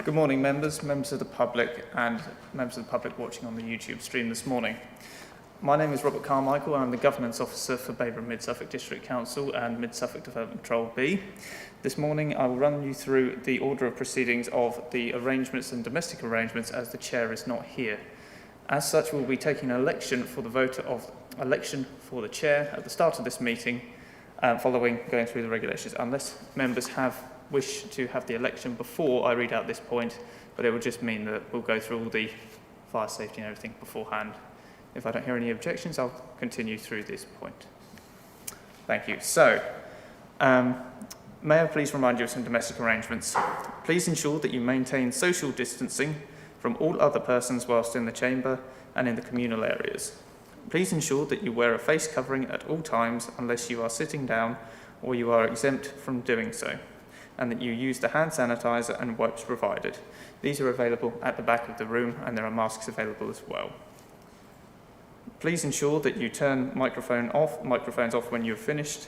Good morning, members of the public, and members of the public watching on the YouTube stream this morning. My name is Robert Carmichael, and I'm the Governance Officer for Baber and Mid-Suffolk District Council and Mid-Suffolk Development Control B. This morning I will run you through the order of proceedings of the arrangements and domestic arrangements as the Chair is not here. As such, we'll be taking an election for the Chair at the start of this meeting, following going through the regulations, unless members wish to have the election before I read out this point, but it will just mean that we'll go through all the fire safety and everything beforehand. If I don't hear any objections, I'll continue through this point. Thank you. So, may I please remind you of some domestic arrangements. Please ensure that you maintain social distancing from all other persons whilst in the chamber and in the communal areas. Please ensure that you wear a face covering at all times unless you are sitting down or you are exempt from doing so, and that you use the hand sanitizer and wipes provided. These are available at the back of the room, and there are masks available as well. Please ensure that you turn microphones off when you have finished,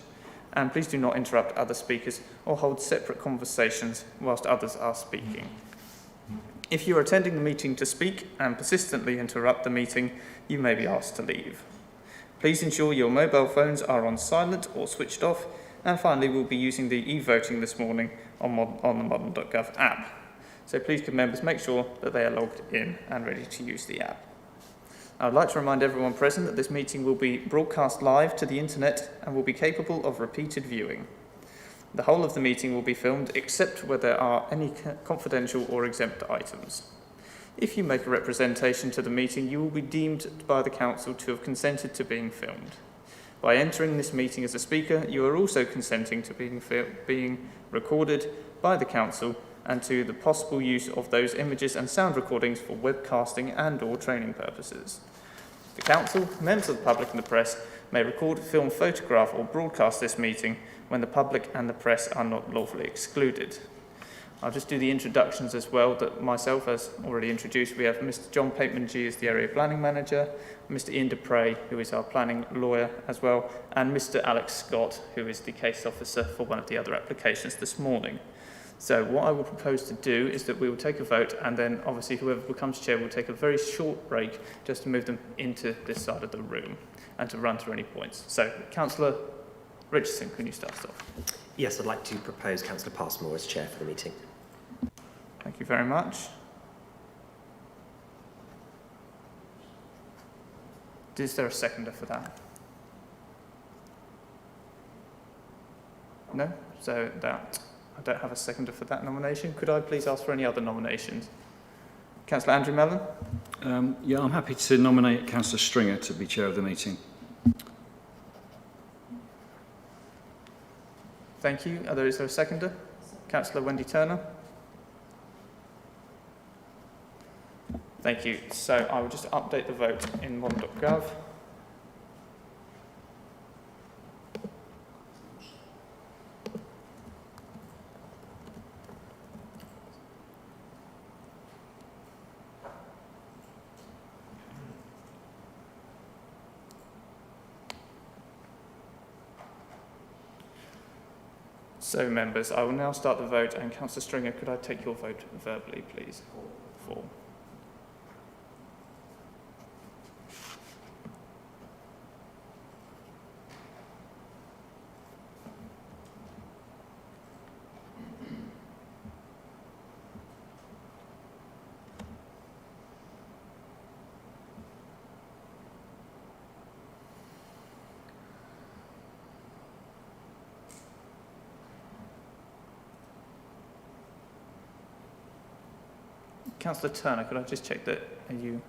and please do not interrupt other speakers or hold separate conversations whilst others are speaking. If you are attending the meeting to speak and persistently interrupt the meeting, you may be asked to leave. Please ensure your mobile phones are on silent or switched off. And finally, we'll be using the e-voting this morning on the modern.gov app. So please, could members make sure that they are logged in and ready to use the app. I would like to remind everyone present that this meeting will be broadcast live to the internet and will be capable of repeated viewing. The whole of the meeting will be filmed except where there are any confidential or exempt items. If you make a representation to the meeting, you will be deemed by the Council to have consented to being filmed. By entering this meeting as a speaker, you are also consenting to being recorded by the Council and to the possible use of those images and sound recordings for webcasting and/or training purposes. The Council, members of the public and the press may record, film, photograph or broadcast this meeting when the public and the press are not lawfully excluded. I'll just do the introductions as well, that myself, as already introduced, we have Mr. John Pateman-G as the Area Planning Manager, Mr. Ian Dupre, who is our planning lawyer as well, and Mr. Alex Scott, who is the case officer for one of the other applications this morning. So what I will propose to do is that we will take a vote, and then obviously whoever becomes chair will take a very short break just to move them into this side of the room and to run through any points. So, Councillor Richardson, can you start us off? Yes, I'd like to propose Councillor Passmore as chair for the meeting. Thank you very much. Is there a seconder for that? No? So I don't have a seconder for that nomination. Could I please ask for any other nominations? Councillor Andrew Mellon? Yeah, I'm happy to nominate Councillor Stringer to be chair of the meeting. Thank you. Is there a seconder? Councillor Wendy Turner? Thank you. So I will just update the vote in modern.gov. So, members, I will now start the vote, and Councillor Stringer, could I take your vote verbally, please? 4. Councillor Turner, could I just check that you...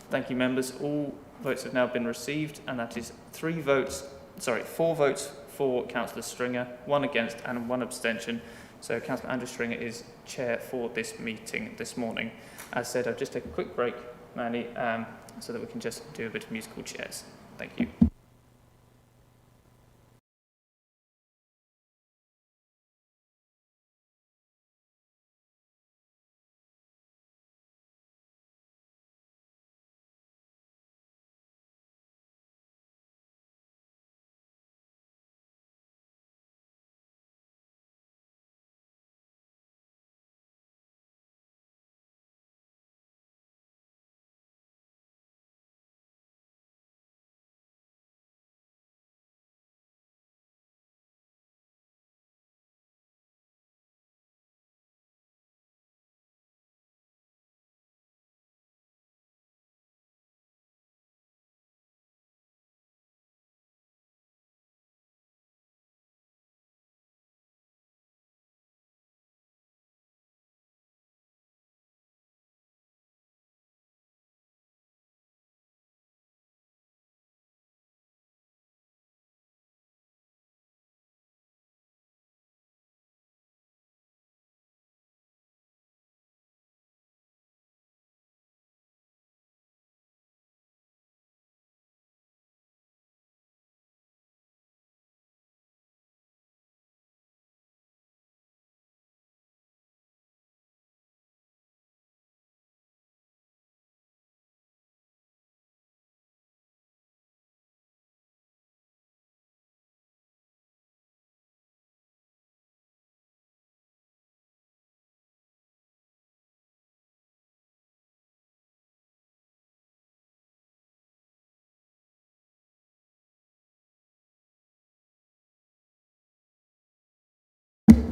Thank you, members. All votes have now been received, and that is 4 votes for Councillor Stringer, 1 against and 1 abstention. So Councillor Andrew Stringer is chair for this meeting this morning. As said, I'll just take a quick break, Manny, so that we can just do a bit of musical chairs. Thank you.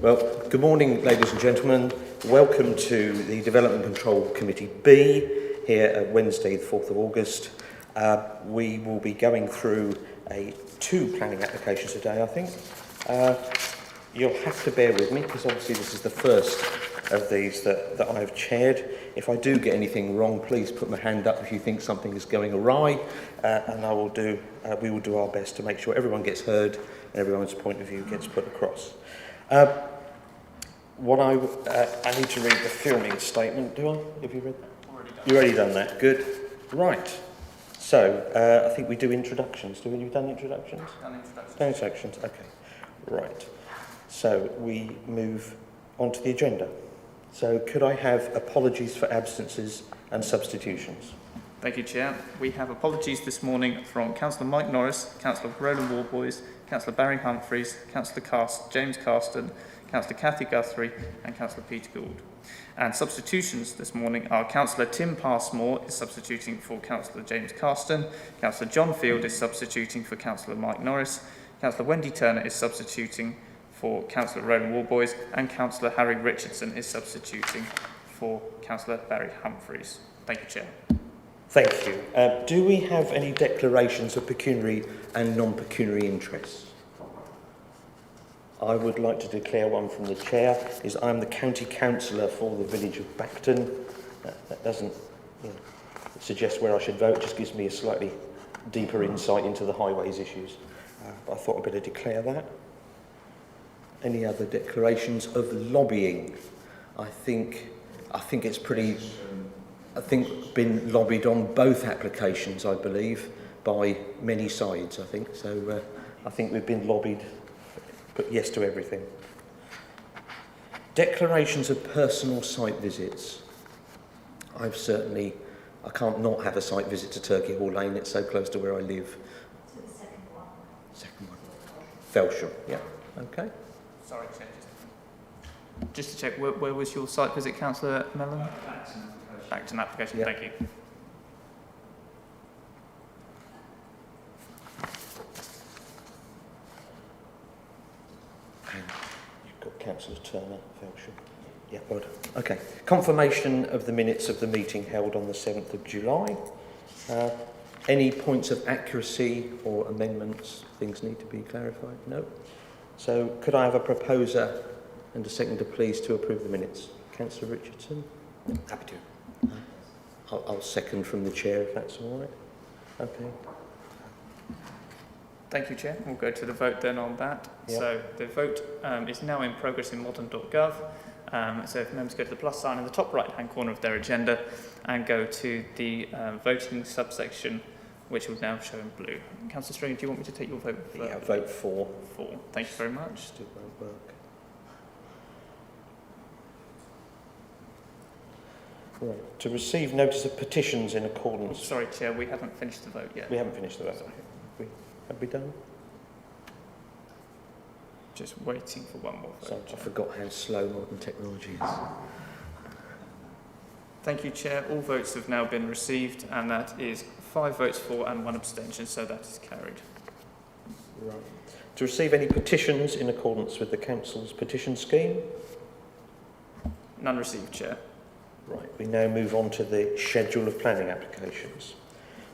Well, good morning, ladies and gentlemen. Welcome to the Development Control Committee B here at Wednesday, the 4th of August. We will be going through two planning applications today, I think. You'll have to bear with me because obviously this is the first of these that I've chaired. If I do get anything wrong, please put my hand up if you think something is going awry, and we will do our best to make sure everyone gets heard and everyone's point of view gets put across. I need to read the filming statement, do I? Have you read that? You've already done that, good. Right, so I think we do introductions. Have you done introductions? Done introductions, okay. Right, so we move on to the agenda. So could I have apologies for absences and substitutions? Thank you, Chair. We have apologies this morning from Councillor Mike Norris, Councillor Roland Warboys, Councillor Barry Humphreys, Councillor James Carston, Councillor Cathy Guthrie and Councillor Peter Gould. And substitutions this morning are Councillor Tim Passmore is substituting for Councillor James Carston, Councillor John Field is substituting for Councillor Mike Norris, Councillor Wendy Turner is substituting for Councillor Roland Warboys, and Councillor Harry Richardson is substituting for Councillor Barry Humphreys. Thank you, Chair. Thank you. Do we have any declarations of pecuniary and non-pecuniary interests? I would like to declare one from the Chair. I'm the County Councillor for the village of Bacton. That doesn't suggest where I should vote, just gives me a slightly deeper insight into the highways issues. But I thought I'd better declare that. Any other declarations of lobbying? I think it's pretty... I think been lobbied on both applications, I believe, by many sides, I think. So I think we've been lobbied, but yes to everything. Declarations of personal site visits. I can't not have a site visit to Turkey Hall Lane, it's so close to where I live. So the second one. Second one. Felsham, yeah, okay. Sorry, Chair. Just to check, where was your site visit, Councillor Mellon? Bacton application, yeah. Thank you. And you've got Councillor Turner, Felsham. Yeah, well done. Okay. Confirmation of the minutes of the meeting held on the 7th of July. Any points of accuracy or amendments? Things need to be clarified? No? So could I have a proposer and a seconder, please, to approve the minutes? Councillor Richardson? Happy to. I'll second from the Chair, if that's all right. Okay. Thank you, Chair. We'll go to the vote then on that. Yep. So the vote is now in progress in modern.gov. So if members go to the plus sign in the top right-hand corner of their agenda and go to the voting subsection, which will now show in blue. Councillor Stringer, do you want me to take your vote? Yeah, vote for. Thank you very much. Still won't work. Right. To receive notice of petitions in accordance... Sorry, Chair, we haven't finished the vote yet. We haven't finished the vote. Have we done? Just waiting for one more vote. So I forgot how slow modern technology is. Thank you, Chair. All votes have now been received, and that is 5 votes for and 1 abstention, so that is carried. Right. To receive any petitions in accordance with the Council's petition scheme? None received, Chair. Right, we now move on to the schedule of planning applications.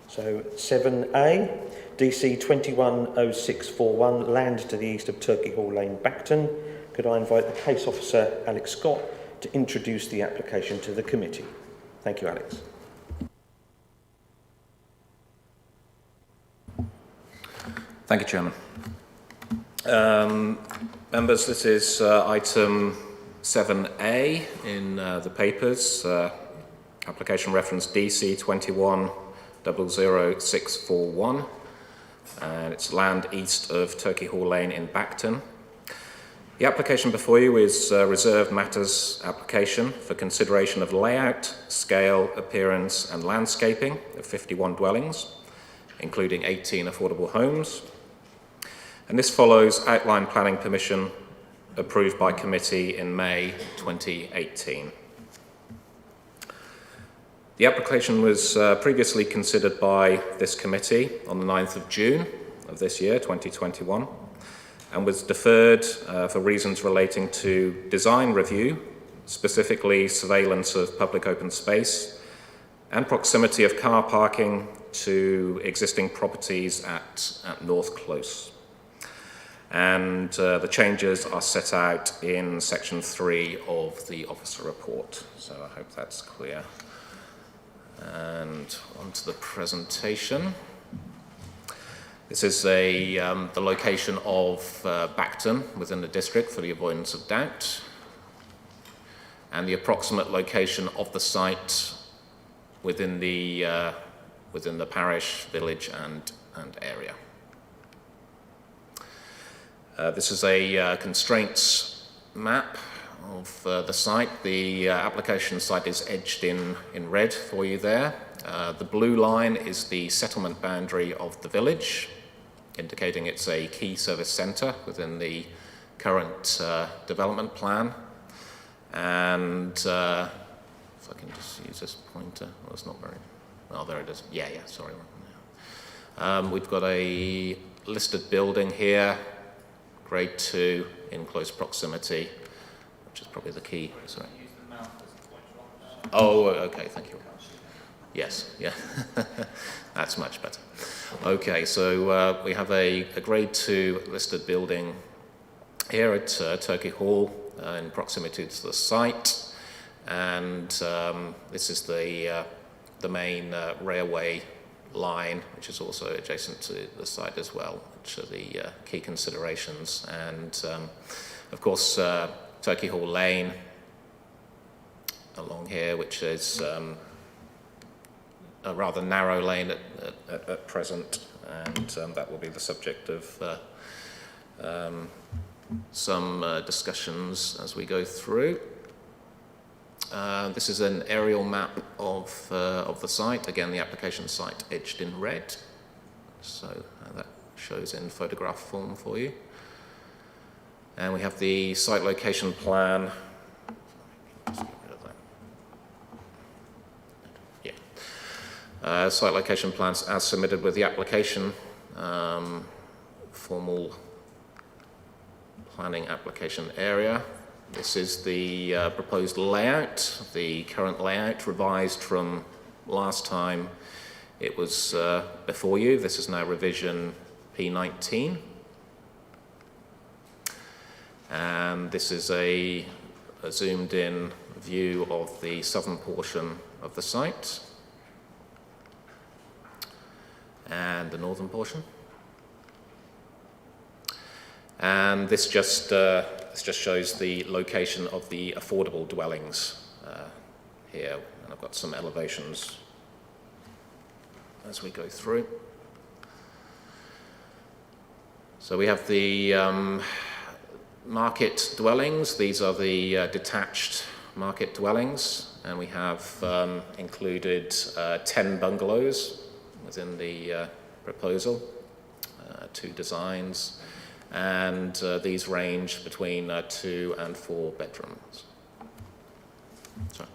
So 7A, DC 210641, land to the east of Turkey Hall Lane, Bacton. Could I invite the case officer, Alex Scott, to introduce the application to the committee? Thank you, Alex. Thank you, Chairman. Members, this is item 7A in the papers, application reference DC 21000641, and it's land east of Turkey Hall Lane in Bacton. The application before you is reserved matters application for consideration of layout, scale, appearance and landscaping of 51 dwellings, including 18 affordable homes. And this follows outline planning permission approved by committee in May 2018. The application was previously considered by this committee on the 9th of June of this year, 2021, and was deferred for reasons relating to design review, specifically surveillance of public open space and proximity of car parking to existing properties at North Close. And the changes are set out in section 3 of the officer report. So I hope that's clear. And on to the presentation. This is the location of Bacton within the district for the avoidance of doubt, and the approximate location of the site within the parish, village, and area. This is a constraints map of the site. The application site is edged in red for you there. The blue line is the settlement boundary of the village, indicating it's a key service centre within the current development plan. And if I can just use this pointer, well, it's not very, well, there it is. Yeah, sorry. We've got a listed building here, grade 2, in close proximity, which is probably the key. Sorry. Oh, okay, thank you. Yes, yeah, that's much better. Okay, so we have a grade 2 listed building here at Turkey Hall in proximity to the site, and this is the main railway line, which is also adjacent to the site as well, which are the key considerations. And of course, Turkey Hall Lane along here, which is a rather narrow lane at present, and that will be the subject of some discussions as we go through. This is an aerial map of the site. Again, the application site edged in red, so that shows in photograph form for you. And we have the site location plan. Just get rid of that. Yeah. Site location plans as submitted with the application. Formal planning application area. This is the proposed layout, the current layout revised from last time it was before you. This is now revision P19. And this is a zoomed in view of the southern portion of the site and the northern portion. And this just shows the location of the affordable dwellings here, and I've got some elevations as we go through. So we have the market dwellings. These are the detached market dwellings, and we have included 10 bungalows within the proposal, 2 designs. And these range between 2 and 4 bedrooms. Sorry,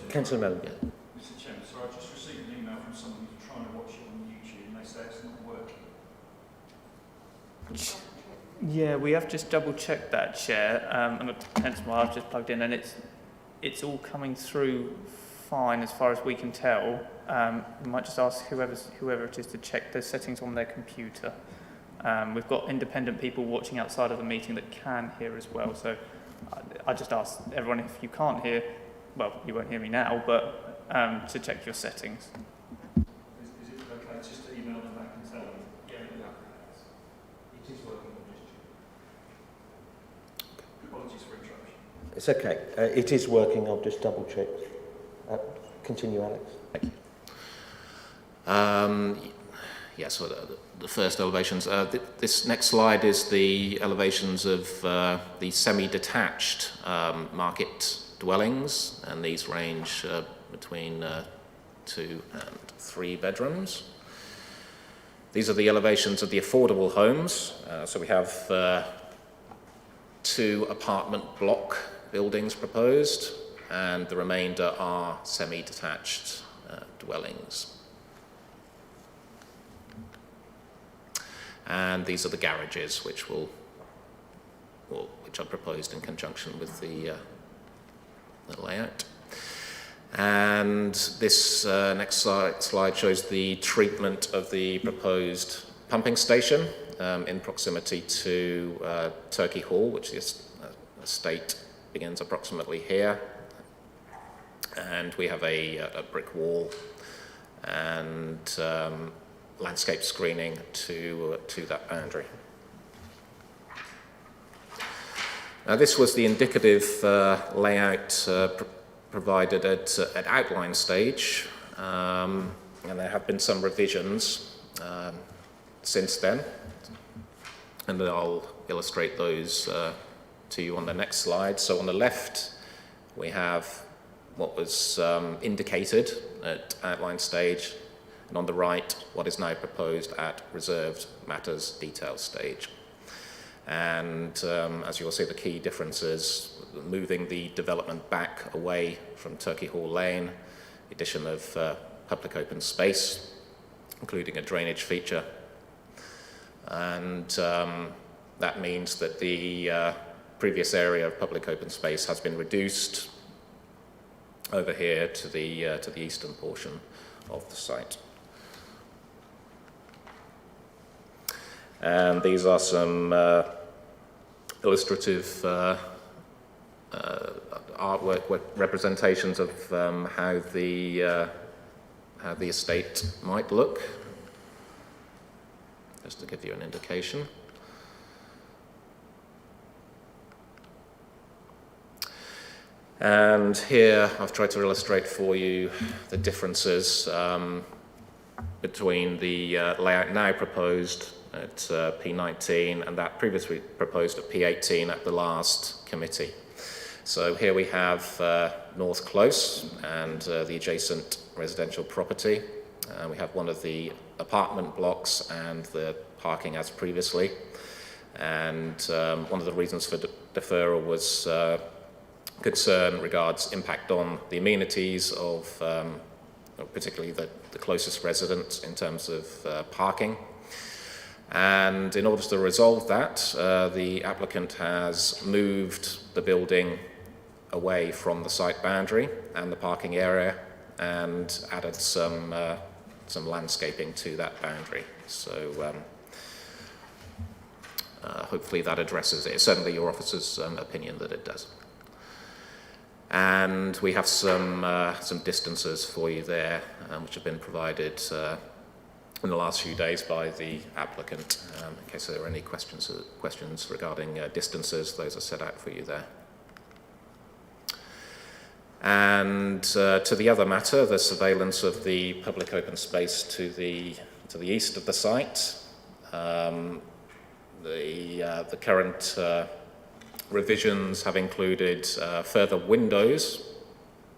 Councillor Mellon. Mr. Chairman, sorry, I just received an email from someone who's trying to watch it on YouTube, and they say it's not working. Yeah, we have just double-checked that, Chair, and hence why I've just plugged in, and it's all coming through fine as far as we can tell. We might just ask whoever it is to check the settings on their computer. We've got independent people watching outside of the meeting that can hear as well, so I just ask everyone, if you can't hear, well, you won't hear me now, but to check your settings. Is it okay just to email them back and tell them? Yeah. It is working. Apologies for interruption. It's okay. It is working. I'll just double check. Continue, Alex. Thank you. Yeah, so the first elevations. This next slide is the elevations of the semi-detached market dwellings, and these range between 2 and 3 bedrooms. These are the elevations of the affordable homes. So we have 2 apartment block buildings proposed, and the remainder are semi-detached dwellings. And these are the garages, which will which I proposed in conjunction with the layout. And this next slide shows the treatment of the proposed pumping station in proximity to Turkey Hall, which is estate begins approximately here. And we have a brick wall and landscape screening to that boundary. Now, this was the indicative layout provided at outline stage, and there have been some revisions since then, and I'll illustrate those to you on the next slide. So on the left, we have what was indicated at outline stage, and on the right, what is now proposed at reserved matters detail stage. And as you'll see, the key differences: moving the development back away from Turkey Hall Lane, addition of public open space, including a drainage feature. And that means that the previous area of public open space has been reduced over here to the eastern portion of the site. And these are some illustrative artwork representations of how the estate might look, just to give you an indication. And here I've tried to illustrate for you the differences between the layout now proposed at P19 and that previously proposed at P18 at the last committee. So here we have North Close and the adjacent residential property. We have one of the apartment blocks and the parking as previously. And one of the reasons for deferral was concern regards impact on the amenities of particularly the closest residents in terms of parking. And in order to resolve that, the applicant has moved the building away from the site boundary and the parking area and added some landscaping to that boundary. So hopefully that addresses it. It's certainly your officer's opinion that it does. And we have some distances for you there, which have been provided in the last few days by the applicant. In case there are any questions regarding distances, those are set out for you there. And to the other matter, the surveillance of the public open space to the east of the site. The current revisions have included further windows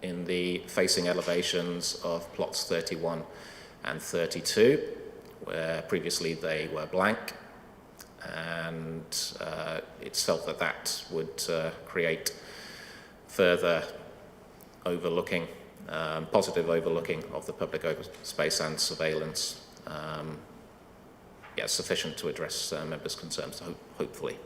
in the facing elevations of plots 31 and 32, where previously they were blank, and it's felt that that would create further overlooking, positive overlooking of the public open space and surveillance, sufficient to address members' concerns, hopefully.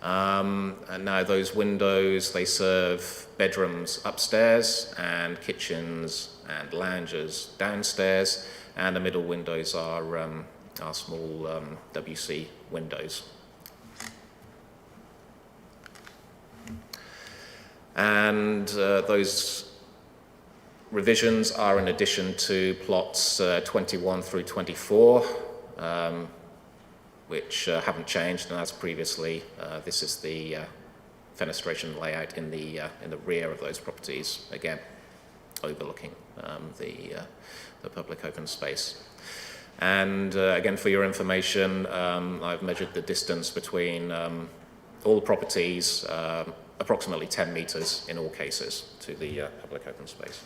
And now those windows, they serve bedrooms upstairs and kitchens and lounges downstairs, and the middle windows are small WC windows. And those revisions are in addition to plots 21 through 24, which haven't changed, and as previously, this is the fenestration layout in the rear of those properties, again overlooking the public open space. And again, for your information, I've measured the distance between all properties, approximately 10 meters in all cases, to the public open space.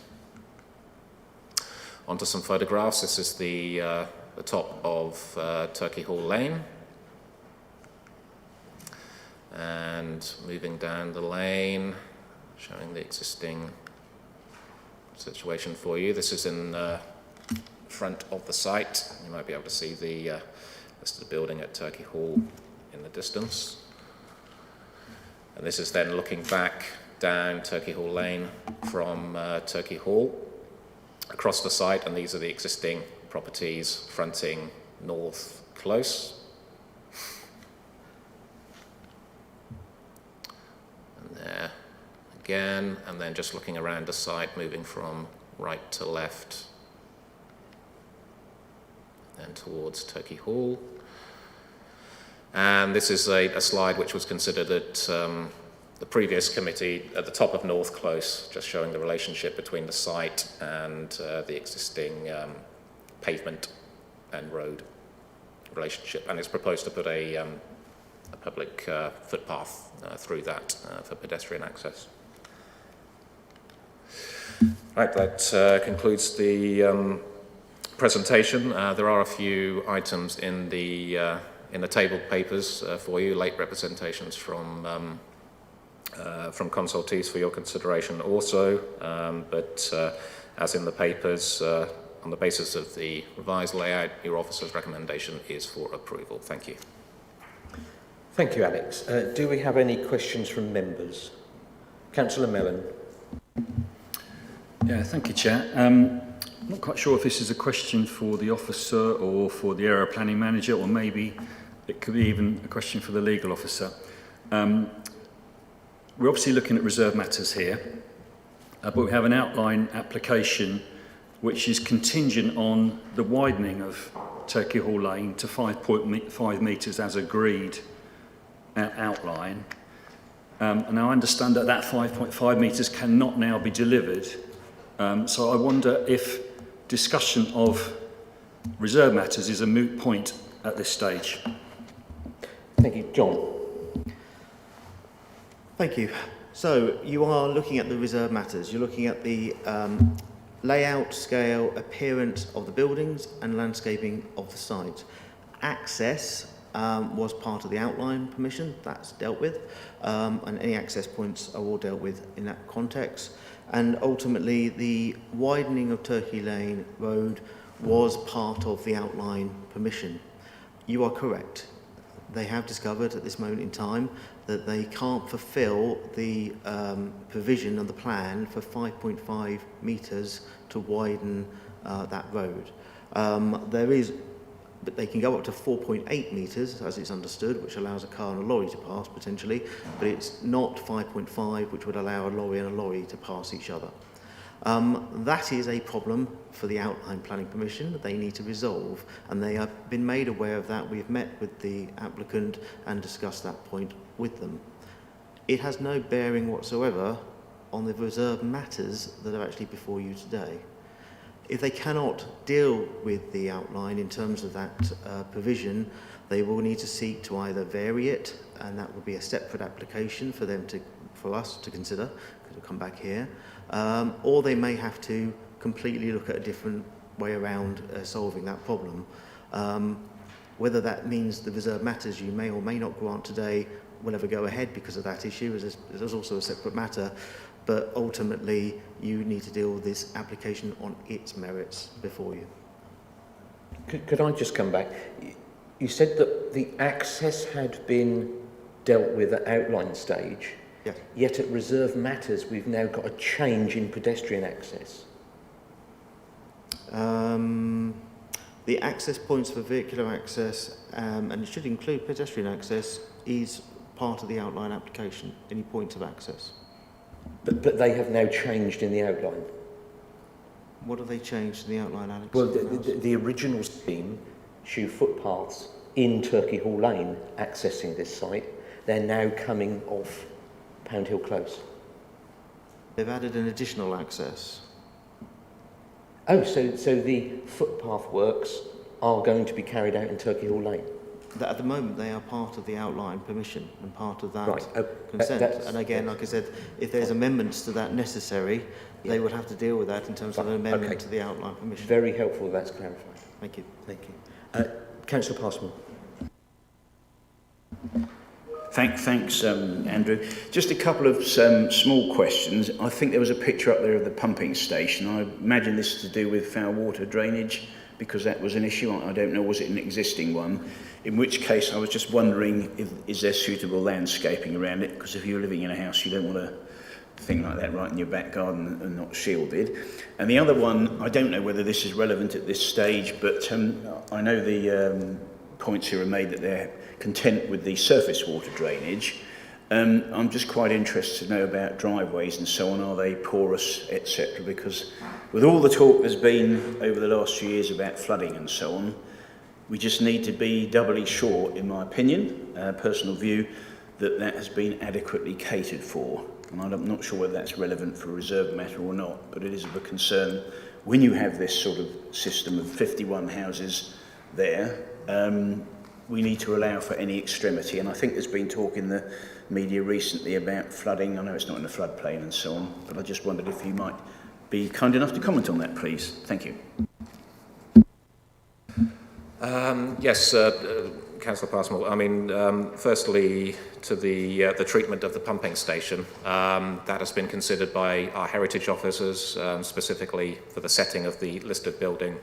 Onto some photographs. This is the top of Turkey Hall Lane. And moving down the lane, showing the existing situation for you. This is in front of the site. You might be able to see the listed building at Turkey Hall in the distance. And this is then looking back down Turkey Hall Lane from Turkey Hall across the site, and these are the existing properties fronting North Close. And there again, and then just looking around the site, moving from right to left, then towards Turkey Hall. And this is a slide which was considered at the previous committee at the top of North Close, just showing the relationship between the site and the existing pavement and road relationship. And it's proposed to put a public footpath through that for pedestrian access. Right, that concludes the presentation. There are a few items in the tabled papers for you, late representations from consultees for your consideration also, but as in the papers, on the basis of the revised layout, your officer's recommendation is for approval. Thank you. Thank you, Alex. Do we have any questions from members? Councillor Mellon. Yeah, thank you, Chair. I'm not quite sure if this is a question for the officer or for the area planning manager, or maybe it could be even a question for the legal officer. We're obviously looking at reserve matters here, but we have an outline application which is contingent on the widening of Turkey Hall Lane to 5.5 metres as agreed outline. And I understand that that 5.5 metres cannot now be delivered. So I wonder if discussion of reserve matters is a moot point at this stage. Thank you. John. Thank you. So you are looking at the reserve matters. You're looking at the layout, scale, appearance of the buildings and landscaping of the site. Access was part of the outline permission. That's dealt with. And any access points are all dealt with in that context. And ultimately, the widening of Turkey Lane Road was part of the outline permission. You are correct. They have discovered at this moment in time that they can't fulfil the provision of the plan for 5.5 metres to widen that road. But they can go up to 4.8 metres, as it's understood, which allows a car and a lorry to pass potentially, but it's not 5.5, which would allow a lorry and a lorry to pass each other. That is a problem for the outline planning permission that they need to resolve, and they have been made aware of that. We've met with the applicant and discussed that point with them. It has no bearing whatsoever on the reserve matters that are actually before you today. If they cannot deal with the outline in terms of that provision, they will need to seek to either vary it, and that would be a separate application for us to consider, because it'll come back here, or they may have to completely look at a different way around solving that problem. Whether that means the reserve matters you may or may not grant today will ever go ahead because of that issue is also a separate matter. But ultimately, you need to deal with this application on its merits before you. Could I just come back? You said that the access had been dealt with at outline stage, Yes. Yet at reserve matters, we've now got a change in pedestrian access. The access points for vehicular access, and it should include pedestrian access, is part of the outline application, any points of access. But they have now changed in the outline. What have they changed in the outline, Alex? Well, the original scheme showed footpaths in Turkey Hall Lane accessing this site. They're now coming off Pound Hill Close. They've added an additional access. Oh, so the footpath works are going to be carried out in Turkey Hall Lane? At the moment, they are part of the outline permission and part of that Right. consent. And again, like I said, if there's amendments to that necessary, they would have to deal with that in terms of an amendment to the outline permission. Very helpful, that's clarified. Thank you. Thank you. Councillor Passmore. Thanks, Andrew. Just a couple of small questions. I think there was a picture up there of the pumping station. I imagine this is to do with foul water drainage, because that was an issue. I don't know, was it an existing one? In which case, I was just wondering, is there suitable landscaping around it? Because if you're living in a house, you don't want a thing like that right in your back garden and not shielded. And the other one, I don't know whether this is relevant at this stage, but I know the points here are made that they're content with the surface water drainage. I'm just quite interested to know about driveways and so on. Are they porous, etc.? Because with all the talk there's been over the last few years about flooding and so on, we just need to be doubly sure, in my opinion, personal view, that that has been adequately catered for. And I'm not sure whether that's relevant for a reserved matter or not, but it is of a concern when you have this sort of system of 51 houses there. We need to allow for any extremity, and I think there's been talk in the media recently about flooding. I know it's not in the floodplain and so on, but I just wondered if you might be kind enough to comment on that, please. Thank you. Yes, Councillor Passmore. I mean, firstly, to the treatment of the pumping station, that has been considered by our heritage officers, specifically for the setting of the listed building.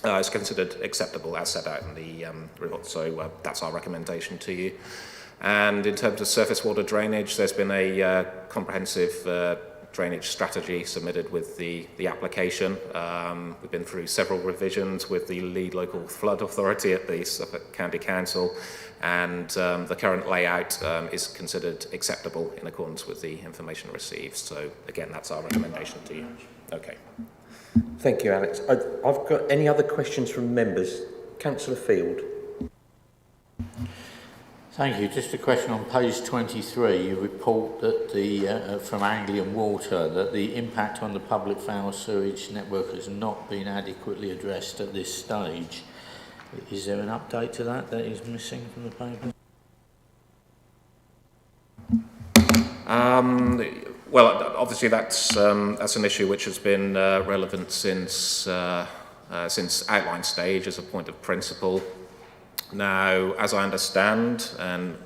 It's considered acceptable as set out in the report, so that's our recommendation to you. And in terms of surface water drainage, there's been a comprehensive drainage strategy submitted with the application. We've been through several revisions with the lead local flood authority at the Suffolk County Council, and the current layout is considered acceptable in accordance with the information received. So again, that's our recommendation to you. Okay. Thank you, Alex. I've got any other questions from members? Councillor Field. Thank you. Just a question on page 23. You report that the from Anglian Water that the impact on the public foul sewage network has not been adequately addressed at this stage. Is there an update to that is missing from the paper? Well, obviously that's an issue which has been relevant since outline stage as a point of principle. Now, as I understand, and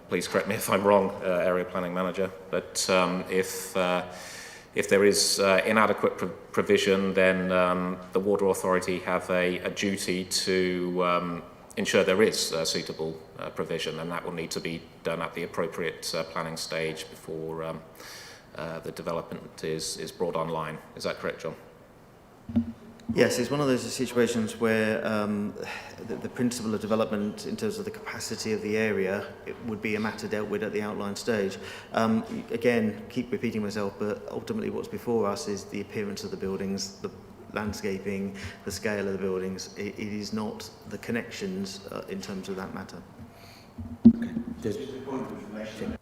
please correct me if I'm wrong, Area Planning Manager, but if there is inadequate provision, then the Water Authority have a duty to ensure there is suitable provision, and that will need to be done at the appropriate planning stage before the development is brought online. Is that correct, John? Yes, it's one of those situations where the principle of development in terms of the capacity of the area, it would be a matter dealt with at the outline stage. Again, keep repeating myself, but ultimately what's before us is the appearance of the buildings, the landscaping, the scale of the buildings. It is not the connections in terms of that matter. Okay. Just a point of information.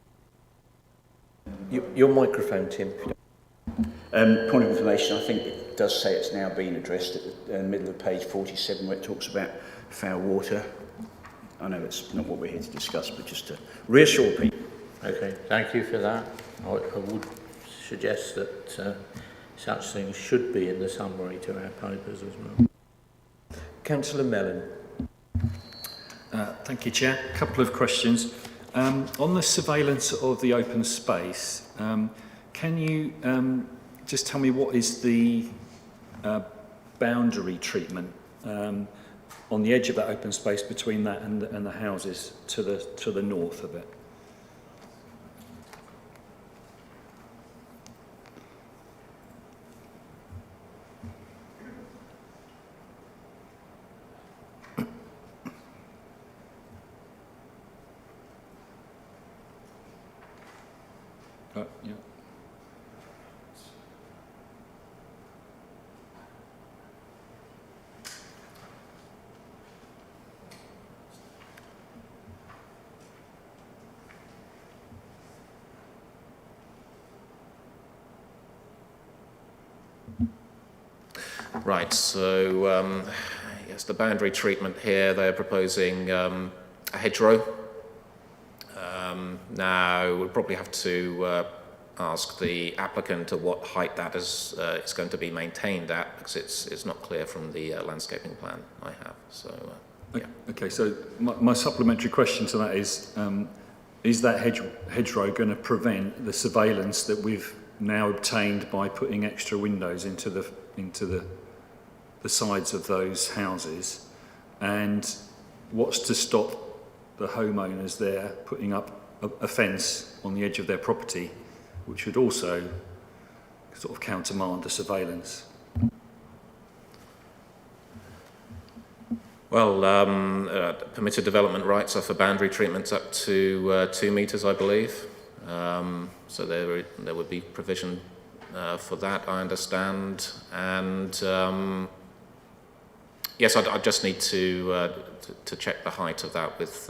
Your microphone, Tim. Point of information, I think it does say it's now been addressed at the middle of page 47 where it talks about foul water. I know it's not what we're here to discuss, but just to reassure people. Okay, thank you for that. I would suggest that such things should be in the summary to our papers as well. Councillor Mellon. Thank you, Chair. A couple of questions. On the surveillance of the open space, can you just tell me what is the boundary treatment on the edge of that open space between that and the houses to the north of it? Yeah. Right, so yes, the boundary treatment here, they're proposing a hedgerow. Now, we'll probably have to ask the applicant at what height that is going to be maintained at, because it's not clear from the landscaping plan I have. So, yeah. Okay, so my supplementary question to that is, is that hedgerow going to prevent the surveillance that we've now obtained by putting extra windows into the sides of those houses? And what's to stop the homeowners there putting up a fence on the edge of their property, which would also sort of countermand the surveillance? Well, permitted development rights are for boundary treatments up to 2 metres, I believe. So there would be provision for that, I understand. And yes, I just need to check the height of that with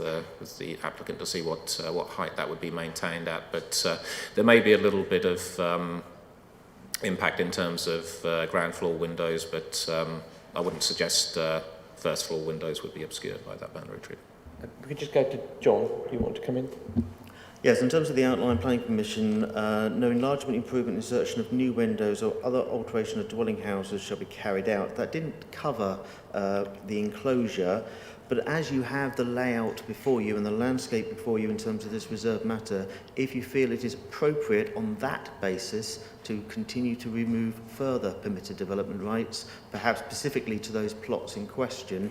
the applicant to see what height that would be maintained at. But there may be a little bit of impact in terms of ground floor windows, but I wouldn't suggest first floor windows would be obscured by that boundary treatment. We could just go to John. Do you want to come in? Yes, in terms of the outline planning permission, no enlargement, improvement, insertion of new windows or other alteration of dwelling houses shall be carried out. That didn't cover the enclosure, but as you have the layout before you and the landscape before you in terms of this reserved matter, if you feel it is appropriate on that basis to continue to remove further permitted development rights, perhaps specifically to those plots in question,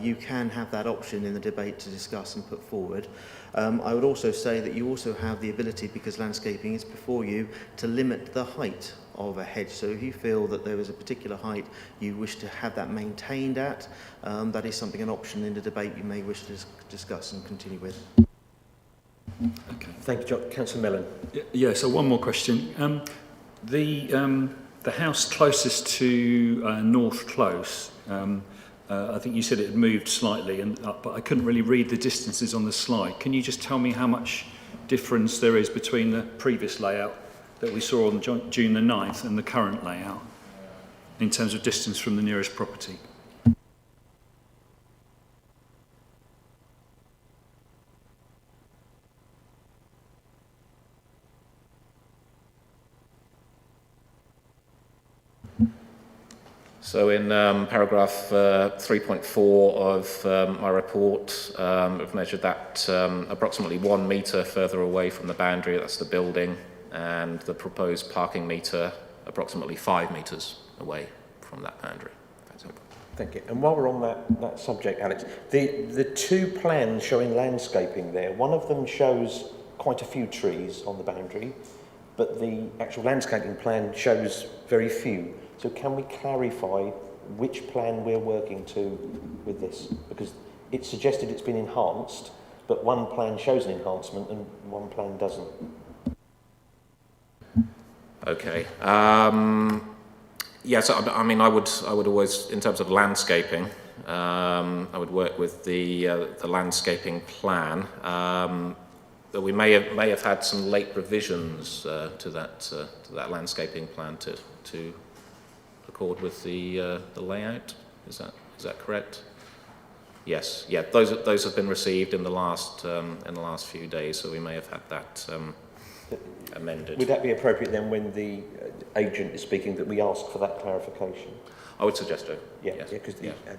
you can have that option in the debate to discuss and put forward. I would also say that you also have the ability, because landscaping is before you, to limit the height of a hedge. So if you feel that there is a particular height you wish to have that maintained at, that is something, an option in the debate you may wish to discuss and continue with. Okay. Thank you, John. Councillor Mellon. Yeah, so one more question. The house closest to North Close, I think you said it had moved slightly, but I couldn't really read the distances on the slide. Can you just tell me how much difference there is between the previous layout that we saw on June the 9th and the current layout in terms of distance from the nearest property? So in paragraph 3.4 of my report, I've measured that approximately 1 metre further away from the boundary, that's the building, and the proposed parking metre approximately 5 metres away from that boundary. Thank you. And while we're on that subject, Alex, the two plans showing landscaping there, one of them shows quite a few trees on the boundary, but the actual landscaping plan shows very few. So can we clarify which plan we're working to with this? Because it's suggested it's been enhanced, but one plan shows an enhancement and one plan doesn't. Okay. Yes, I mean, I would always, in terms of landscaping, I would work with the landscaping plan. But we may have had some late revisions to that landscaping plan to accord with the layout. Is that correct? Yes. Yeah. Those have been received in the last few days, so we may have had that amended. Would that be appropriate then, when the agent is speaking, that we ask for that clarification? I would suggest so. Yeah. Yes. Yeah. Because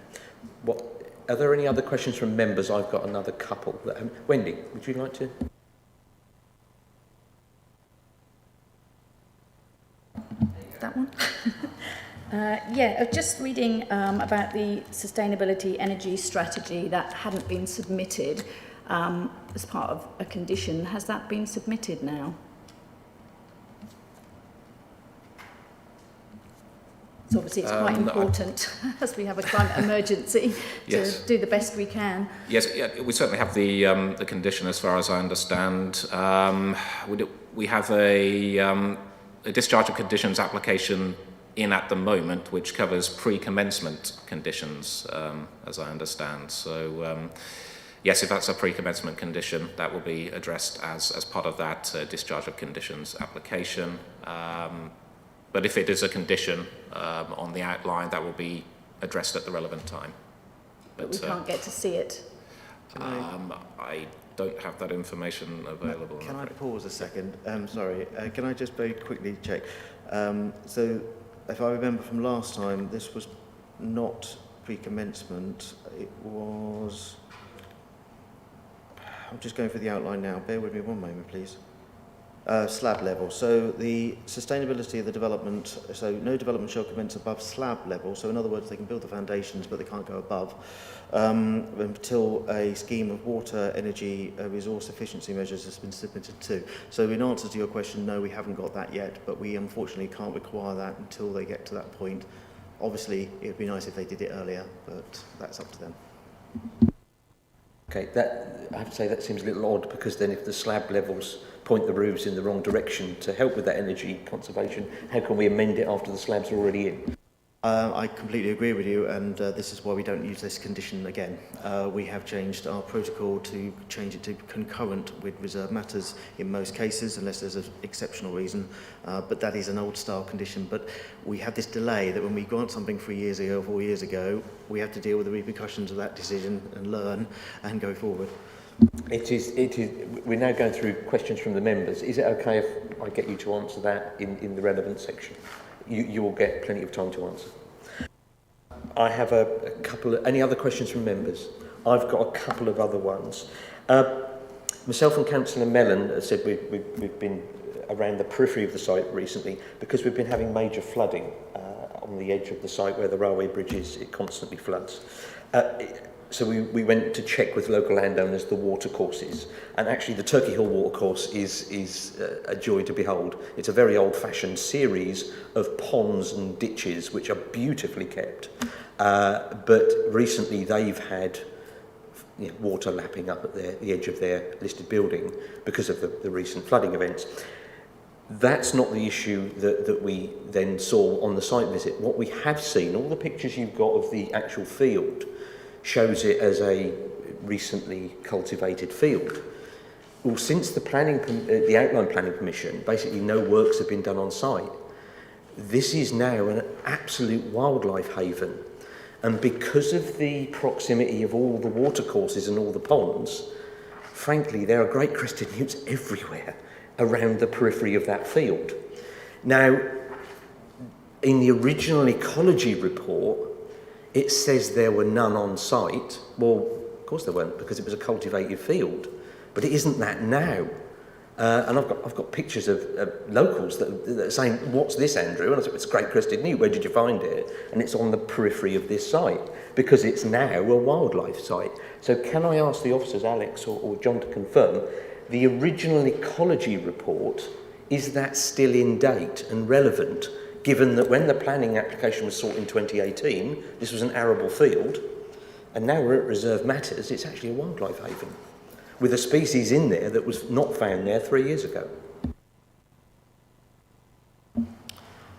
what are there any other questions from members? I've got another couple. Wendy, would you like to? That one? Yeah, just reading about the sustainability energy strategy that hadn't been submitted as part of a condition. Has that been submitted now? So obviously it's quite important as we have a climate emergency to do the best we can. Yes, yeah, we certainly have the condition as far as I understand. We have a discharge of conditions application in at the moment, which covers pre-commencement conditions, as I understand. So, yes, if that's a pre-commencement condition, that will be addressed as part of that discharge of conditions application. But if it is a condition on the outline, that will be addressed at the relevant time. But we can't get to see it. I don't have that information available. Can I pause a second? Sorry, can I just very quickly check? So, if I remember from last time, this was not pre-commencement. It was... I'm just going for the outline now. Bear with me one moment, please. Slab level. So the sustainability of the development, so no development shall commence above slab level. So in other words, they can build the foundations, but they can't go above until a scheme of water, energy, resource efficiency measures has been submitted to. So in answer to your question, no, we haven't got that yet, but we unfortunately can't require that until they get to that point. Obviously, it would be nice if they did it earlier, but that's up to them. Okay, I have to say that seems a little odd, because then if the slab levels point the roofs in the wrong direction to help with that energy conservation, how can we amend it after the slabs are already in? I completely agree with you, and this is why we don't use this condition again. We have changed our protocol to change it to concurrent with reserved matters in most cases, unless there's an exceptional reason, but that is an old style condition. But we have this delay that when we grant something 3 years ago, 4 years ago, we have to deal with the repercussions of that decision and learn and go forward. It is. We're now going through questions from the members. Is it okay if I get you to answer that in the relevant section? You will get plenty of time to answer. I have a couple of... Any other questions from members? I've got a couple of other ones. Myself and Councillor Mellon said we've been around the periphery of the site recently because we've been having major flooding on the edge of the site where the railway bridge is. It constantly floods. So we went to check with local landowners the water courses, and actually the Turkey Hill watercourse is a joy to behold. It's a very old-fashioned series of ponds and ditches which are beautifully kept, but recently they've had water lapping up at the edge of their listed building because of the recent flooding events. That's not the issue that we then saw on the site visit. What we have seen, all the pictures you've got of the actual field, shows it as a recently cultivated field. Well, since the outline planning permission, basically no works have been done on site. This is now an absolute wildlife haven, and because of the proximity of all the watercourses and all the ponds, frankly, there are great crested newts everywhere around the periphery of that field. Now, in the original ecology report, it says there were none on site. Well, of course there weren't, because it was a cultivated field. But it isn't that now. And I've got pictures of locals that are saying, "What's this, Andrew?" And I said, "It's a great crested newt. Where did you find it?" And it's on the periphery of this site, because it's now a wildlife site. So can I ask the officers, Alex or John, to confirm, the original ecology report, is that still in date and relevant? Given that when the planning application was sought in 2018, this was an arable field, and now we're at reserved matters, it's actually a wildlife haven, with a species in there that was not found there 3 years ago.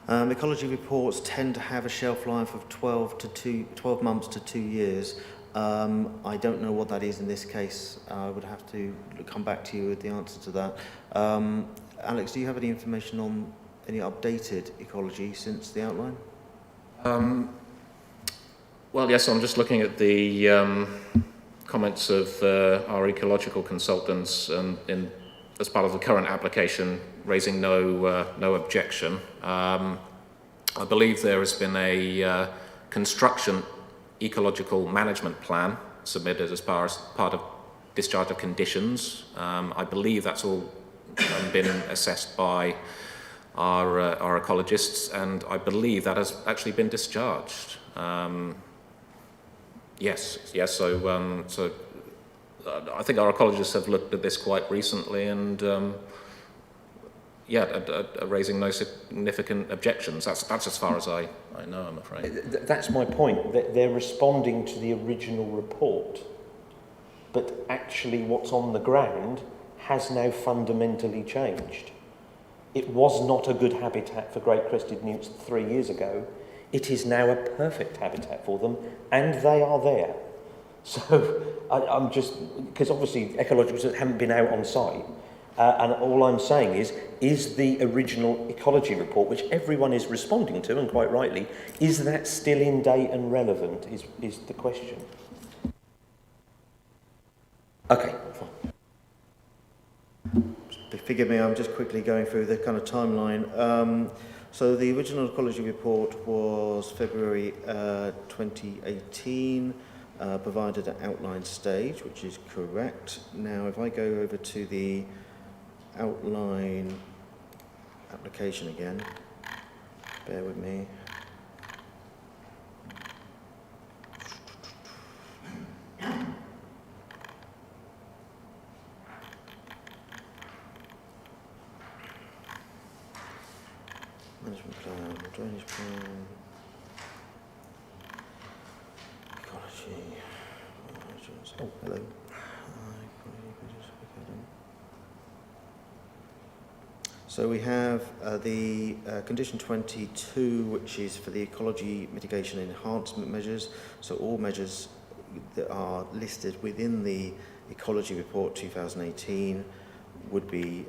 Ecology reports tend to have a shelf life of 12 months to 2 years. I don't know what that is in this case. I would have to come back to you with the answer to that. Alex, do you have any information on any updated ecology since the outline? Well, yes, I'm just looking at the comments of our ecological consultants as part of the current application, raising no objection. I believe there has been a construction ecological management plan submitted as part of discharge of conditions. I believe that's all been assessed by our ecologists, and I believe that has actually been discharged. Yes. So I think our ecologists have looked at this quite recently, and are raising no significant objections. That's as far as I know, I'm afraid. That's my point. They're responding to the original report, but actually what's on the ground has now fundamentally changed. It was not a good habitat for great crested newts 3 years ago. It is now a perfect habitat for them, and they are there. So I'm just, because obviously ecologists haven't been out on site, and all I'm saying is the original ecology report, which everyone is responding to, and quite rightly, is that still in date and relevant, is the question. Okay, fine. Forgive me, I'm just quickly going through the kind of timeline. So the original ecology report was February 2018. provided at outline stage, which is correct. Now, if I go over to the outline application again, bear with me. Management plan, drainage plan, ecology. Oh, hello. So we have the condition 22, which is for the ecology mitigation enhancement measures. So all measures that are listed within the ecology report 2018 would be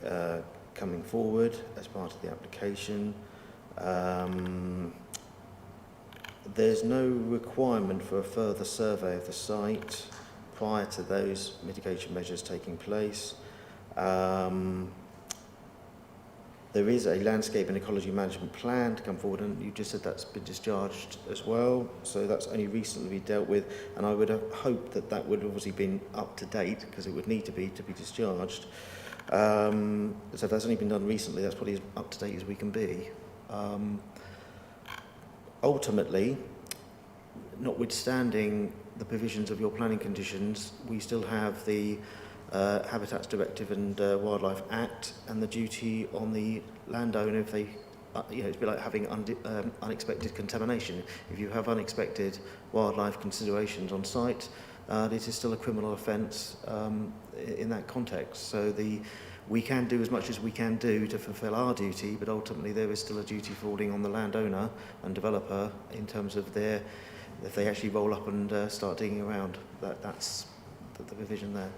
coming forward as part of the application. There's no requirement for a further survey of the site prior to those mitigation measures taking place. There is a landscape and ecology management plan to come forward, and you just said that's been discharged as well, so that's only recently been dealt with, and I would have hoped that that would have obviously been up to date, because it would need to be discharged. So if that's only been done recently, that's probably as up to date as we can be. Ultimately, notwithstanding the provisions of your planning conditions, we still have the Habitats Directive and Wildlife Act, and the duty on the landowner if they, it's a bit like having unexpected contamination. If you have unexpected wildlife considerations on site, it is still a criminal offence in that context. So we can do as much as we can do to fulfil our duty, but ultimately there is still a duty falling on the landowner and developer in terms of if they actually roll up and start digging around. That's the provision there.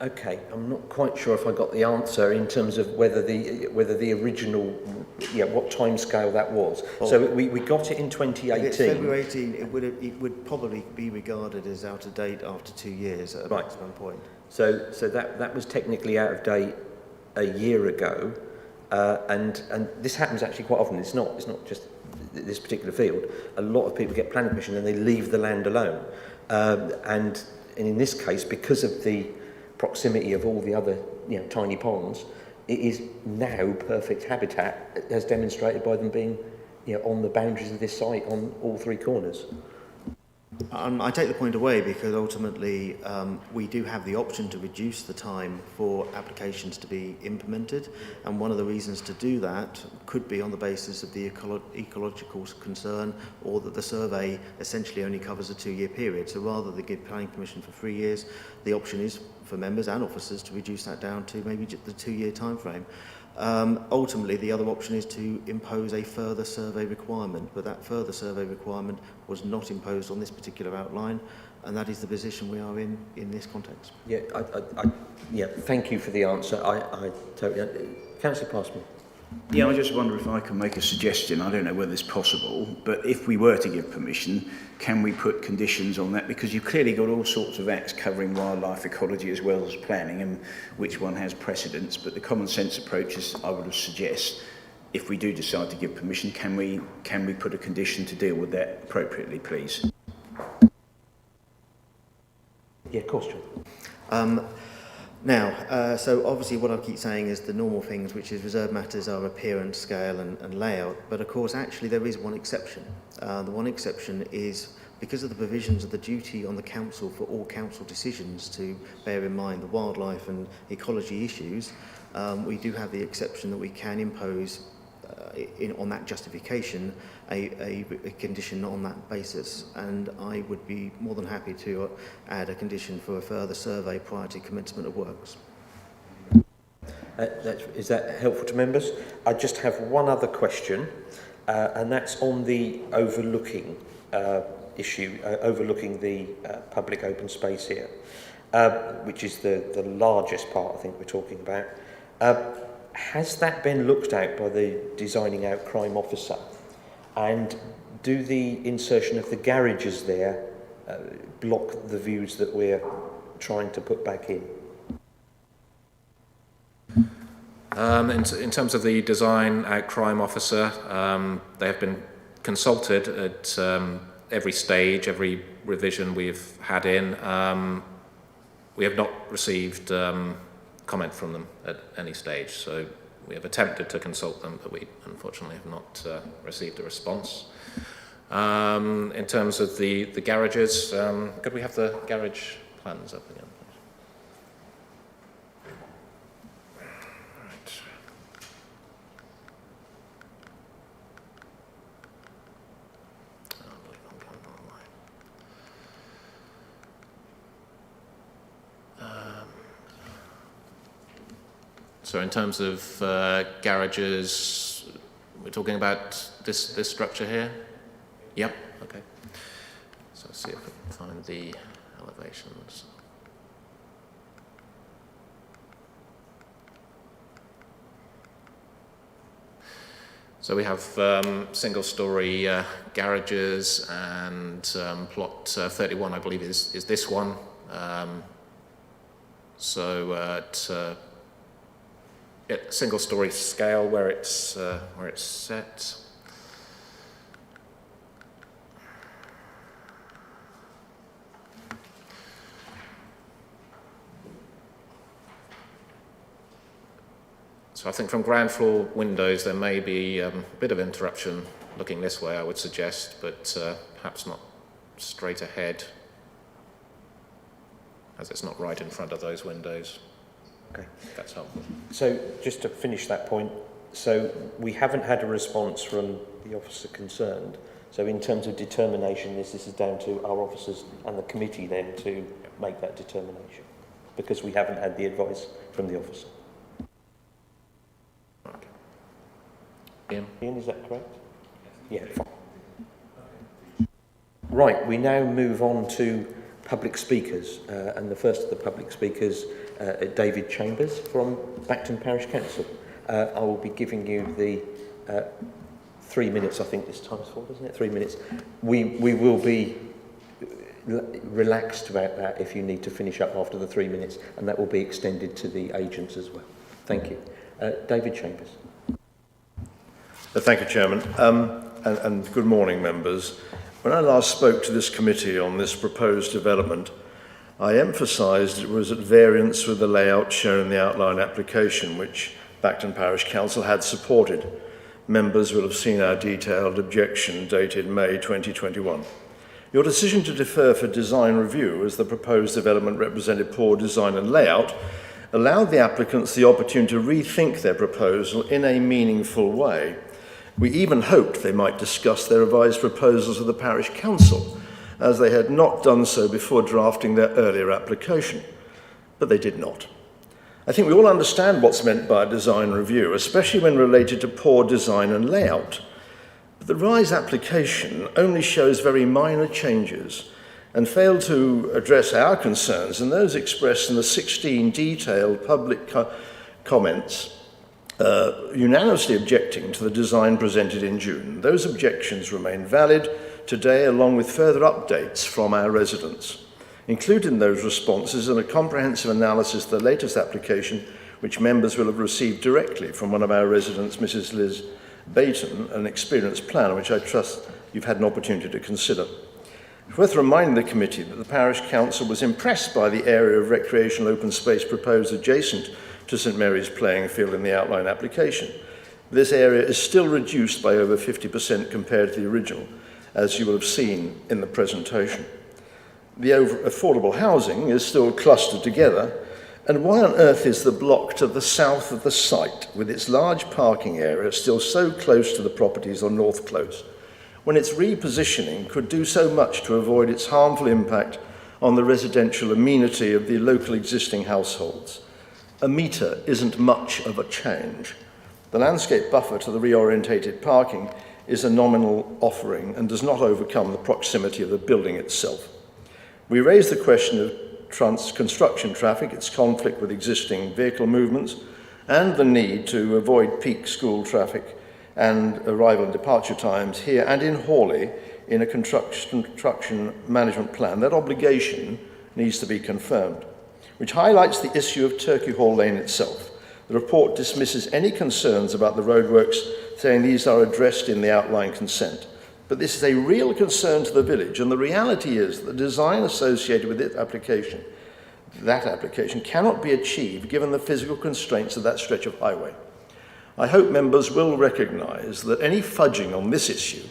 Okay, I'm not quite sure if I got the answer in terms of whether the original, what timescale that was. Well, so we got it in 2018. If it's February 18, it would probably be regarded as out of date after 2 years at a maximum point. So that was technically out of date a year ago, and this happens actually quite often. It's not just this particular field. A lot of people get planning permission and they leave the land alone, and in this case, because of the proximity of all the other tiny ponds, it is now perfect habitat, as demonstrated by them being on the boundaries of this site on all three corners. I take the point away because ultimately we do have the option to reduce the time for applications to be implemented, and one of the reasons to do that could be on the basis of the ecological concern, or that the survey essentially only covers a 2-year period. So rather than give planning permission for 3 years, the option is for members and officers to reduce that down to maybe just the 2-year time frame. Ultimately, the other option is to impose a further survey requirement, but that further survey requirement was not imposed on this particular outline, and that is the position we are in this context. Thank you for the answer. I totally. Councillor Passmore. Yeah, I just wonder if I can make a suggestion. I don't know whether it's possible, but if we were to give permission, can we put conditions on that? Because you've clearly got all sorts of acts covering wildlife ecology as well as planning, and which one has precedence. But the common sense approach is, I would suggest, if we do decide to give permission, can we put a condition to deal with that appropriately, please? Yeah, of course, John. Now, so obviously what I keep saying is the normal things, which is reserved matters are appearance, scale and layout, but of course actually there is one exception. The one exception is because of the provisions of the duty on the council for all council decisions to bear in mind the wildlife and ecology issues, we do have the exception that we can impose on that justification a condition on that basis, and I would be more than happy to add a condition for a further survey prior to commencement of works. Is that helpful to members? I just have one other question, and that's on the overlooking issue, overlooking the public open space here, which is the largest part I think we're talking about. Has that been looked at by the designing out crime officer? And do the insertion of the garages there block the views that we're trying to put back in? In terms of the design out crime officer, they have been consulted at every stage, every revision we've had in, we have not received comment from them at any stage. So we have attempted to consult them, but we unfortunately have not received a response. In terms of the garages, could we have the garage plans up again? So in terms of garages, we're talking about this structure here? Yep, okay. So let's see if we can find the elevations. So we have single-storey garages, and plot 31, I believe, is this one. So at single-storey scale, where it's set. So I think from ground floor windows there may be a bit of interruption looking this way, I would suggest, but perhaps not straight ahead, as it's not right in front of those windows. Okay. That's helpful. So just to finish that point, so we haven't had a response from the officer concerned. So in terms of determination, this is down to our officers and the committee then to make that determination, because we haven't had the advice from the officer. Ian, is that correct? Yeah, fine. Right, we now move on to public speakers, and the first of the public speakers, David Chambers from Bacton Parish Council. I will be giving you the 3 minutes, I think this time's for, isn't it? 3 minutes. We will be relaxed about that if you need to finish up after the 3 minutes, and that will be extended to the agents as well. Thank you. David Chambers. Thank you, Chairman, and good morning, members. When I last spoke to this committee on this proposed development, I emphasised it was at variance with the layout shown in the outline application, which Bacton Parish Council had supported. Members will have seen our detailed objection dated May 2021. Your decision to defer for design review, as the proposed development represented poor design and layout, allowed the applicants the opportunity to rethink their proposal in a meaningful way. We even hoped they might discuss their revised proposals with the Parish Council, as they had not done so before drafting their earlier application, but they did not. I think we all understand what's meant by a design review, especially when related to poor design and layout. But the revised application only shows very minor changes and failed to address our concerns and those expressed in the 16 detailed public comments unanimously objecting to the design presented in June. Those objections remain valid today, along with further updates from our residents. Included in those responses is a comprehensive analysis of the latest application, which members will have received directly from one of our residents, Mrs. Liz Bacton, an experienced planner, which I trust you've had an opportunity to consider. It's worth reminding the committee that the Parish Council was impressed by the area of recreational open space proposed adjacent to St Mary's playing field in the outline application. This area is still reduced by over 50% compared to the original, as you will have seen in the presentation. The affordable housing is still clustered together, and why on earth is the block to the south of the site, with its large parking area, still so close to the properties on North Close, when its repositioning could do so much to avoid its harmful impact on the residential amenity of the local existing households? A metre isn't much of a change. The landscape buffer to the reorientated parking is a nominal offering and does not overcome the proximity of the building itself. We raised the question of construction traffic, its conflict with existing vehicle movements, and the need to avoid peak school traffic and arrival and departure times here and in Hawley in a construction management plan. That obligation needs to be confirmed, which highlights the issue of Turkey Hall Lane itself. The report dismisses any concerns about the roadworks, saying these are addressed in the outline consent. but this is a real concern to the village, and the reality is that the design associated with that application cannot be achieved given the physical constraints of that stretch of highway. I hope members will recognise that any fudging on this issue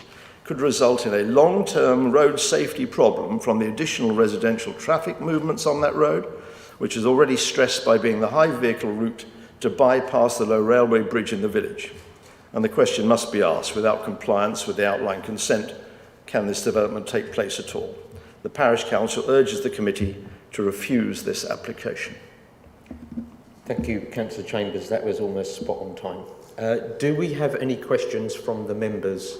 could result in a long-term road safety problem from the additional residential traffic movements on that road, which is already stressed by being the high vehicle route to bypass the low railway bridge in the village. And the question must be asked, without compliance with the outline consent, can this development take place at all? The Parish Council urges the committee to refuse this application. Thank you, Councillor Chambers. That was almost spot on time. Do we have any questions from the members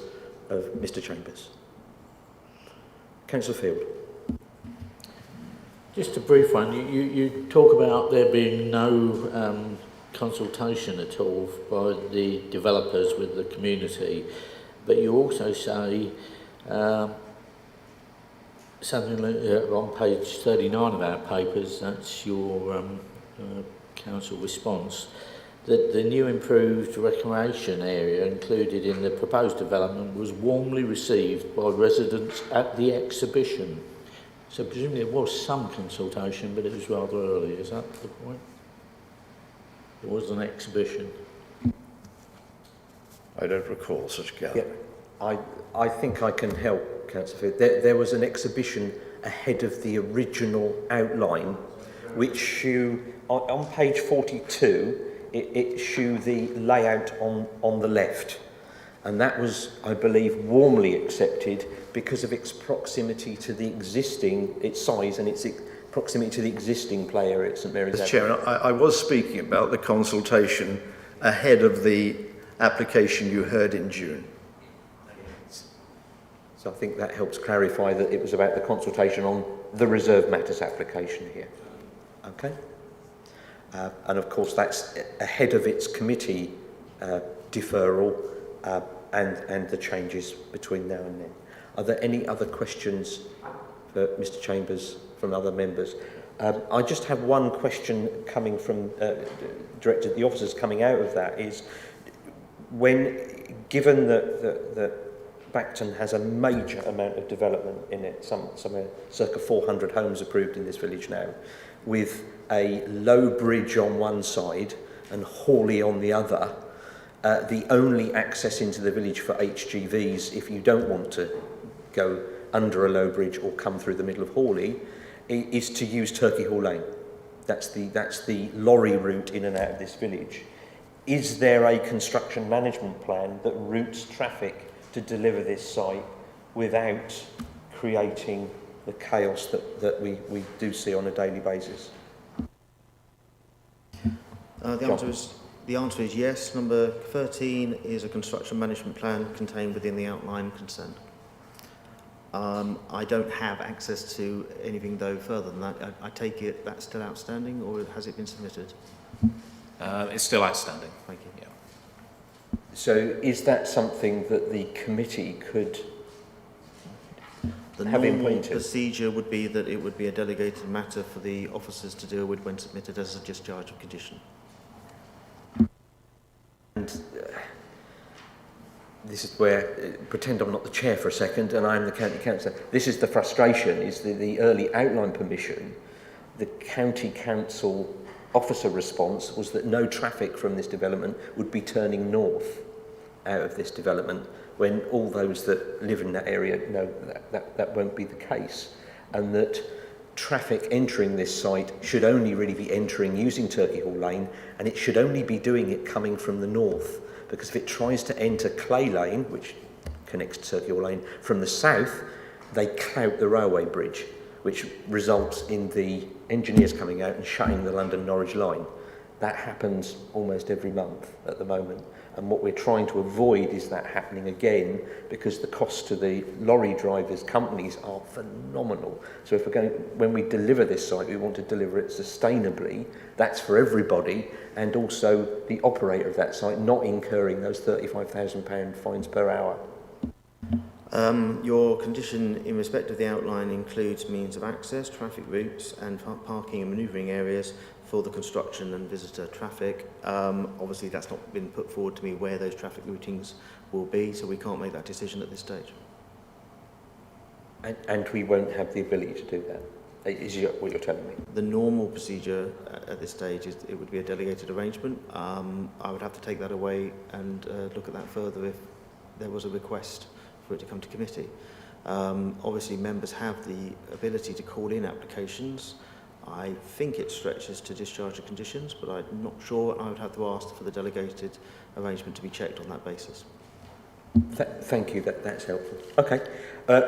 of Mr Chambers? Councillor Field. Just a brief one. You talk about there being no consultation at all by the developers with the community, but you also say something on page 39 of our papers, that's your council response, that the new improved recreation area included in the proposed development was warmly received by residents at the exhibition. So presumably there was some consultation, but it was rather early. Is that the point? It was an exhibition. I don't recall such gathering. Yeah, I think I can help, Councillor Field. There was an exhibition ahead of the original outline, which on page 42, it showed the layout on the left. And that was, I believe, warmly accepted because of its proximity to the existing, its size and its proximity to the existing play area at St Mary's. Mr. Chairman, I was speaking about the consultation ahead of the application you heard in June. So I think that helps clarify that it was about the consultation on the reserved matters application here. Okay. And of course that's ahead of its committee deferral and the changes between now and then. Are there any other questions for Mr Chambers from other members? I just have one question coming from directed the officers coming out of that is, given that Bacton has a major amount of development in it, somewhere circa 400 homes approved in this village now, with a low bridge on one side and Hawley on the other, the only access into the village for HGVs, if you don't want to go under a low bridge or come through the middle of Hawley, is to use Turkey Hall Lane. That's the lorry route in and out of this village. Is there a construction management plan that routes traffic to deliver this site without creating the chaos that we do see on a daily basis? The answer is yes. Number 13 is a construction management plan contained within the outline consent. I don't have access to anything though further than that. I take it that's still outstanding, or has it been submitted? It's still outstanding. Thank you. Yeah. So is that something that the committee could have The normal input? procedure would be that it would be a delegated matter for the officers to deal with when submitted as a discharge of condition. And this is where, pretend I'm not the chair for a second and I'm the county councillor. This is the frustration, is the early outline permission. The county council officer response was that no traffic from this development would be turning north out of this development, when all those that live in that area know that won't be the case, and that traffic entering this site should only really be entering using Turkey Hall Lane, and it should only be doing it coming from the north, because if it tries to enter Clay Lane, which connects to Turkey Hall Lane, from the south, they clout the railway bridge, which results in the engineers coming out and shutting the London-Norwich line. That happens almost every month at the moment. And what we're trying to avoid is that happening again, because the costs to the lorry drivers' companies are phenomenal. So if we're going, when we deliver this site, we want to deliver it sustainably. That's for everybody, and also the operator of that site not incurring those £35,000 fines per hour. Your condition in respect of the outline includes means of access, traffic routes and parking and manoeuvring areas for the construction and visitor traffic. Obviously that's not been put forward to me where those traffic routings will be, so we can't make that decision at this stage. And we won't have the ability to do that, is what you're telling me? The normal procedure at this stage is it would be a delegated arrangement. I would have to take that away and look at that further if there was a request for it to come to committee. Obviously, members have the ability to call in applications. I think it stretches to discharge the conditions, but I'm not sure. I would have to ask for the delegated arrangement to be checked on that basis. Thank you, that's helpful. Okay,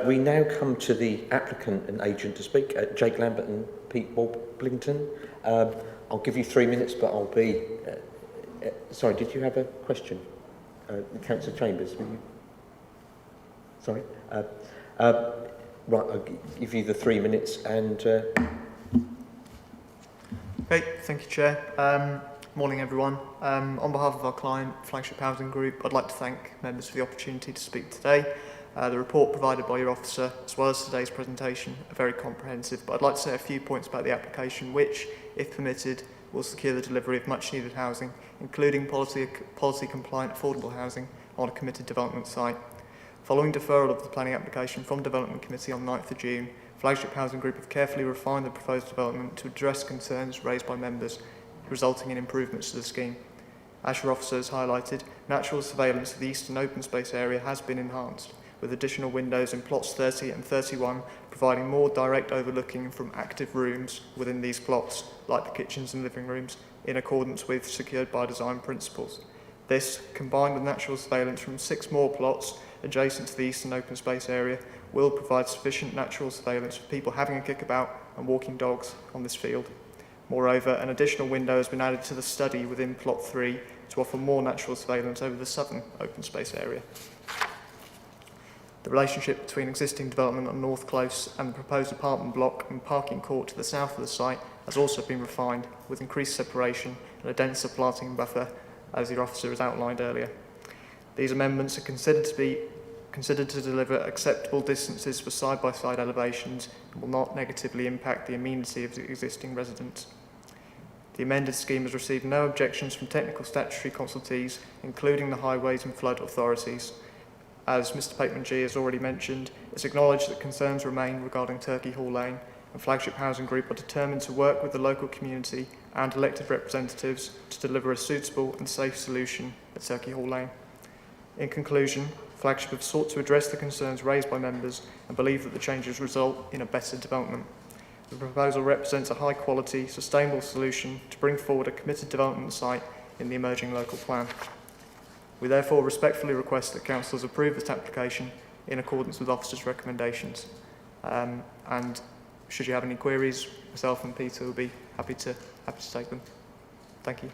we now come to the applicant and agent to speak, Jake Lambert and Pete Warblington. I'll give you 3 minutes, but I'll be... sorry, did you have a question? Councillor Chambers, were you... Sorry? Right, I'll give you the 3 minutes and... Okay, thank you, Chair. Morning, everyone. On behalf of our client, Flagship Housing Group, I'd like to thank members for the opportunity to speak today. The report provided by your officer, as well as today's presentation, are very comprehensive, but I'd like to say a few points about the application which, if permitted, will secure the delivery of much-needed housing, including policy-compliant affordable housing on a committed development site. Following deferral of the planning application from Development Committee on 9th of June, Flagship Housing Group have carefully refined the proposed development to address concerns raised by members, resulting in improvements to the scheme. As your officer has highlighted, natural surveillance of the eastern open space area has been enhanced, with additional windows in plots 30 and 31 providing more direct overlooking from active rooms within these plots, like the kitchens and living rooms, in accordance with secured by design principles. This, combined with natural surveillance from 6 more plots adjacent to the eastern open space area, will provide sufficient natural surveillance for people having a kickabout and walking dogs on this field. Moreover, an additional window has been added to the study within plot 3 to offer more natural surveillance over the southern open space area. The relationship between existing development on North Close and the proposed apartment block and parking court to the south of the site has also been refined, with increased separation and a denser planting buffer, as your officer has outlined earlier. These amendments are considered to deliver acceptable distances for side-by-side elevations and will not negatively impact the amenity of the existing residents. The amended scheme has received no objections from technical statutory consultees, including the highways and flood authorities. As Mr Pateman G has already mentioned, it's acknowledged that concerns remain regarding Turkey Hall Lane, and Flagship Housing Group are determined to work with the local community and elected representatives to deliver a suitable and safe solution at Turkey Hall Lane. In conclusion, Flagship have sought to address the concerns raised by members and believe that the changes result in a better development. The proposal represents a high-quality, sustainable solution to bring forward a committed development site in the emerging local plan. We therefore respectfully request that councillors approve this application in accordance with officers' recommendations. And should you have any queries, myself and Peter will be happy to take them. Thank you.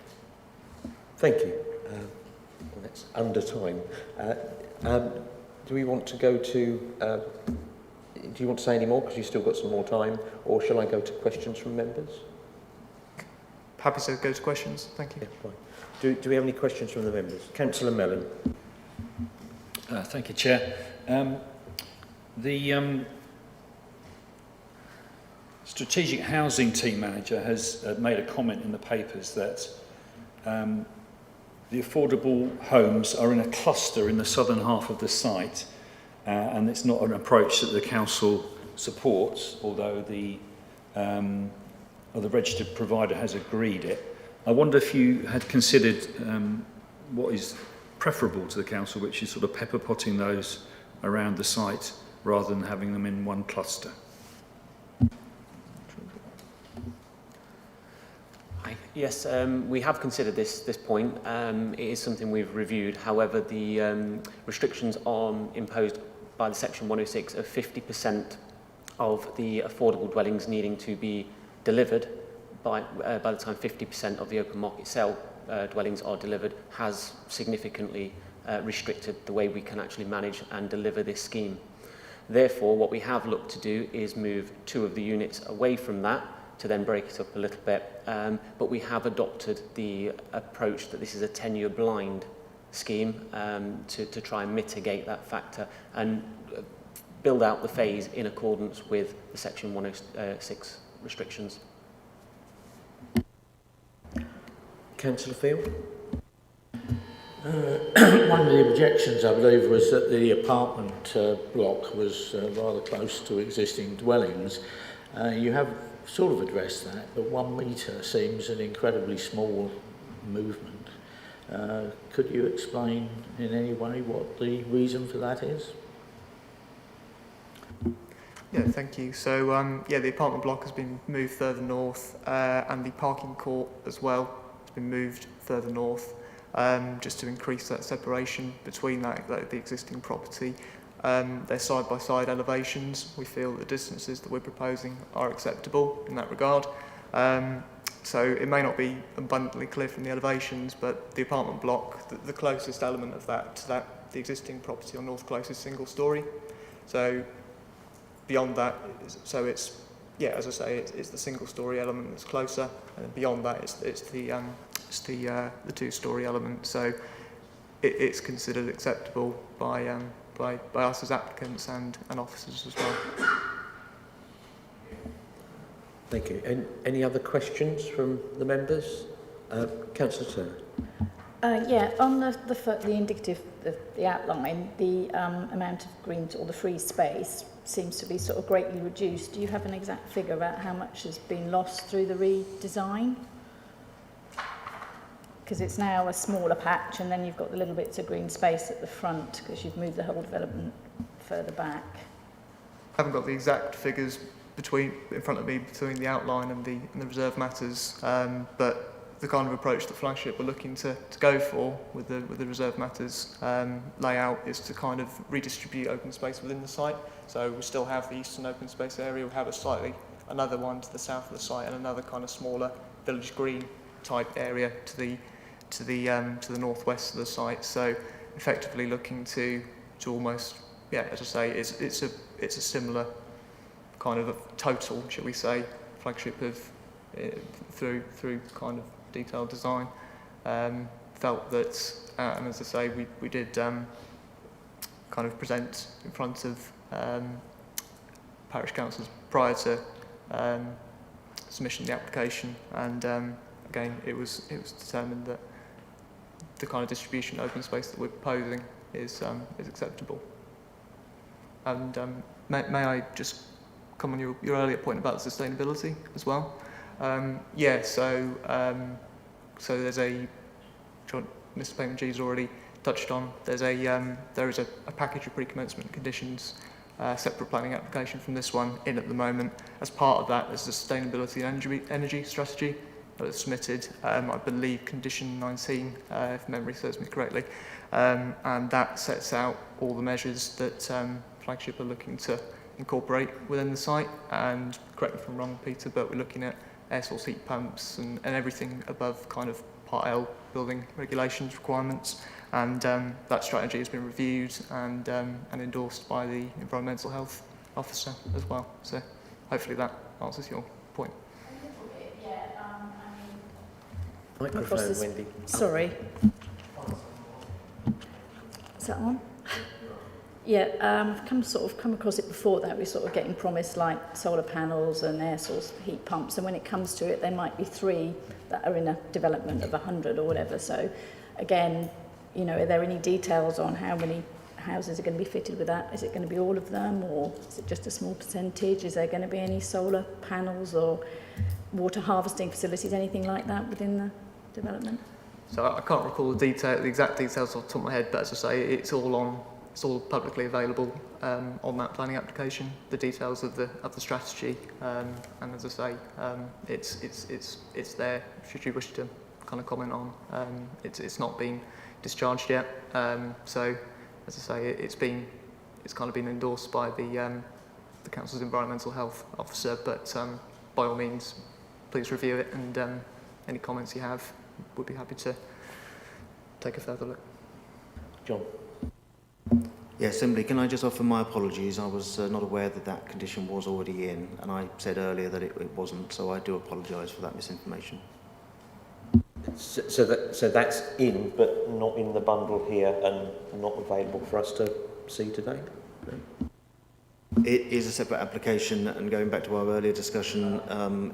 Thank you. Well, that's under time. Do we want to go to... do you want to say any more, because you've still got some more time, or shall I go to questions from members? Happy to go to questions. Thank you. Yeah, fine. Do we have any questions from the members? Councillor Mellon. Thank you, Chair. The Strategic Housing Team Manager has made a comment in the papers that the affordable homes are in a cluster in the southern half of the site, and it's not an approach that the council supports, although the registered provider has agreed it. I wonder if you had considered what is preferable to the council, which is sort of pepper potting those around the site rather than having them in one cluster. Yes, we have considered this point. It is something we've reviewed. However, the restrictions imposed by the Section 106 of 50% of the affordable dwellings needing to be delivered by the time 50% of the open market sale dwellings are delivered has significantly restricted the way we can actually manage and deliver this scheme. Therefore, what we have looked to do is move 2 of the units away from that to then break it up a little bit. But we have adopted the approach that this is a tenure blind scheme to try and mitigate that factor and build out the phase in accordance with the Section 106 restrictions. Councillor Field. One of the objections, I believe, was that the apartment block was rather close to existing dwellings. You have sort of addressed that, but 1 metre seems an incredibly small movement. Could you explain in any way what the reason for that is? Yeah, thank you. So, yeah, the apartment block has been moved further north, and the parking court as well has been moved further north, just to increase that separation between the existing property. They're side-by-side elevations. We feel the distances that we're proposing are acceptable in that regard. So it may not be abundantly clear from the elevations, but the apartment block, the closest element of that to the existing property on north close is single storey. So beyond that, so it's, yeah, as I say, it's the single storey element that's closer, and then beyond that it's the two-storey element. So it's considered acceptable by us as applicants and officers as well. Thank you. And any other questions from the members? Councillor Turner. Yeah, on the indicative, the outline, the amount of green or the free space seems to be sort of greatly reduced. Do you have an exact figure about how much has been lost through the redesign? Because it's now a smaller patch, and then you've got the little bits of green space at the front because you've moved the whole development further back. I haven't got the exact figures in front of me between the outline and the reserve matters, but the kind of approach that Flagship were looking to go for with the reserve matters layout is to kind of redistribute open space within the site. So we still have the eastern open space area, we have another one to the south of the site, and another kind of smaller village green type area to the northwest of the site. So effectively looking to almost, yeah, as I say, it's a similar kind of a total, shall we say. Flagship have through kind of detailed design felt that, and as I say, we did kind of present in front of parish councils prior to submission of the application, and again it was determined that the kind of distribution open space that we're proposing is acceptable. And may I just come on your earlier point about sustainability as well? Yeah, so there's Mr. Payment G's already touched on. There is a package of pre-commencement conditions, separate planning application from this one at the moment. As part of that, there's a sustainability and energy strategy that was submitted. I believe condition 19, if memory serves me correctly, and that sets out all the measures that Flagship are looking to incorporate within the site. And correct me if I'm wrong, Peter, but we're looking at air source heat pumps and everything above kind of Part L building regulations requirements. And that strategy has been reviewed and endorsed by the Environmental Health Officer as well. So hopefully that answers your point. Microphone, Wendy. Sorry. Is that on? Yeah, I've come across it before that we're sort of getting promised like solar panels and air source heat pumps, and when it comes to it, there might be 3 that are in a development of 100 or whatever. So, again, you know, are there any details on how many houses are going to be fitted with that? Is it going to be all of them, or is it just a small percentage? Is there going to be any solar panels or water harvesting facilities, anything like that within the development? So I can't recall the exact details off the top of my head, but as I say, it's all publicly available on that planning application. The details of the strategy, and as I say, it's there. Should you wish to kind of comment on, it's not been discharged yet. So as I say, it's kind of been endorsed by the council's environmental health officer. But by all means, please review it, and any comments you have, would be happy to take a further look. John. Yeah, simply, can I just offer my apologies? I was not aware that that condition was already in, and I said earlier that it wasn't, so I do apologise for that misinformation. So that's in, but not in the bundle here, and not available for us to see today? No? It is a separate application, and going back to our earlier discussion,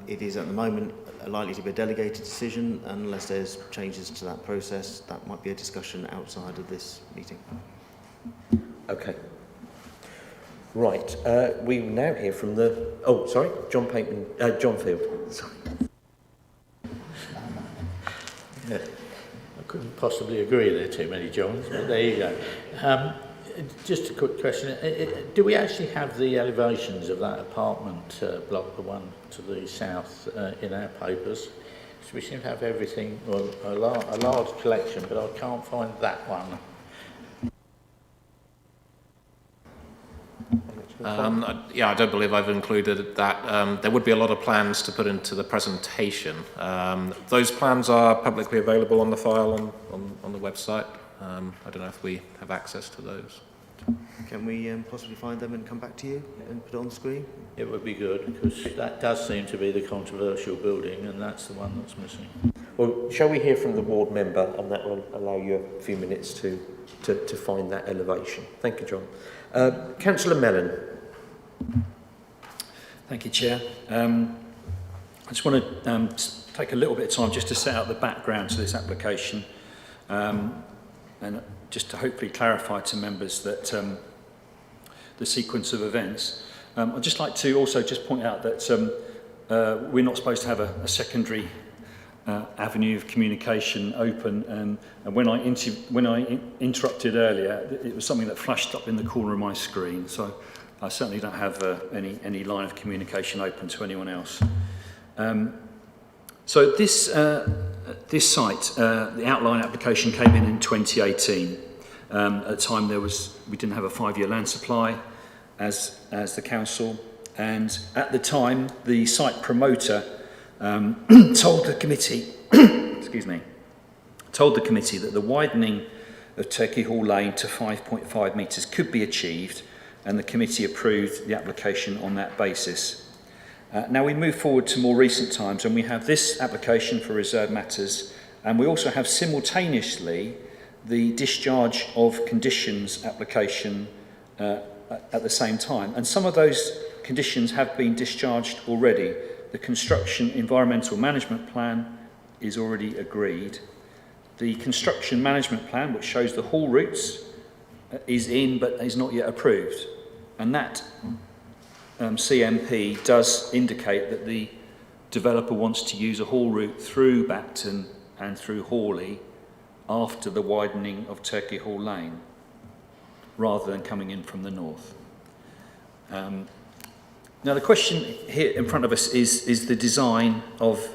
it is at the moment likely to be a delegated decision. Unless there's changes to that process, that might be a discussion outside of this meeting. Okay. Right. We will now hear from the... Oh, sorry, John Pateman, John Field. Sorry. Yeah, I couldn't possibly agree there are too many Johns, but there you go. Just a quick question. Do we actually have the elevations of that apartment block, the one to the south, in our papers? So we seem to have everything, well, a large collection, but I can't find that one. Yeah, I don't believe I've included that. There would be a lot of plans to put into the presentation. Those plans are publicly available on the file on the website. I don't know if we have access to those. Can we possibly find them and come back to you and put it on the screen? It would be good, because that does seem to be the controversial building, and that's the one that's missing. Well, shall we hear from the ward member, and that will allow you a few minutes to find that elevation. Thank you, John. Councillor Mellon. Thank you, Chair. I just want to take a little bit of time just to set out the background to this application, and just to hopefully clarify to members that the sequence of events. I'd just like to also just point out that we're not supposed to have a secondary avenue of communication open, and when I interrupted earlier, it was something that flashed up in the corner of my screen, so I certainly don't have any line of communication open to anyone else. So this site, the outline application came in 2018. At the time we didn't have a 5-year land supply as the council, and at the time the site promoter told the committee that the widening of Turkey Hall Lane to 5.5 metres could be achieved, and the committee approved the application on that basis. Now we move forward to more recent times, and we have this application for reserved matters, and we also have simultaneously the discharge of conditions application at the same time. And some of those conditions have been discharged already. The construction environmental management plan is already agreed. The construction management plan, which shows the haul routes, is in but is not yet approved. And that CMP does indicate that the developer wants to use a haul route through Bacton and through Hawley after the widening of Turkey Hall Lane, rather than coming in from the north. Now the question here in front of us is the design of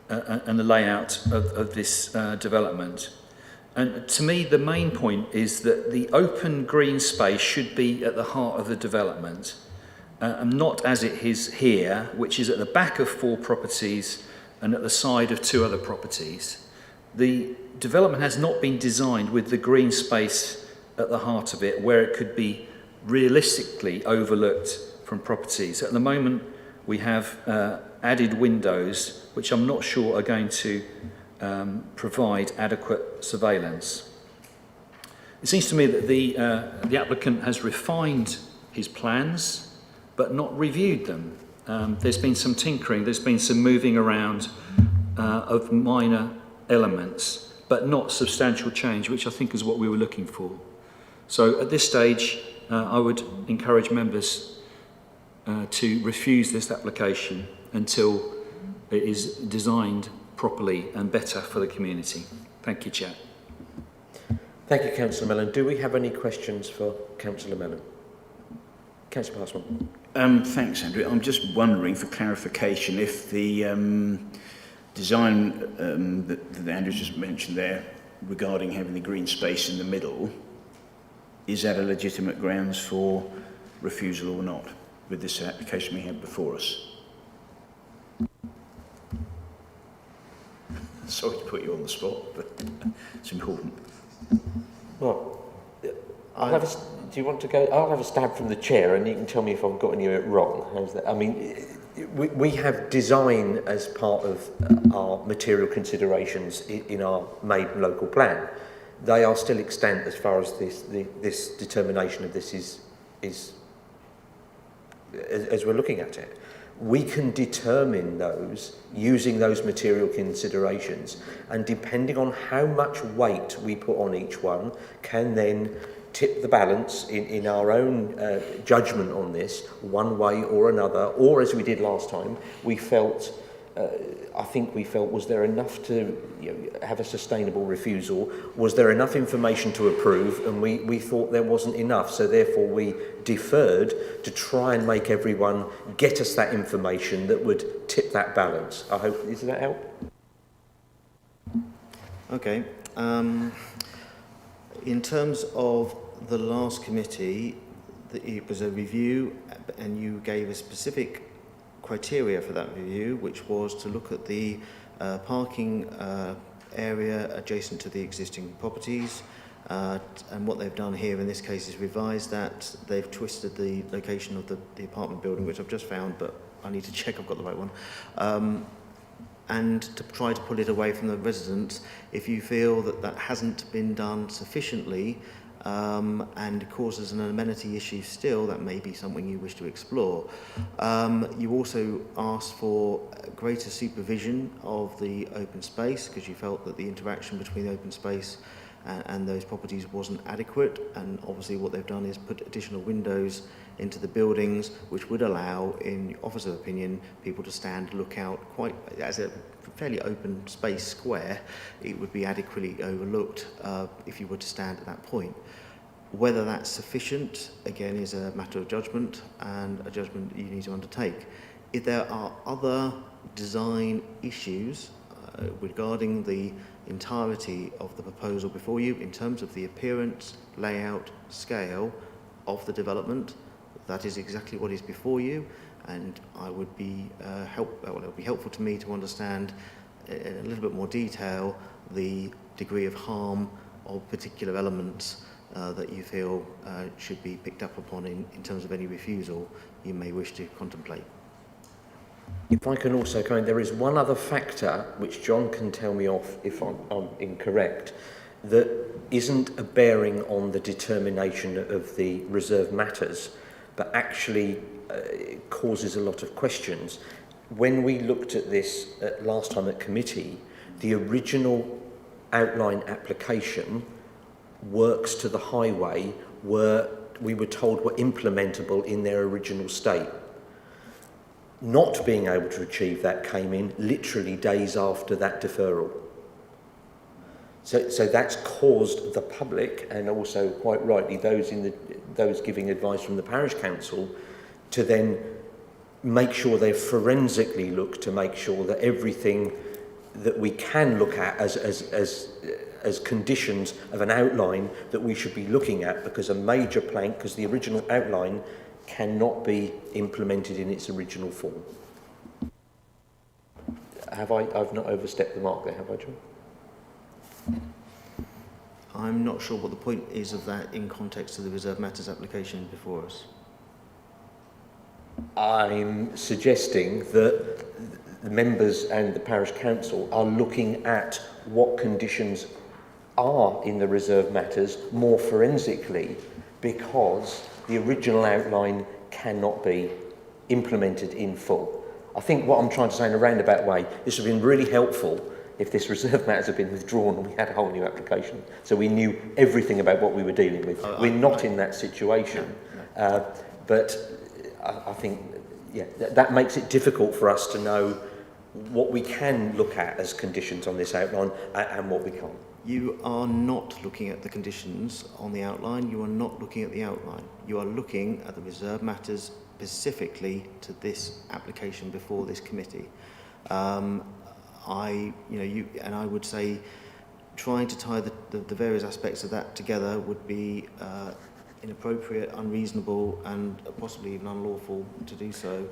and the layout of this development. And to me, the main point is that the open green space should be at the heart of the development, and not as it is here, which is at the back of 4 properties and at the side of 2 other properties. The development has not been designed with the green space at the heart of it, where it could be realistically overlooked from properties. At the moment, we have added windows, which I'm not sure are going to provide adequate surveillance. It seems to me that the applicant has refined his plans, but not reviewed them. There's been some tinkering, there's been some moving around of minor elements, but not substantial change, which I think is what we were looking for. So at this stage, I would encourage members to refuse this application until it is designed properly and better for the community. Thank you, Chair. Thank you, Councillor Mellon. Do we have any questions for Councillor Mellon? Councillor Passmore. Thanks, Andrew. I'm just wondering, for clarification, if the design that Andrew just mentioned there regarding having the green space in the middle, is that a legitimate grounds for refusal or not with this application we have before us? Sorry to put you on the spot, but it's important. Well, do you want to go? I'll have a stab from the chair, and you can tell me if I've got any of it wrong. How's that? I mean, we have design as part of our material considerations in our made local plan. They are still extant as far as this determination of this is as we're looking at it. We can determine those using those material considerations, and depending on how much weight we put on each one can then tip the balance in our own judgment on this one way or another, or as we did last time, we felt, was there enough to have a sustainable refusal? Was there enough information to approve? And we thought there wasn't enough, so therefore we deferred to try and make everyone get us that information that would tip that balance. I hope, does that help? Okay. In terms of the last committee, it was a review, and you gave a specific criteria for that review, which was to look at the parking area adjacent to the existing properties. And what they've done here in this case is revised that. They've twisted the location of the apartment building, which I've just found, but I need to check I've got the right one. And to try to pull it away from the residents. If you feel that that hasn't been done sufficiently and causes an amenity issue still, that may be something you wish to explore. You also asked for greater supervision of the open space because you felt that the interaction between the open space and those properties wasn't adequate, and obviously what they've done is put additional windows into the buildings which would allow, in your officer's opinion, people to stand, look out quite as a fairly open space square. It would be adequately overlooked if you were to stand at that point. Whether that's sufficient, again, is a matter of judgment, and a judgment you need to undertake. If there are other design issues regarding the entirety of the proposal before you in terms of the appearance, layout, scale of the development, that is exactly what is before you, and I would be it would be helpful to me to understand in a little bit more detail the degree of harm of particular elements that you feel should be picked up upon in terms of any refusal you may wish to contemplate. If I can also comment, there is one other factor which John can tell me off if I'm incorrect, that isn't a bearing on the determination of the reserved matters, but actually causes a lot of questions. When we looked at this last time at committee, the original outline application works to the highway were, we were told, were implementable in their original state. Not being able to achieve that came in literally days after that deferral. So that's caused the public, and also quite rightly those giving advice from the parish council, to then make sure they forensically look to make sure that everything that we can look at as conditions of an outline that we should be looking at, because a major plank, because the original outline cannot be implemented in its original form. I've not overstepped the mark there, have I, John? I'm not sure what the point is of that in context of the reserved matters application before us. I'm suggesting that the members and the parish council are looking at what conditions are in the reserved matters more forensically, because the original outline cannot be implemented in full. I think what I'm trying to say in a roundabout way, this would have been really helpful if this reserved matters had been withdrawn and we had a whole new application, so we knew everything about what we were dealing with. We're not in that situation, but I think that makes it difficult for us to know what we can look at as conditions on this outline and what we can't. You are not looking at the conditions on the outline, you are not looking at the outline. You are looking at the reserved matters specifically to this application before this committee. I would say trying to tie the various aspects of that together would be inappropriate, unreasonable, and possibly even unlawful to do so.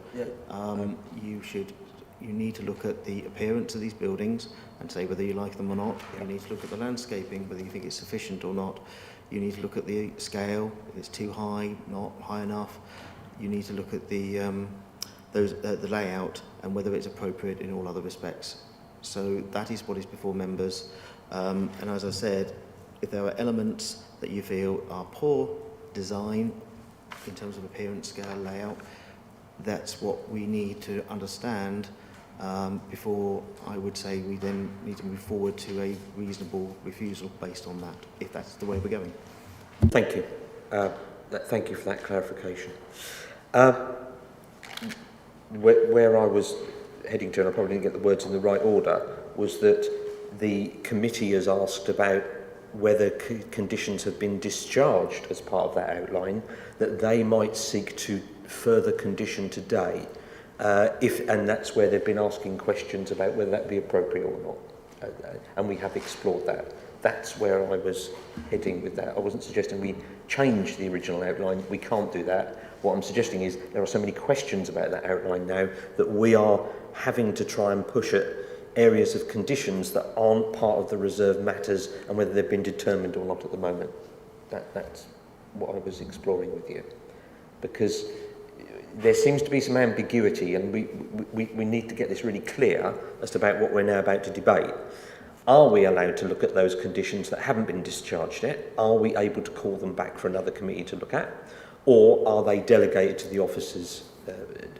You need to look at the appearance of these buildings and say whether you like them or not. You need to look at the landscaping, whether you think it's sufficient or not. You need to look at the scale, if it's too high, not high enough. You need to look at the layout and whether it's appropriate in all other respects. So that is what is before members. And as I said, if there are elements that you feel are poor design in terms of appearance, scale, layout, that's what we need to understand before I would say we then need to move forward to a reasonable refusal based on that, if that's the way we're going. Thank you. Thank you for that clarification. Where I was heading to, and I probably didn't get the words in the right order, was that the committee has asked about whether conditions have been discharged as part of that outline, that they might seek to further condition today, and that's where they've been asking questions about whether that be appropriate or not. And we have explored that. That's where I was heading with that. I wasn't suggesting we change the original outline. We can't do that. What I'm suggesting is there are so many questions about that outline now that we are having to try and push at areas of conditions that aren't part of the reserved matters and whether they've been determined or not at the moment. That's what I was exploring with you. Because there seems to be some ambiguity, and we need to get this really clear as to about what we're now about to debate. Are we allowed to look at those conditions that haven't been discharged yet? Are we able to call them back for another committee to look at? Or are they delegated to the officers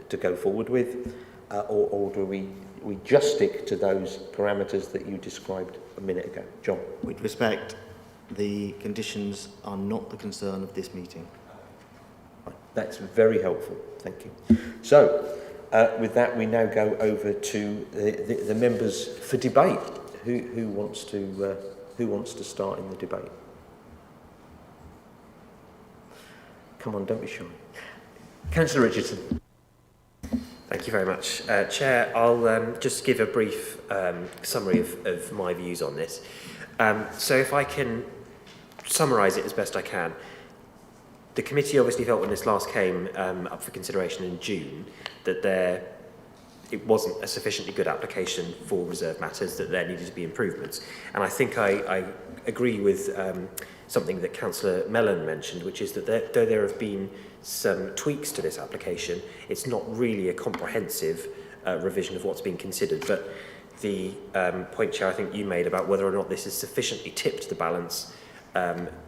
to go forward with? Or do we just stick to those parameters that you described a minute ago? John? With respect, the conditions are not the concern of this meeting. Right. That's very helpful. Thank you. So, with that, we now go over to the members for debate. Who wants to start in the debate? Come on, don't be shy. Councillor Richardson. Thank you very much. Chair, I'll just give a brief summary of my views on this. So if I can summarise it as best I can. The committee obviously felt when this last came up for consideration in June that it wasn't a sufficiently good application for reserved matters, that there needed to be improvements. And I think I agree with something that Councillor Mellon mentioned, which is that though there have been some tweaks to this application, it's not really a comprehensive revision of what's being considered. But the point, Chair, I think you made about whether or not this has sufficiently tipped the balance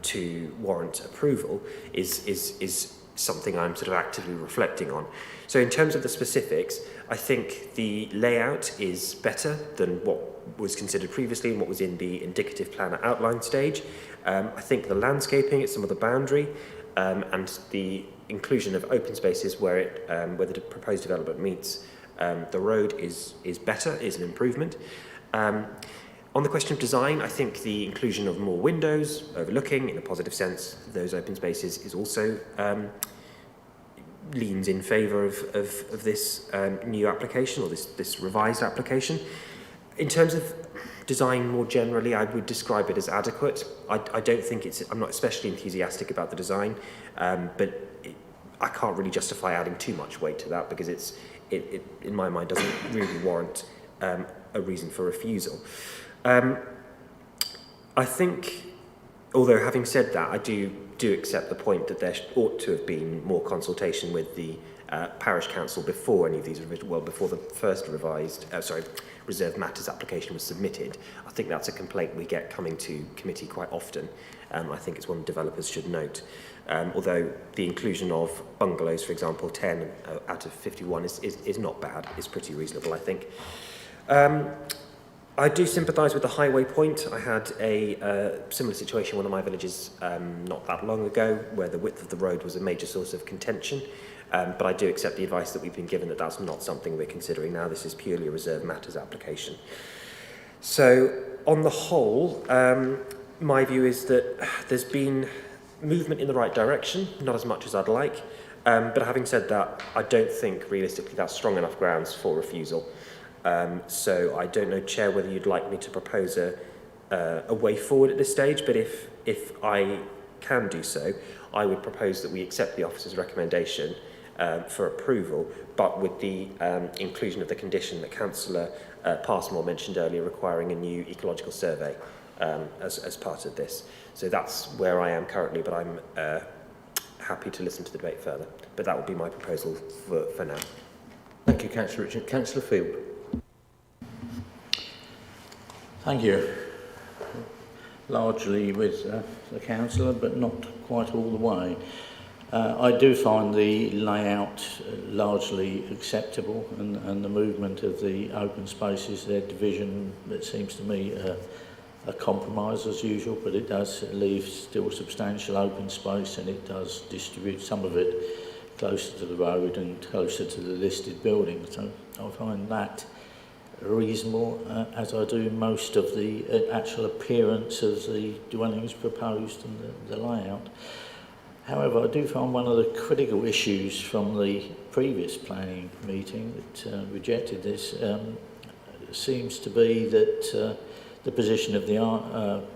to warrant approval is something I'm sort of actively reflecting on. So in terms of the specifics, I think the layout is better than what was considered previously and what was in the indicative plan at outline stage. I think the landscaping at some of the boundary and the inclusion of open spaces where the proposed development meets the road is better, is an improvement. On the question of design, I think the inclusion of more windows overlooking, in a positive sense, those open spaces is also leans in favour of this new application, or this revised application. In terms of design more generally, I would describe it as adequate. I don't think I'm not especially enthusiastic about the design, but I can't really justify adding too much weight to that because it in my mind doesn't really warrant a reason for refusal. I think, although having said that, I do accept the point that there ought to have been more consultation with the parish council before any of these before the first reserved matters application was submitted. I think that's a complaint we get coming to committee quite often. I think it's one developers should note. Although the inclusion of bungalows, for example, 10 out of 51 is not bad. It's pretty reasonable, I think. I do sympathise with the highway point. I had a similar situation in one of my villages not that long ago where the width of the road was a major source of contention. But I do accept the advice that we've been given that that's not something we're considering now. This is purely a reserved matters application. So on the whole, my view is that there's been movement in the right direction, not as much as I'd like. But having said that, I don't think realistically that's strong enough grounds for refusal. So I don't know, Chair, whether you'd like me to propose a way forward at this stage, but if I can do so, I would propose that we accept the officer's recommendation for approval, but with the inclusion of the condition that Councillor Passmore mentioned earlier, requiring a new ecological survey as part of this. So that's where I am currently, but I'm happy to listen to the debate further. But that would be my proposal for now. Thank you, Councillor Richard. Councillor Field. Thank you. Largely with the councillor, but not quite all the way. I do find the layout largely acceptable, and the movement of the open spaces, their division, it seems to me a compromise as usual, but it does leave still substantial open space, and it does distribute some of it closer to the road and closer to the listed buildings. So I find that reasonable, as I do most of the actual appearance of the dwellings proposed and the layout. However, I do find one of the critical issues from the previous planning meeting that rejected this seems to be that the position of the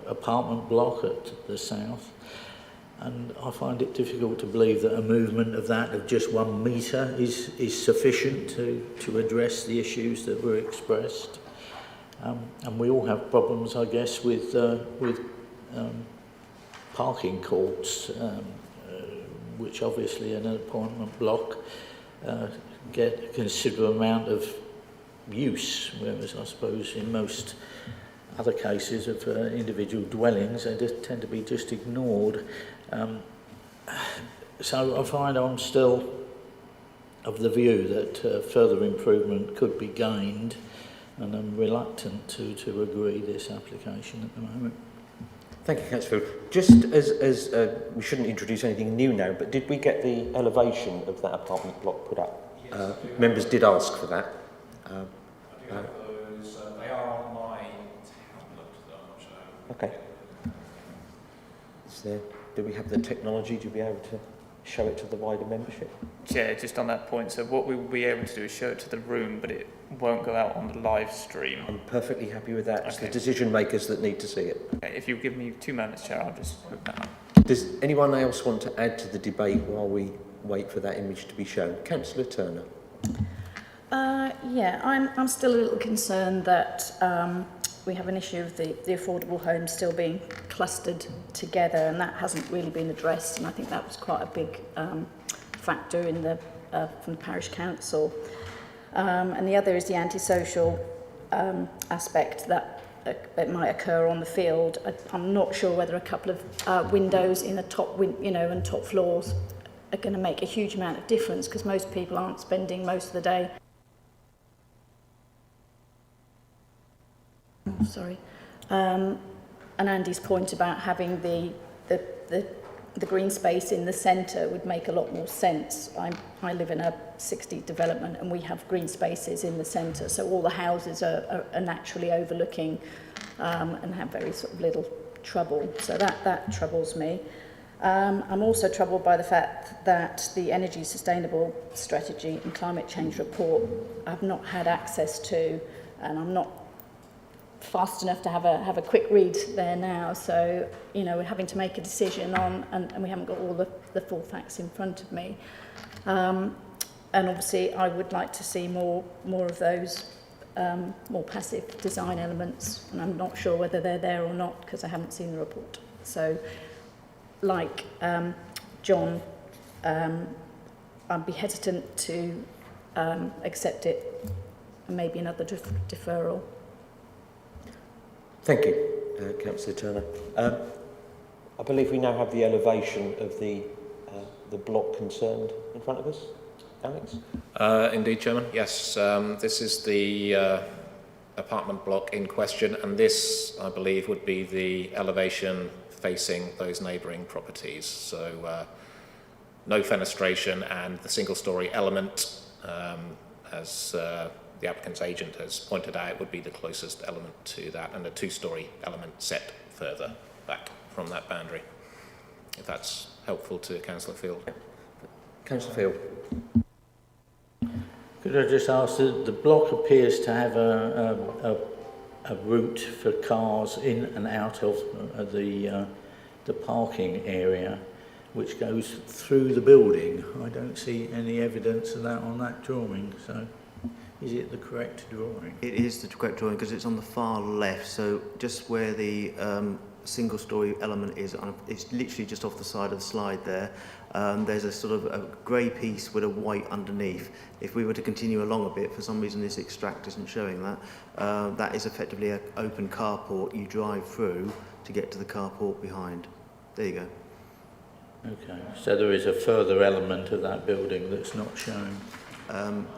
apartment block at the south, and I find it difficult to believe that a movement of that of just 1 metre is sufficient to address the issues that were expressed. And we all have problems, I guess, with parking courts, which obviously in an apartment block get a considerable amount of use, whereas I suppose in most other cases of individual dwellings they just tend to be just ignored. So I find I'm still of the view that further improvement could be gained, and I'm reluctant to agree this application at the moment. Thank you, Councillor Field. Just as we shouldn't introduce anything new now, but did we get the elevation of that apartment block put up? Yes, members did ask for that. I do have those. They are on my tablet, though I'm not sure. Okay. Do we have the technology to be able to show it to the wider membership? Chair, just on that point, so what we will be able to do is show it to the room, but it won't go out on the live stream. I'm perfectly happy with that. It's Okay. the decision makers that need to see it. Okay, if you give me 2 minutes, Chair, I'll just look that up. Does anyone else want to add to the debate while we wait for that image to be shown? Councillor Turner. Yeah, I'm still a little concerned that we have an issue of the affordable homes still being clustered together, and that hasn't really been addressed, and I think that was quite a big factor in from the parish council. And the other is the antisocial aspect that it might occur on the field. I'm not sure whether a couple of windows in the top, and top floors are going to make a huge amount of difference, because most people aren't spending most of the day. Sorry. And Andy's point about having the green space in the centre would make a lot more sense. I live in a 60 development, and we have green spaces in the centre, so all the houses are naturally overlooking and have very sort of little trouble. So that troubles me. I'm also troubled by the fact that the Energy Sustainable Strategy and Climate Change report I've not had access to, and I'm not fast enough to have a quick read there now. So, we're having to make a decision on, and we haven't got all the full facts in front of me. And obviously, I would like to see more of those more passive design elements, and I'm not sure whether they're there or not because I haven't seen the report. So, like John, I'd be hesitant to accept it, and maybe another deferral. Thank you, Councillor Turner. I believe we now have the elevation of the block concerned in front of us. Alex? Indeed, Chairman. Yes, this is the apartment block in question, and this, I believe, would be the elevation facing those neighbouring properties. So no fenestration, and the single-storey element, as the applicant's agent has pointed out, would be the closest element to that, and a 2-storey element set further back from that boundary, if that's helpful to Councillor Field. Councillor Field. Could I just ask, the block appears to have a route for cars in and out of the parking area, which goes through the building. I don't see any evidence of that on that drawing, so is it the correct drawing? It is the correct drawing because it's on the far left, so just where the single-storey element is, it's literally just off the side of the slide there. There's a sort of a grey piece with a white underneath. If we were to continue along a bit, for some reason this extract isn't showing that, that is effectively an open carport you drive through to get to the carport behind. There you go. Okay, so there is a further element of that building that's not shown.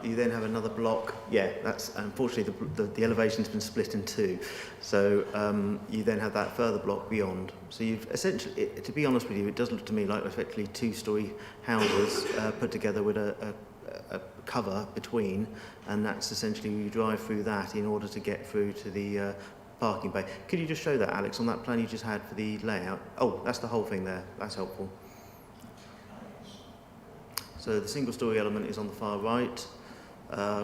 You then have another block. Yeah, that's unfortunately the elevation's been split in two. So you then have that further block beyond. So you've essentially, to be honest with you, it does look to me like effectively two-storey houses put together with a cover between, and that's essentially you drive through that in order to get through to the parking bay. Could you just show that, Alex, on that plan you just had for the layout? Oh, that's the whole thing there. That's helpful. So the single-storey element is on the far right,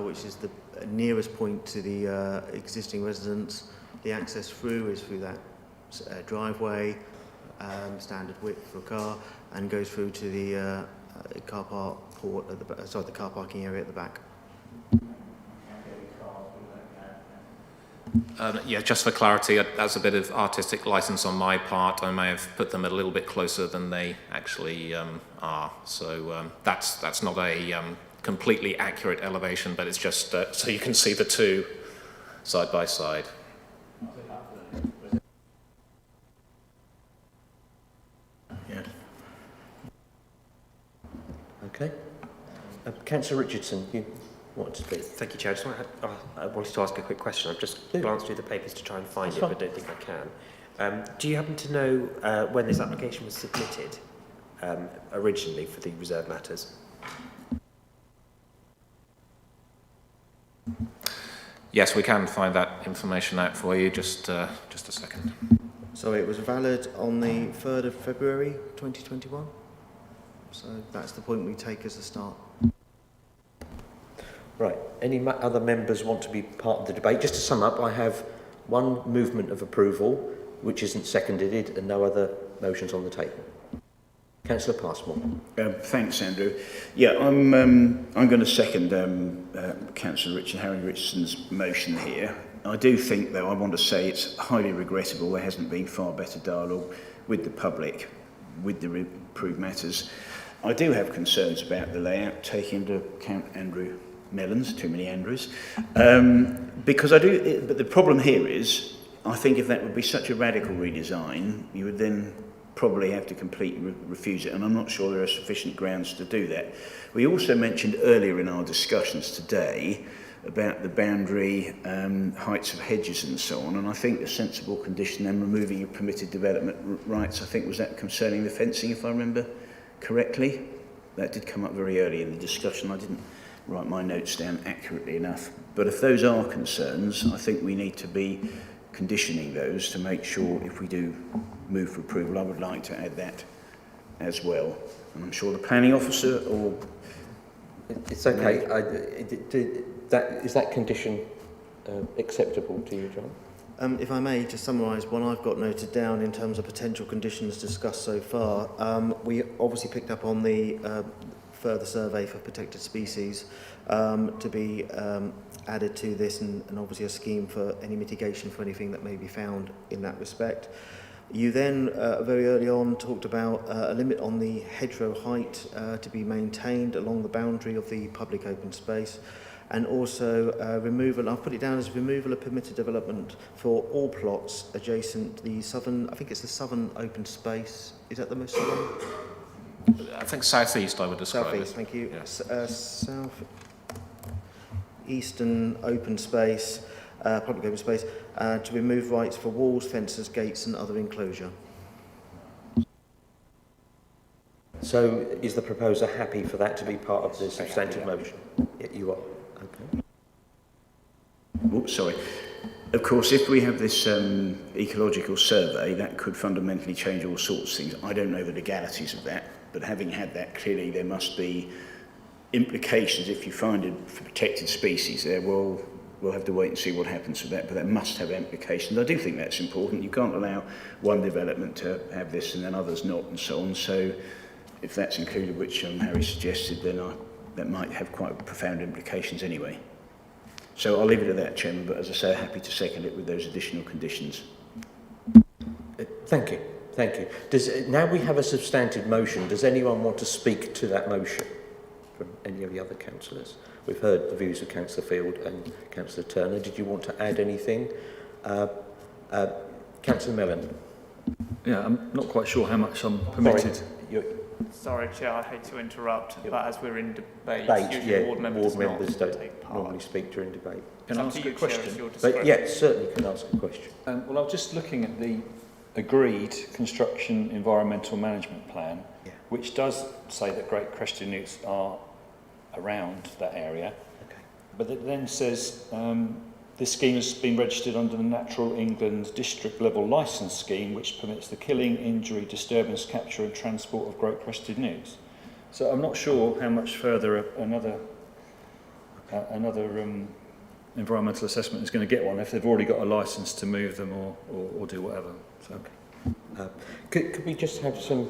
which is the nearest point to the existing residence. The access through is through that driveway, standard width for a car, and goes through to the car park port at the the car parking area at the back. Yeah, just for clarity, as a bit of artistic license on my part, I may have put them a little bit closer than they actually are. So that's not a completely accurate elevation, but it's just so you can see the two side by side. Yeah. Okay. Councillor Richardson, you wanted to speak. Thank you, Chair. I wanted to ask a quick question. I've just glanced through the papers to try and find it, but I don't think I can. Do you happen to know when this application was submitted originally for the reserved matters? Yes, we can find that information out for you. Just a second. So it was valid on the 3rd of February 2021. So that's the point we take as a start. Right. Any other members want to be part of the debate? Just to sum up, I have one movement of approval, which isn't seconded, and no other motions on the table. Councillor Passmore. Thanks, Andrew. Yeah, I'm going to second Councillor Harry Richardson's motion here. I do think, though, I want to say it's highly regrettable there hasn't been far better dialogue with the public, with the approved matters. I do have concerns about the layout, taking into account Andrew Mellons, too many Andrews, because but the problem here is, I think if that would be such a radical redesign, you would then probably have to completely refuse it, and I'm not sure there are sufficient grounds to do that. We also mentioned earlier in our discussions today about the boundary heights of hedges and so on, and I think a sensible condition then removing your permitted development rights, I think was that concerning the fencing, if I remember correctly. That did come up very early in the discussion. I didn't write my notes down accurately enough. But if those are concerns, I think we need to be conditioning those to make sure if we do move for approval, I would like to add that as well. And I'm sure the planning officer or... It's okay. Is that condition acceptable to you, John? If I may just summarise what I've got noted down in terms of potential conditions discussed so far. We obviously picked up on the further survey for protected species to be added to this, and obviously a scheme for any mitigation for anything that may be found in that respect. You then very early on talked about a limit on the hedgerow height to be maintained along the boundary of the public open space, and also removal, I've put it down as removal of permitted development for all plots adjacent the southern, I think it's the southern open space. Is that the most southern? I think southeast I would describe Southeast, it. thank you. Yes. South eastern open space, public open space, to remove rights for walls, fences, gates and other enclosure. So is the proposer happy for that to be part of the substantive motion? Yeah, you are. Okay. Oops, sorry. Of course, if we have this ecological survey, that could fundamentally change all sorts of things. I don't know the legalities of that, but having had that, clearly there must be implications if you find a protected species there. Well, we'll have to wait and see what happens with that, but that must have implications. I do think that's important. You can't allow one development to have this and then others not, and so on. So if that's included, which Harry suggested, then that might have quite profound implications anyway. So I'll leave it at that, Chairman, but as I say, happy to second it with those additional conditions. Thank you. Thank you. Now we have a substantive motion. Does anyone want to speak to that motion from any of the other councillors? We've heard the views of Councillor Field and Councillor Turner. Did you want to add anything? Councillor Mellon. Yeah, I'm not quite sure how much I'm permitted. Sorry, Sorry, Chair, I hate to interrupt, but as we're in debate, Debate, usually yeah, ward members, ward members not don't take part. normally speak during debate. Can I It's up ask to a you, Chair, question? it's your But discretion. yes, certainly can ask a question. Well, I was just looking at the agreed construction environmental management plan, Yeah. which does say that Great Crested Newts are around that area. Okay. But it then says this scheme has been registered under the Natural England District Level Licence Scheme, which permits the killing, injury, disturbance, capture and transport of Great Crested Newts. So I'm not sure how much further another environmental assessment is going to get one if they've already got a licence to move them or do whatever. So. Okay. Could we just have some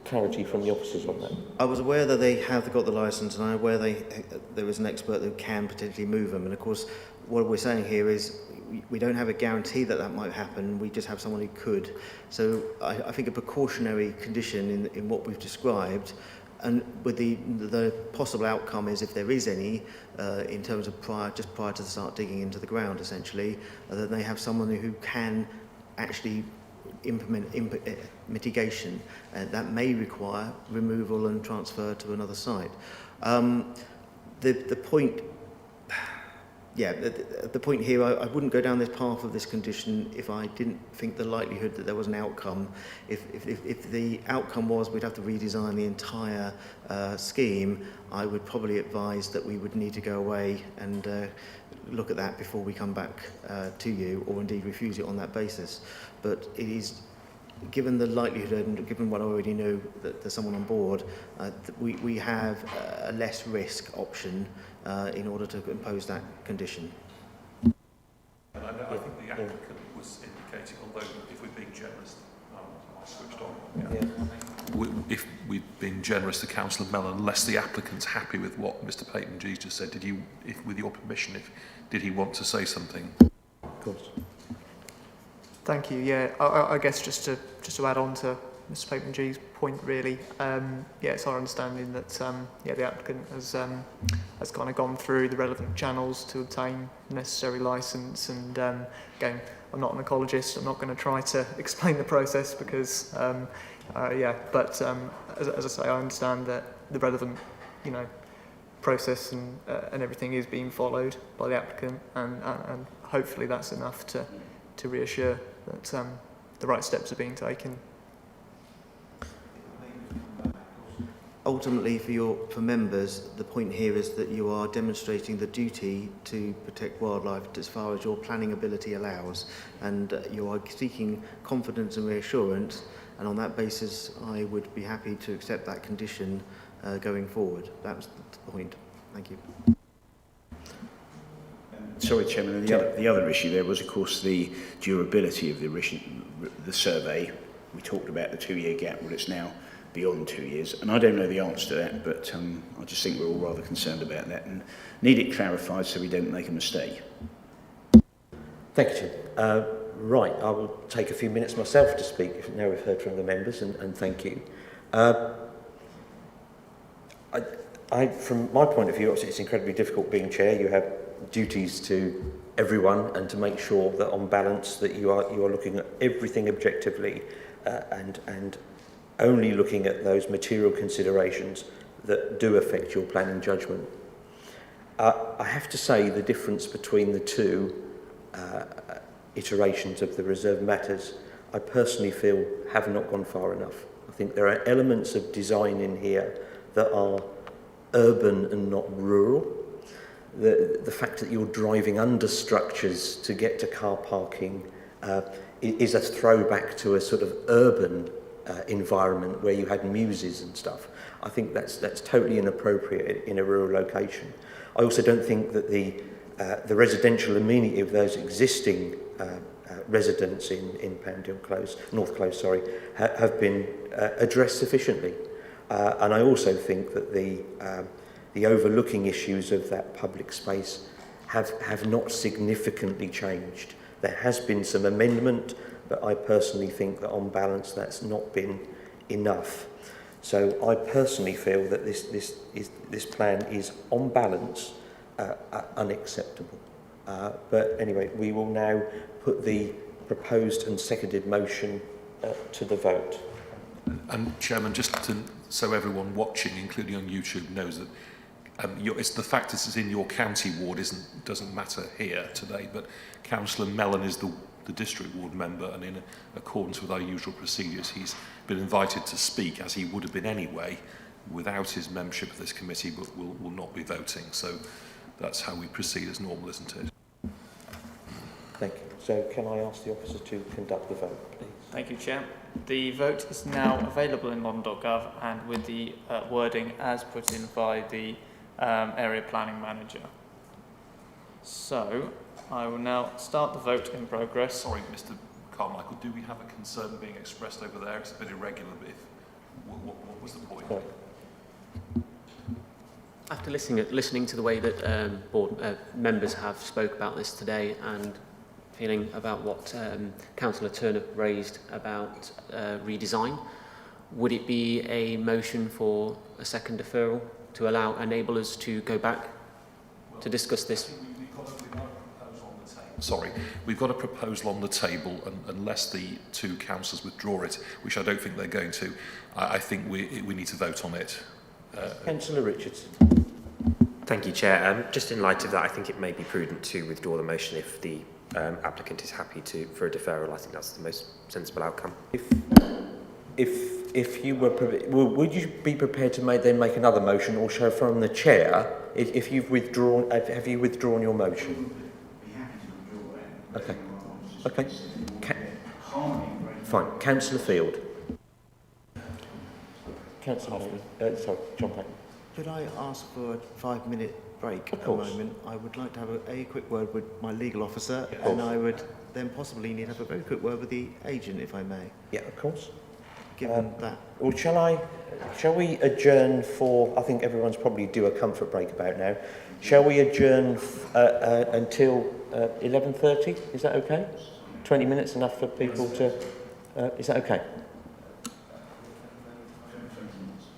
clarity from the officers on that? I was aware that they have got the licence, and I'm aware there is an expert who can potentially move them. And of course, what we're saying here is we don't have a guarantee that that might happen. We just have someone who could. So I think a precautionary condition in what we've described, and with the possible outcome is if there is any, in terms of prior to the start digging into the ground, essentially, that they have someone who can actually implement mitigation, and that may require removal and transfer to another site. The point, the point here, I wouldn't go down this path of this condition if I didn't think the likelihood that there was an outcome. If the outcome was we'd have to redesign the entire scheme, I would probably advise that we would need to go away and look at that before we come back to you, or indeed refuse it on that basis. But it is, given the likelihood and given what I already know that there's someone on board, we have a less risk option in order to impose that condition. And I think the applicant was indicating, although if we're being generous, I switched on. If we've been generous to Councillor Mellon, unless the applicant's happy with what Mr. Peyton G's just said, with your permission, did he want to say something? Of course. Thank you. Yeah, I guess just to add on to Mr. Peyton G's point, really. It's our understanding that the applicant has kind of gone through the relevant channels to obtain the necessary licence. And again, I'm not an ecologist. I'm not going to try to explain the process because But as I say, I understand that the relevant, process and everything is being followed by the applicant, and hopefully that's enough to reassure that the right steps are being taken. Ultimately, for members, the point here is that you are demonstrating the duty to protect wildlife as far as your planning ability allows, and you are seeking confidence and reassurance, and on that basis I would be happy to accept that condition going forward. That was the point. Thank you. Sorry, Chairman, and the other issue there was, of course, the durability of the survey. We talked about the 2-year gap, well, it's now beyond 2 years, and I don't know the answer to that, but I just think we're all rather concerned about that and need it clarified so we don't make a mistake. Thank you, Tim. Right, I will take a few minutes myself to speak, now we've heard from the members, and thank you. From my point of view, obviously it's incredibly difficult being chair. You have duties to everyone, and to make sure that on balance that you are looking at everything objectively and only looking at those material considerations that do affect your planning judgment. I have to say the difference between the two iterations of the reserved matters, I personally feel have not gone far enough. I think there are elements of design in here that are urban and not rural. The fact that you're driving under structures to get to car parking is a throwback to a sort of urban environment where you had muses and stuff. I think that's totally inappropriate in a rural location. I also don't think that the residential amenity of those existing residents in North Close, have been addressed sufficiently. And I also think that the overlooking issues of that public space have not significantly changed. There has been some amendment, but I personally think that on balance that's not been enough. So I personally feel that this plan is on balance unacceptable. But anyway, we will now put the proposed and seconded motion to the vote. And Chairman, just to, so everyone watching, including on YouTube, knows that it's the fact that it's in your county ward doesn't matter here today, but Councillor Mellon is the district ward member, and in accordance with our usual procedures, he's been invited to speak, as he would have been anyway, without his membership of this committee, but will not be voting. So that's how we proceed as normal, isn't it? Thank you. So can I ask the officer to conduct the vote, please? Thank you, Chair. The vote is now available in London.gov and with the wording as put in by the area planning manager. So I will now start the vote in progress. Sorry, Mr. Carmichael, do we have a concern being expressed over there? It's a bit irregular, but what was the point? Sorry. After listening to the way that board members have spoke about this today and feeling about what Councillor Turner raised about redesign, would it be a motion for a second deferral to enable us to go back to discuss this? Sorry, we've got a proposal on the table, and unless the two councillors withdraw it, which I don't think they're going to, I think we need to vote on it. Councillor Richards. Thank you, Chair. Just in light of that, I think it may be prudent to withdraw the motion if the applicant is happy for a deferral. I think that's the most sensible outcome. If you were, would you be prepared to then make another motion, or show from the chair if you've withdrawn? Have you withdrawn your motion? Okay. Okay. Fine. Councillor Field. Councillor, sorry, John Pack. Could I ask for a 5-minute break Of at the course. moment? I would like to have a quick word with my legal officer, and I would then possibly need to have a very quick word with the agent, if I may. Yeah, of course. Given that. Well, shall we adjourn for, I think everyone's probably due a comfort break about now. Shall we adjourn until 11:30? Is that okay? 20 minutes enough for people to, is that okay?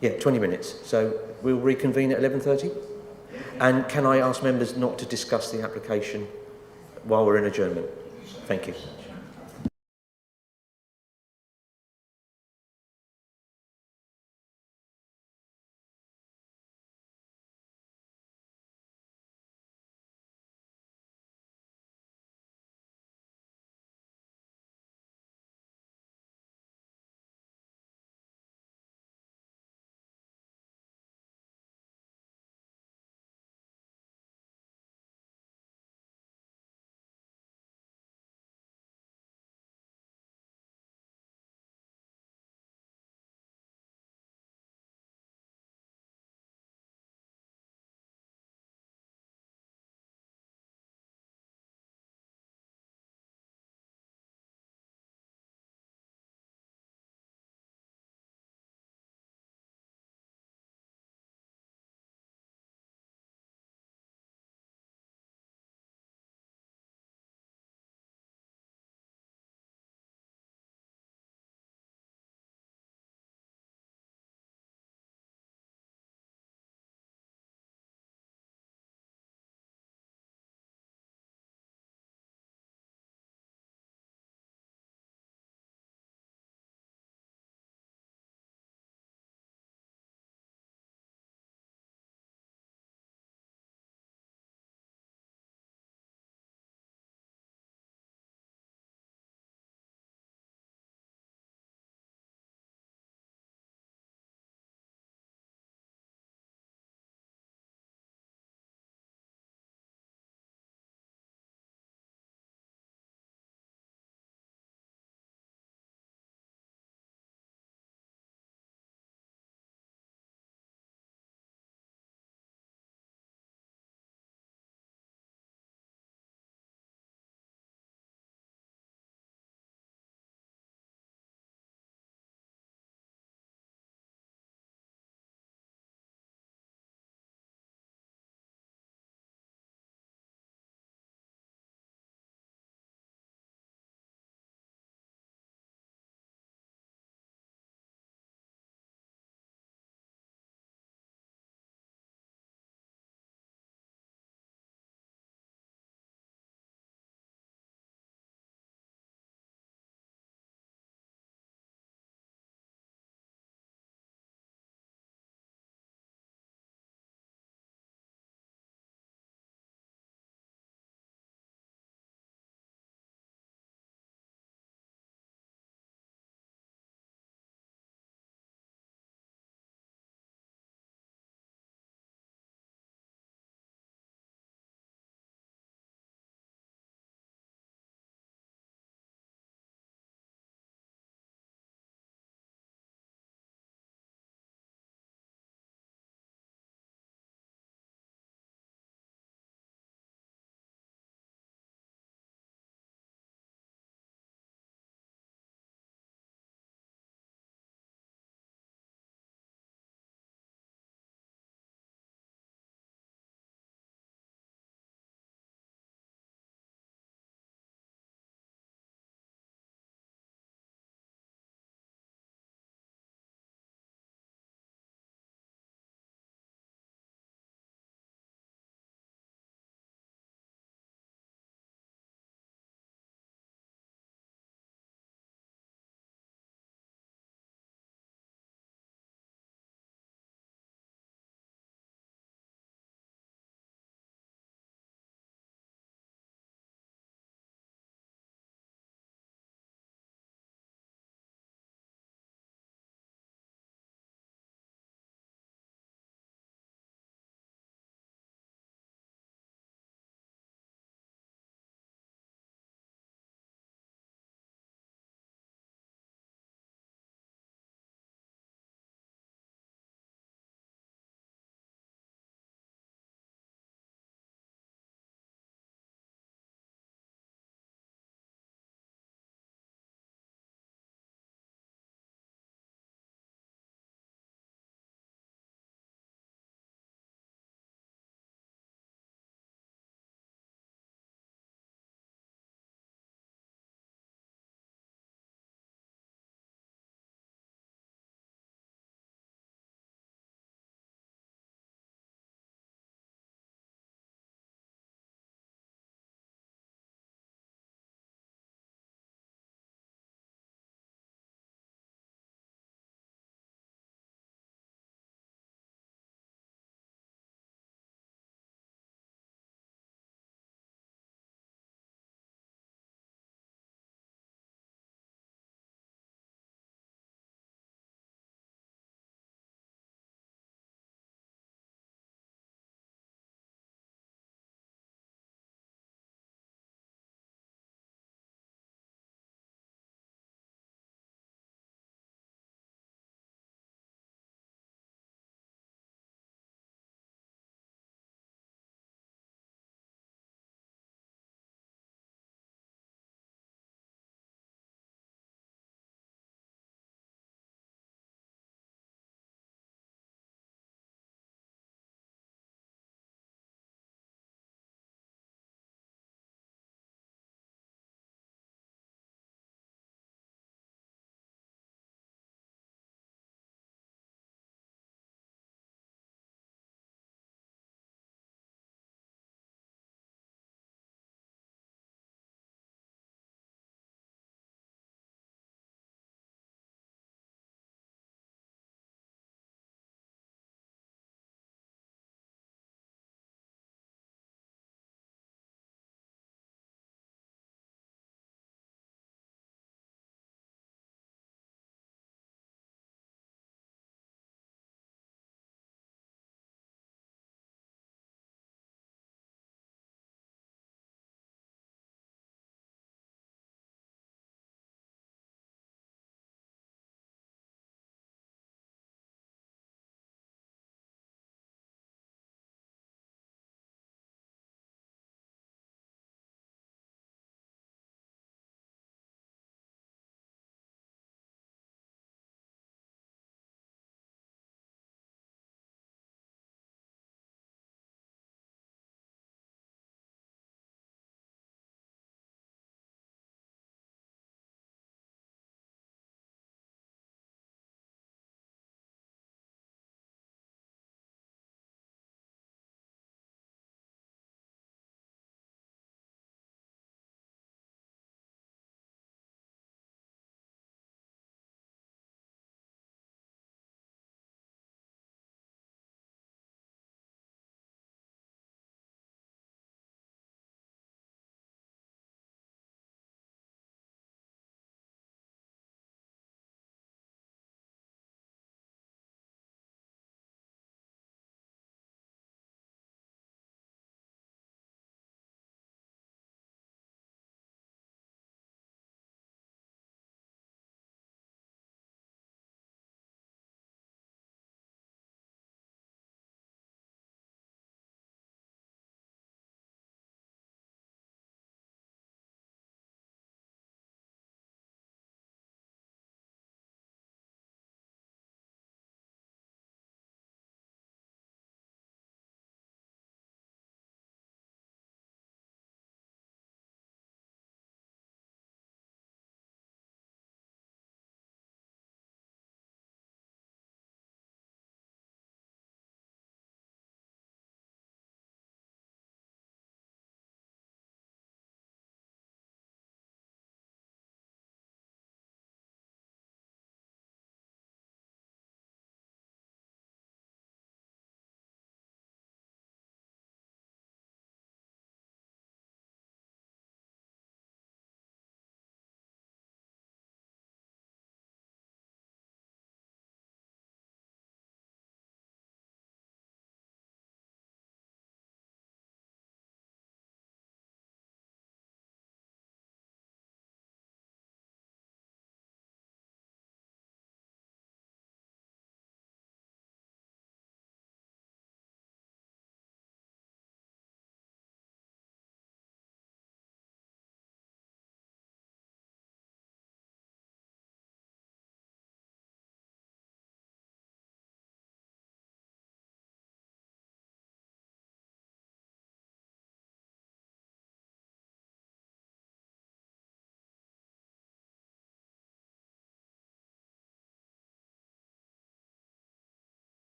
Yeah, 20 minutes. So we'll reconvene at 11:30? And can I ask members not to discuss the application while we're in adjournment? Thank you.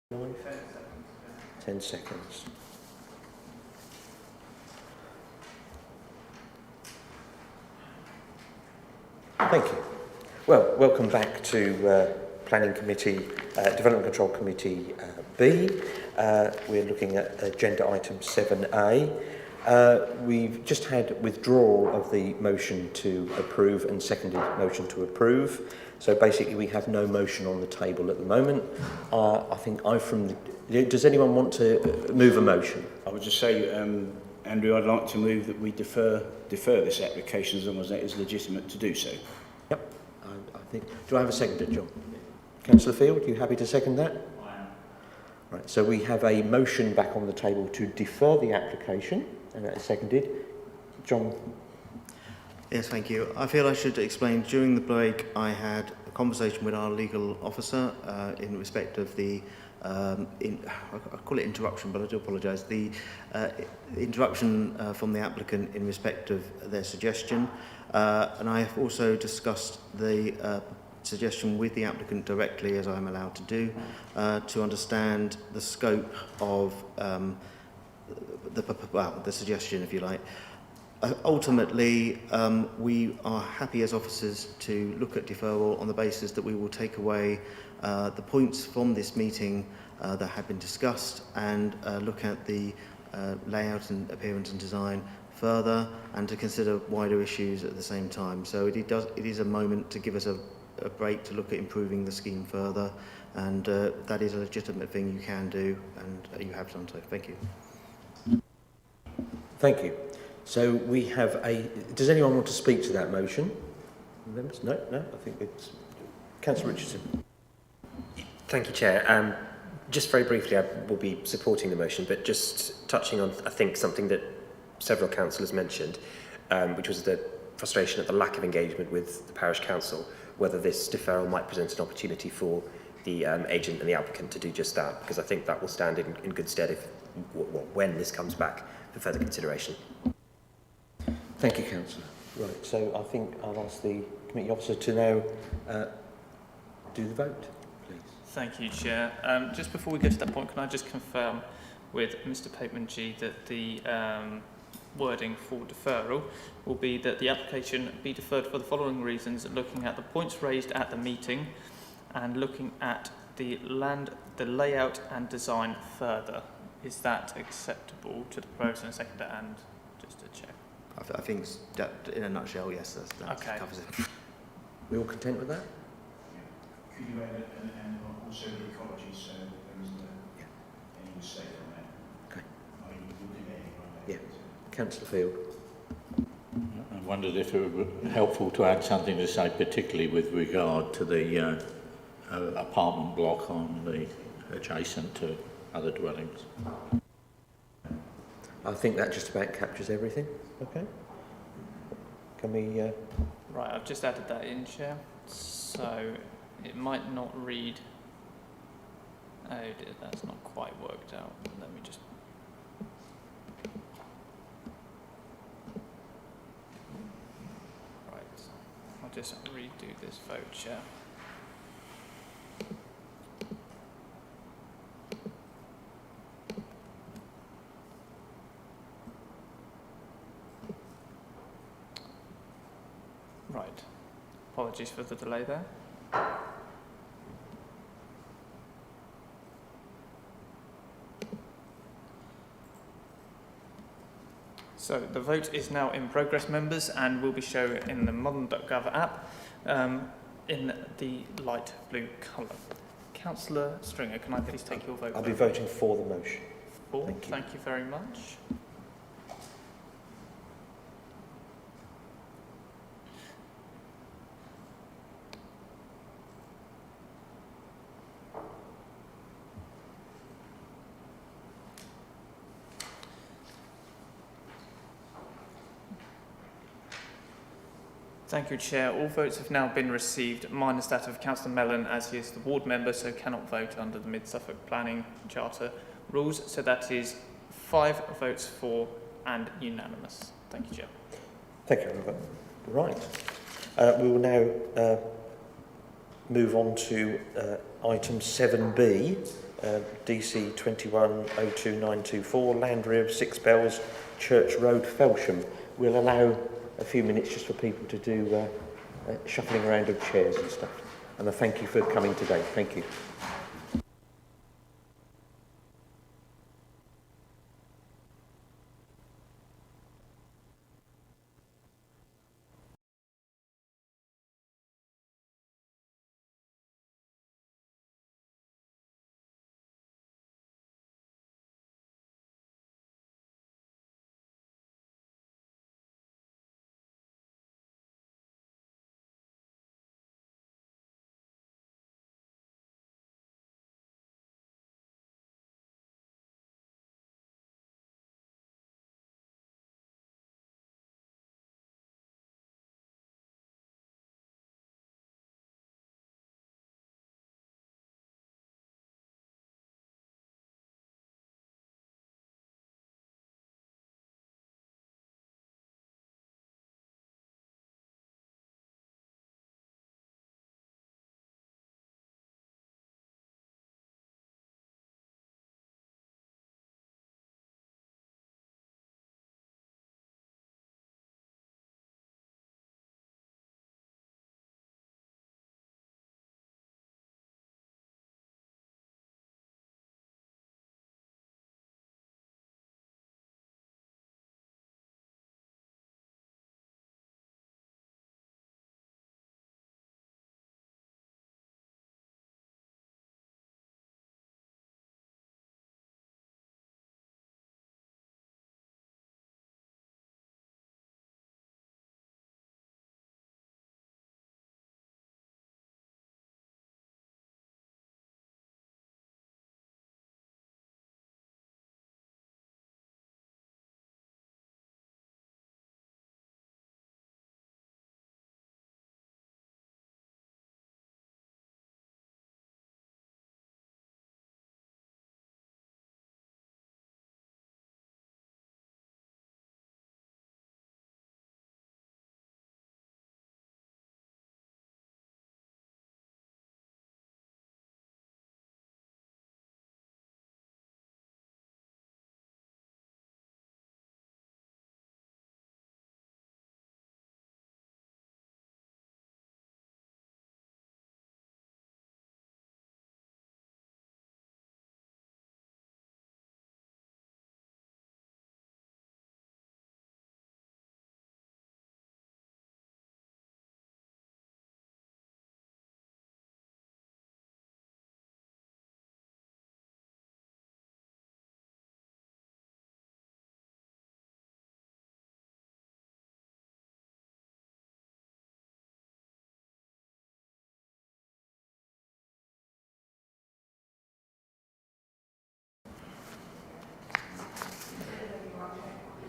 10 seconds. Thank you. Well, welcome back to Planning Committee, Development Control Committee B. We're looking at agenda item 7A. We've just had withdrawal of the motion to approve and seconded motion to approve. So basically we have no motion on the table at the moment. I think does anyone want to move a motion? I would just say, Andrew, I'd like to move that we defer this application as long as that is legitimate to do so. Yep. I think. Do I have a seconder, John? Councillor Field, you happy to second that? I am. Right. So we have a motion back on the table to defer the application, and that is seconded. John. Yes, thank you. I feel I should explain. During the break, I had a conversation with our legal officer in respect of the I call it interruption, but I do apologise. The interruption from the applicant in respect of their suggestion, and I have also discussed the suggestion with the applicant directly, as I am allowed to do, to understand the scope of the suggestion, if you like. Ultimately, we are happy as officers to look at deferral on the basis that we will take away the points from this meeting that have been discussed and look at the layout and appearance and design further, and to consider wider issues at the same time. So it is a moment to give us a break to look at improving the scheme further, and that is a legitimate thing you can do, and you have done so. Thank you. Thank you. So we have does anyone want to speak to that motion? Members? No? I think it's Councillor Richardson. Thank you, Chair. Just very briefly, I will be supporting the motion, but just touching on, I think, something that several councillors mentioned, which was the frustration at the lack of engagement with the parish council, whether this deferral might present an opportunity for the agent and the applicant to do just that, because I think that will stand in good stead when this comes back for further consideration. Thank you, Councillor. Right, so I think I'll ask the committee officer to now do the vote, please. Thank you, Chair. Just before we get to that point, can I just confirm with Mr Pateman-G that the wording for deferral will be that the application be deferred for the following reasons: looking at the points raised at the meeting and looking at the layout and design further. Is that acceptable to the proposal and seconder, and just to check? I think that, in a nutshell, yes, that okay. covers it. We all content with that? Could you add and also the ecology, so there isn't any mistake on that? Okay. I mean, you'll do that anyway. Yeah. Councillor Field. I wondered if it would be helpful to add something to say, particularly with regard to the apartment block on the adjacent to other dwellings. I think that just about captures everything. Okay. Can we... Right, I've just added that in, Chair. So it might not read... Oh dear, that's not quite worked out. Let me just... Right, I'll just redo this vote, Chair. Right. Apologies for the delay there. So the vote is now in progress, members, and will be shown in the modern.gov app in the light blue colour. Councillor Stringer, can I please take your vote? I'll be voting for the motion. Thank you very much. Thank you, Chair. All votes have now been received, minus that of Councillor Mellon, as he is the ward member, so cannot vote under the Mid-Suffolk Planning Charter rules. So that is 5 votes for and unanimous. Thank you, Chair. Thank you, Robert. Right. We will now move on to item 7B, DC 2102924, land rear of 6 Bells, Church Road, Felsham. We'll allow a few minutes just for people to do shuffling around of chairs and stuff. And I thank you for coming today. Thank you.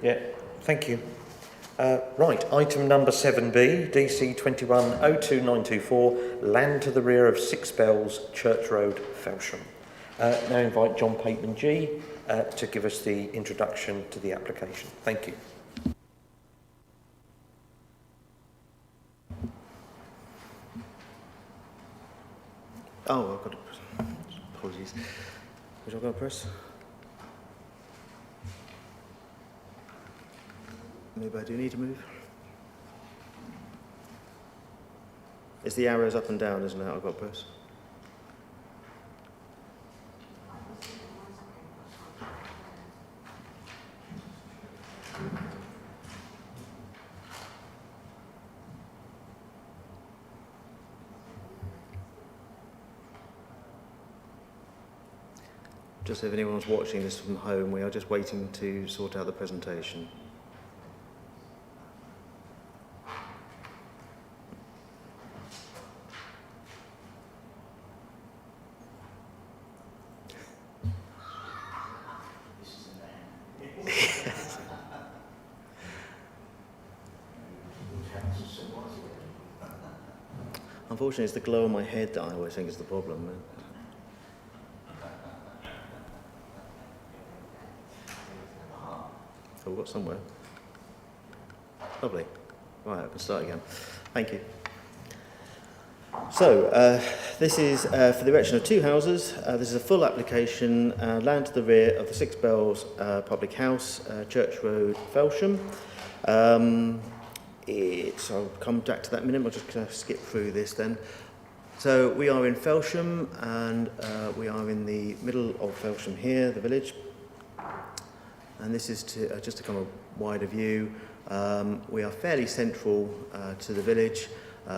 Yeah, thank you. Right, item number 7B, DC 2102924, land to the rear of 6 Bells, Church Road, Felsham. Now invite John Pateman G to give us the introduction to the application. Thank you. Oh, I've got to press. Apologies. Which I've got to press? Maybe I do need to move. It's the arrows up and down, isn't it? I've got to press. Just if anyone's watching this from home, we are just waiting to sort out the presentation. Unfortunately, it's the glow on my head that I always think is the problem. So we've got somewhere. Lovely. Right, I can start again. Thank you. So, this is for the erection of two houses. This is a full application, land to the rear of the Six Bells Public House, Church Road, Felsham. I'll come back to that in a minute, we'll just skip through this then. So, we are in Felsham, and we are in the middle of Felsham here, the village. And this is to, just to come a wider view. We are fairly central to the village.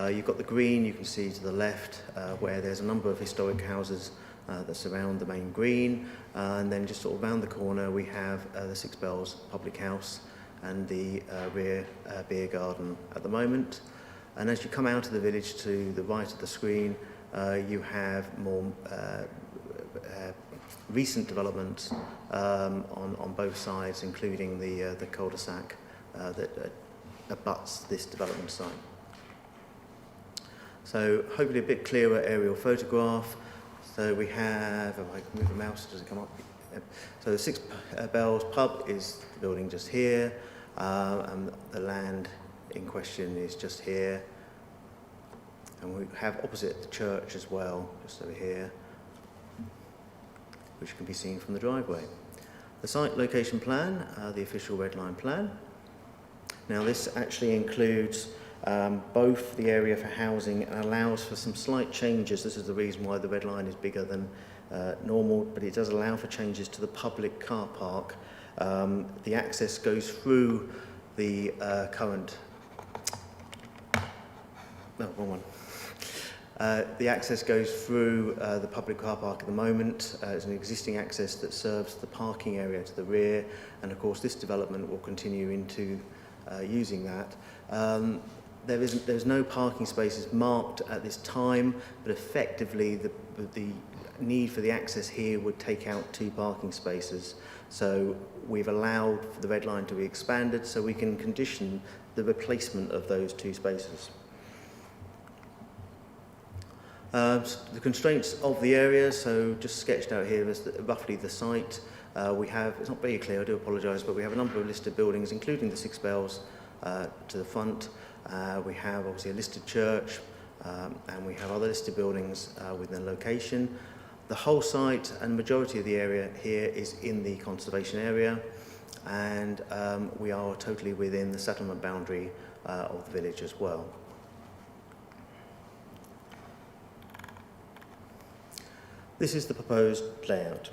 You've got the green, you can see to the left, where there's a number of historic houses that surround the main green. And then just sort of round the corner, we have the Six Bells Public House and the rear beer garden at the moment. And as you come out of the village to the right of the screen, you have more recent developments on both sides, including the cul-de-sac that abuts this development site. So hopefully a bit clearer aerial photograph. So we have, if I can move the mouse, does it come up? Yep. So the Six Bells pub is the building just here, and the land in question is just here. And we have opposite the church as well, just over here, which can be seen from the driveway. The site location plan, the official red line plan. Now this actually includes both the area for housing and allows for some slight changes. This is the reason why the red line is bigger than normal, but it does allow for changes to the public car park. The access goes through the current... No, wrong one. The access goes through the public car park at the moment. It's an existing access that serves the parking area to the rear, and of course this development will continue into using that. There's no parking spaces marked at this time, but effectively the need for the access here would take out 2 parking spaces. So we've allowed for the red line to be expanded so we can condition the replacement of those 2 spaces. The constraints of the area, so just sketched out here is roughly the site. We have, it's not very clear, I do apologise, but we have a number of listed buildings, including the Six Bells to the front. We have obviously a listed church, and we have other listed buildings within the location. The whole site and majority of the area here is in the conservation area, and we are totally within the settlement boundary of the village as well. This is the proposed layout.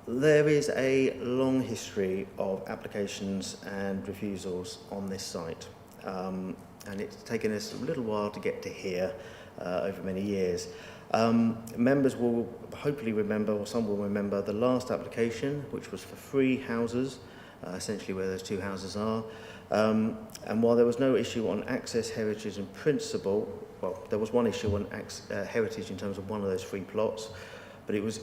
There is a long history of applications and refusals on this site, and it's taken us a little while to get to here over many years. Members will hopefully remember, or some will remember, the last application, which was for 3 houses, essentially where those 2 houses are. And while there was no issue on access, heritage and principle, well, there was one issue on heritage in terms of one of those 3 plots, but it was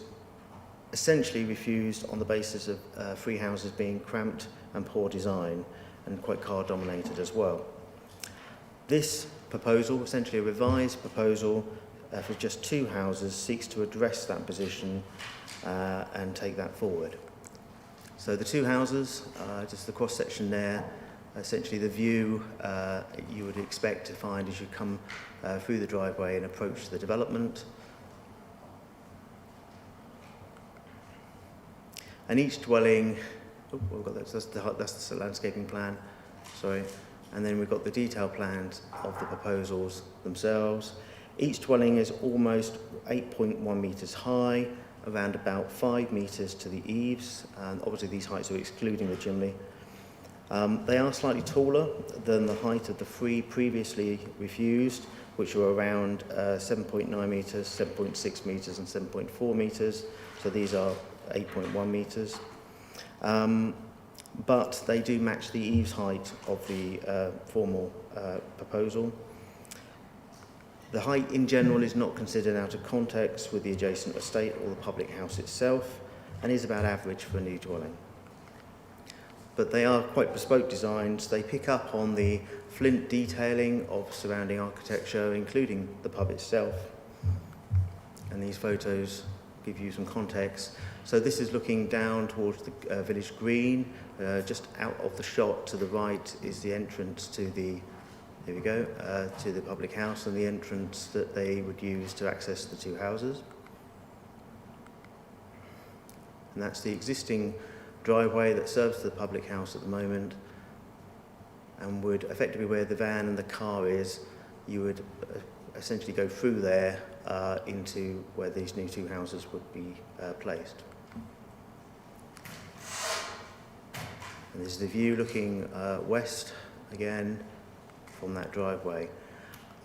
essentially refused on the basis of 3 houses being cramped and poor design and quite car dominated as well. This proposal, essentially a revised proposal for just 2 houses, seeks to address that position and take that forward. So the 2 houses, just the cross section there, essentially the view you would expect to find as you come through the driveway and approach the development. And each dwelling, we've got that's the landscaping plan, sorry. And then we've got the detailed plans of the proposals themselves. Each dwelling is almost 8.1 metres high, around about 5 metres to the eaves, and obviously these heights are excluding the chimney. They are slightly taller than the height of the 3 previously refused, which were around 7.9 metres, 7.6 metres and 7.4 metres, so these are 8.1 metres. But they do match the eaves height of the formal proposal. The height in general is not considered out of context with the adjacent estate or the public house itself, and is about average for a new dwelling. But they are quite bespoke designs. They pick up on the flint detailing of surrounding architecture, including the pub itself. And these photos give you some context. So this is looking down towards the village green. Just out of the shot to the right is the entrance to the here we go, to the public house and the entrance that they would use to access the two houses. And that's the existing driveway that serves the public house at the moment, and would effectively, where the van and the car is, you would essentially go through there into where these new two houses would be placed. And this is the view looking west again from that driveway.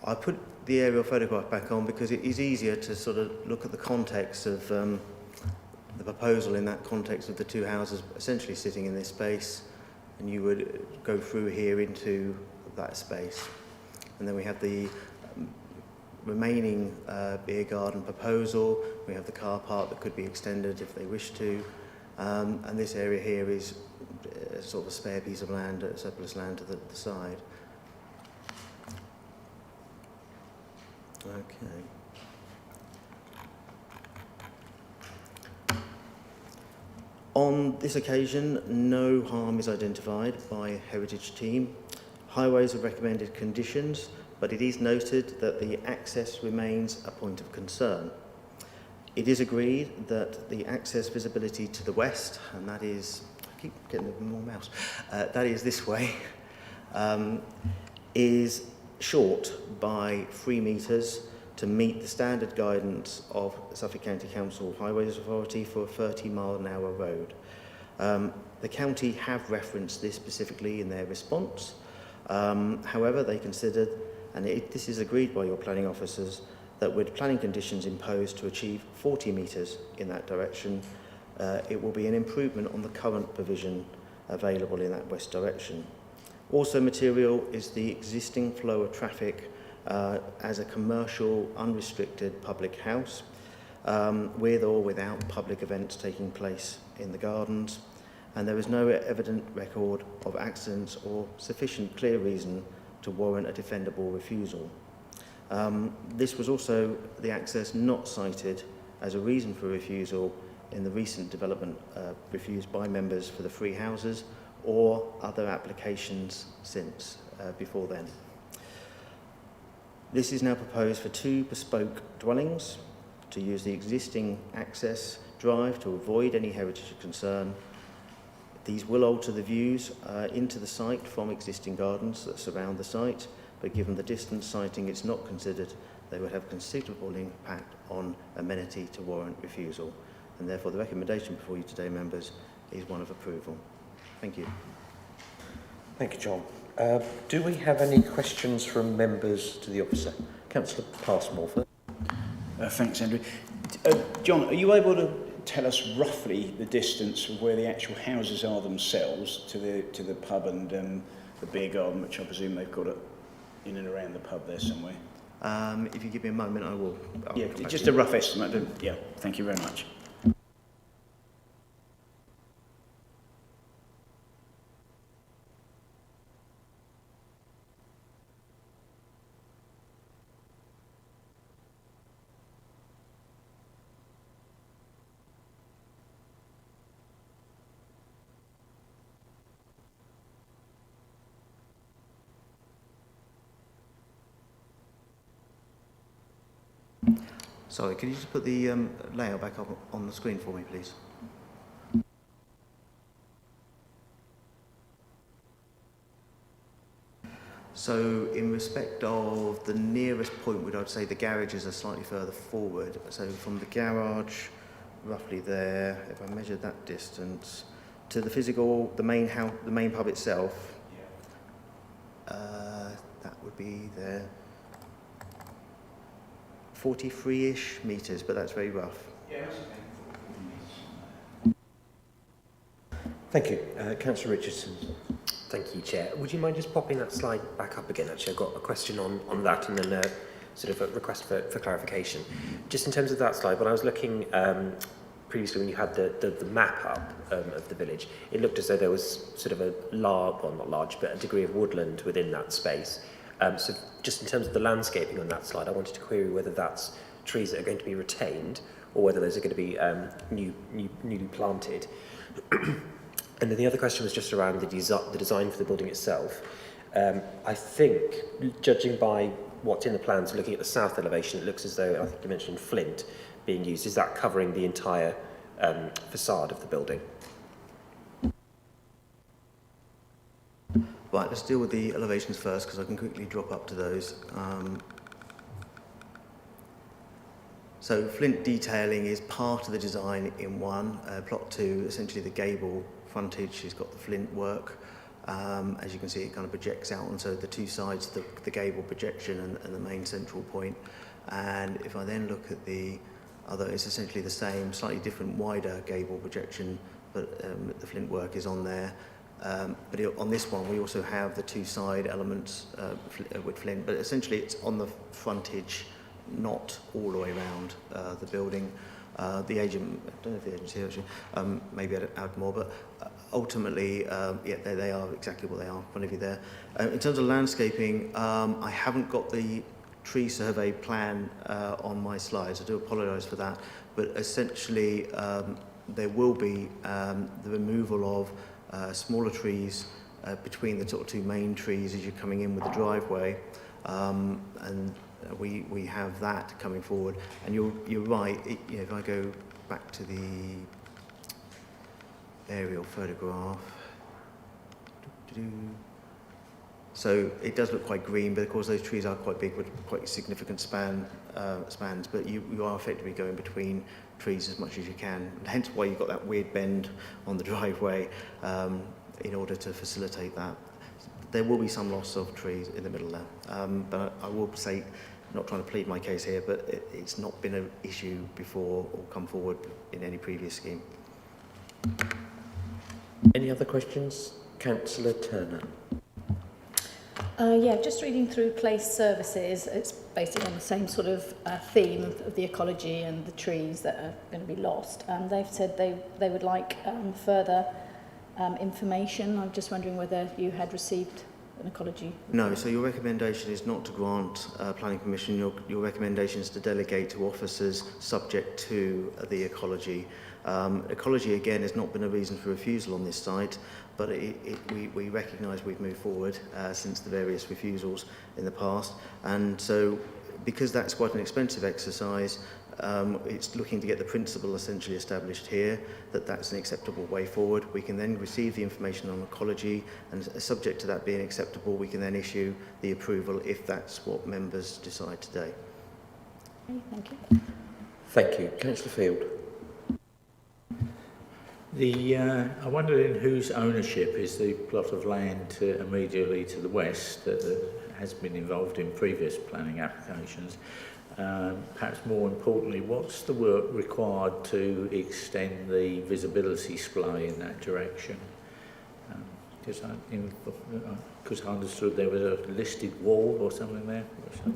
I put the aerial photograph back on because it is easier to sort of look at the context of the proposal in that context of the two houses essentially sitting in this space, and you would go through here into that space. And then we have the remaining beer garden proposal. We have the car park that could be extended if they wish to, and this area here is sort of a spare piece of land, surplus land to the side. Okay. On this occasion, no harm is identified by a heritage team. Highways have recommended conditions, but it is noted that the access remains a point of concern. It is agreed that the access visibility to the west, and that is, I keep getting more mouse, that is this way, is short by 3 metres to meet the standard guidance of Suffolk County Council Highways Authority for a 30-mile-an-hour road. The county have referenced this specifically in their response. However, they considered, and this is agreed by your planning officers, that with planning conditions imposed to achieve 40 metres in that direction, it will be an improvement on the current provision available in that west direction. Also material is the existing flow of traffic as a commercial, unrestricted public house, with or without public events taking place in the gardens, and there is no evident record of accidents or sufficient clear reason to warrant a defendable refusal. This was also the access not cited as a reason for refusal in the recent development refused by members for the 3 houses or other applications since before then. This is now proposed for 2 bespoke dwellings to use the existing access drive to avoid any heritage concern. These will alter the views into the site from existing gardens that surround the site, but given the distance siting it's not considered, they would have considerable impact on amenity to warrant refusal. And therefore the recommendation before you today, members, is one of approval. Thank you. Thank you, John. Do we have any questions from members to the officer? Councillor Passmore first. Thanks, Andrew. John, are you able to tell us roughly the distance of where the actual houses are themselves to the pub and the beer garden, which I presume they've got in and around the pub there somewhere? If you give me a moment, I will. Yeah, just a rough estimate. Yeah, thank you very much. Sorry, can you just put the layout back up on the screen for me, please? So in respect of the nearest point, I'd say the garages are slightly further forward. So from the garage, roughly there, if I measured that distance, to the physical, the main house, the main pub itself, that would be there. 43-ish metres, but that's very rough. Yeah, Thank you. Councillor Richardson. Thank you, Chair. Would you mind just popping that slide back up again? Actually, I've got a question on that and then a sort of a request for clarification. Just in terms of that slide, when I was looking previously when you had the map up of the village, it looked as though there was sort of a large, well not large, but a degree of woodland within that space. So just in terms of the landscaping on that slide, I wanted to query whether that's trees that are going to be retained or whether those are going to be newly planted. And then the other question was just around the design for the building itself. I think, judging by what's in the plans, looking at the south elevation, it looks as though, I think you mentioned flint being used. Is that covering the entire facade of the building? Right, let's deal with the elevations first because I can quickly drop up to those. So flint detailing is part of the design in one. Plot 2, essentially the gable frontage has got the flint work. As you can see, it kind of projects out onto the two sides, the gable projection and the main central point. And if I then look at the other, it's essentially the same, slightly different, wider gable projection, but the flint work is on there. On this one, we also have the two side elements with flint, but essentially it's on the frontage, not all the way around the building. The agent, I don't know if the agent's here actually, maybe I'd add more, but ultimately, yeah, they are exactly what they are in front of you there. In terms of landscaping, I haven't got the tree survey plan on my slides. I do apologise for that, but essentially there will be the removal of smaller trees between the sort of two main trees as you're coming in with the driveway, and we have that coming forward. And you're right. If I go back to the aerial photograph, so it does look quite green, but of course those trees are quite big with quite significant spans. But you are effectively going between trees as much as you can. Hence why you've got that weird bend on the driveway in order to facilitate that. There will be some loss of trees in the middle there, but I will say, not trying to plead my case here, but it's not been an issue before or come forward in any previous scheme. Any other questions? Councillor Turner. Yeah, just reading through place services, it's basically on the same sort of theme of the ecology and the trees that are going to be lost. They've said they would like further information. I'm just wondering whether you had received an ecology. No, so your recommendation is not to grant planning permission. Your recommendation is to delegate to officers subject to the ecology. Ecology, again, has not been a reason for refusal on this site, but we recognise we've moved forward since the various refusals in the past. And so, because that's quite an expensive exercise, it's looking to get the principle essentially established here, that's an acceptable way forward. We can then receive the information on ecology, and subject to that being acceptable, we can then issue the approval if that's what members decide today. Okay, thank you. Thank you. Councillor Field. I wonder in whose ownership is the plot of land immediately to the west that has been involved in previous planning applications. Perhaps more importantly, what's the work required to extend the visibility splay in that direction? Because I understood there was a listed wall or something there. I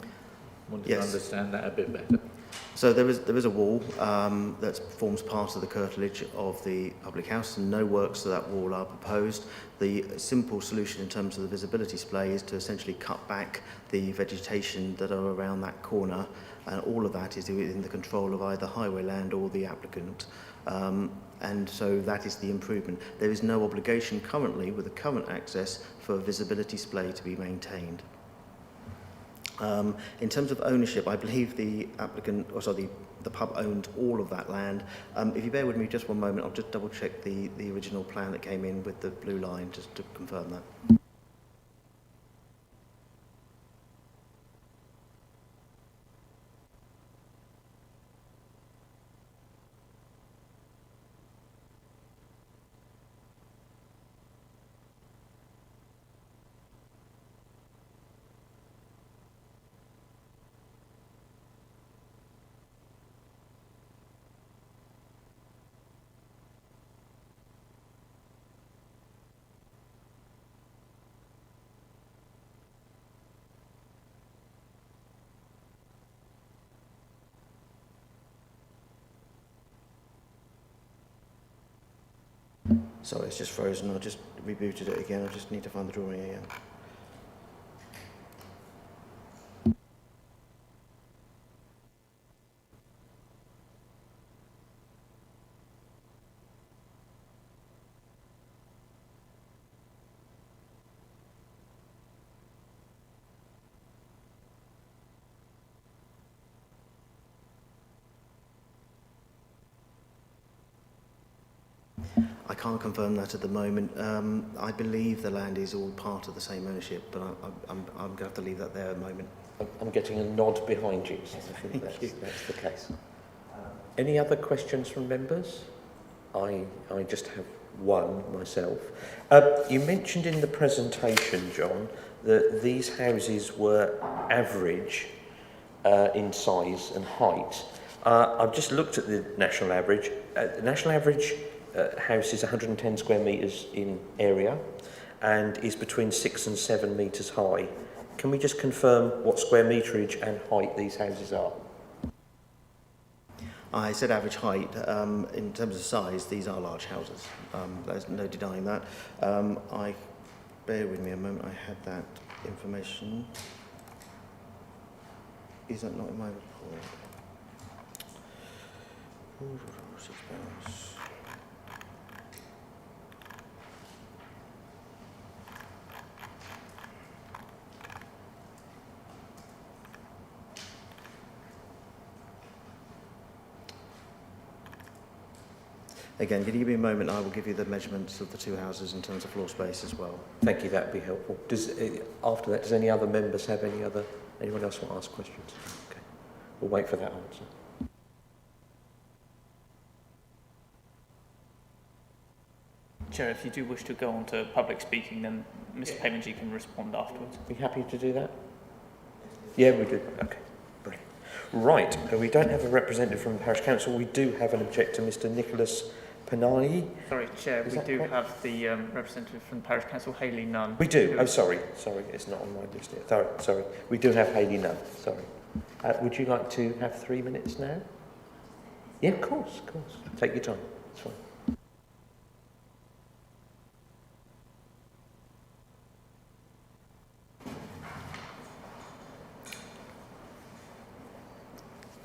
wanted to understand that a bit better. So there is a wall that forms part of the curtilage of the public house, and no works to that wall are proposed. The simple solution in terms of the visibility display is to essentially cut back the vegetation that are around that corner, and all of that is within the control of either highway land or the applicant. And so that is the improvement. There is no obligation currently with the current access for visibility display to be maintained. In terms of ownership, I believe the applicant, the pub owned all of that land. If you bear with me just one moment, I'll just double check the original plan that came in with the blue line just to confirm that. Sorry, it's just frozen. I just rebooted it again. I just need to find the drawing again. I can't confirm that at the moment. I believe the land is all part of the same ownership, but I'm going to have to leave that there at the moment. I'm getting a nod behind you, so I think that's the case. Any other questions from members? I just have one myself. You mentioned in the presentation, John, that these houses were average in size and height. I've just looked at the national average. The national average house is 110 square metres in area and is between 6 and 7 metres high. Can we just confirm what square meterage and height these houses are? I said average height. In terms of size, these are large houses. There's no denying that. Bear with me a moment, I had that information. Is that not in my report? Again, can you give me a moment? I will give you the measurements of the two houses in terms of floor space as well. Thank you, that would be helpful. After that, does any other members have anyone else want to ask questions? Okay, we'll wait for that answer. Chair, if you do wish to go on to public speaking, then Mr. Paymanji can respond afterwards. Are you happy to do that? Yeah, we do. Okay, brilliant. Right, we don't have a representative from the Parish Council. We do have an objector, Mr. Nicholas Panay. Sorry, Chair, we do have the representative from the Parish Council, Hayley Nunn. We do. Oh, sorry, it's not on my list here. Sorry, we do have Hayley Nunn. Sorry. Would you like to have 3 minutes now? Yeah, of course. Take your time. It's fine.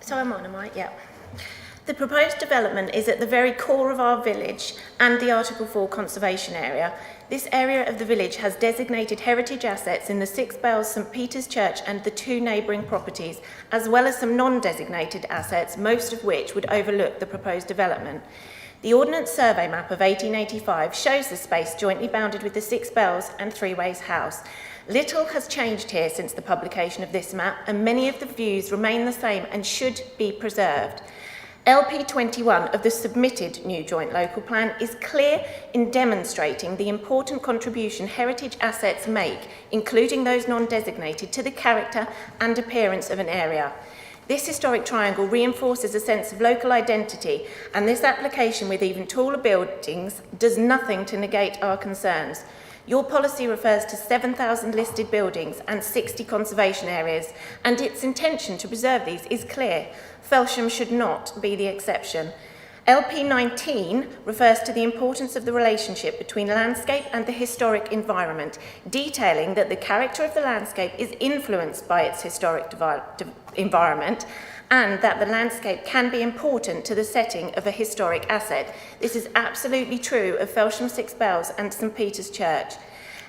So I'm on, am I? Yeah. The proposed development is at the very core of our village and the Article 4 conservation area. This area of the village has designated heritage assets in the Six Bells St Peter's Church and the two neighbouring properties, as well as some non-designated assets, most of which would overlook the proposed development. The Ordnance Survey map of 1885 shows the space jointly bounded with the Six Bells and Three Ways House. Little has changed here since the publication of this map, and many of the views remain the same and should be preserved. LP 21 of the submitted new joint local plan is clear in demonstrating the important contribution heritage assets make, including those non-designated, to the character and appearance of an area. This historic triangle reinforces a sense of local identity, and this application with even taller buildings does nothing to negate our concerns. Your policy refers to 7,000 listed buildings and 60 conservation areas, and its intention to preserve these is clear. Felsham should not be the exception. LP 19 refers to the importance of the relationship between landscape and the historic environment, detailing that the character of the landscape is influenced by its historic environment, and that the landscape can be important to the setting of a historic asset. This is absolutely true of Felsham Six Bells and St Peter's Church.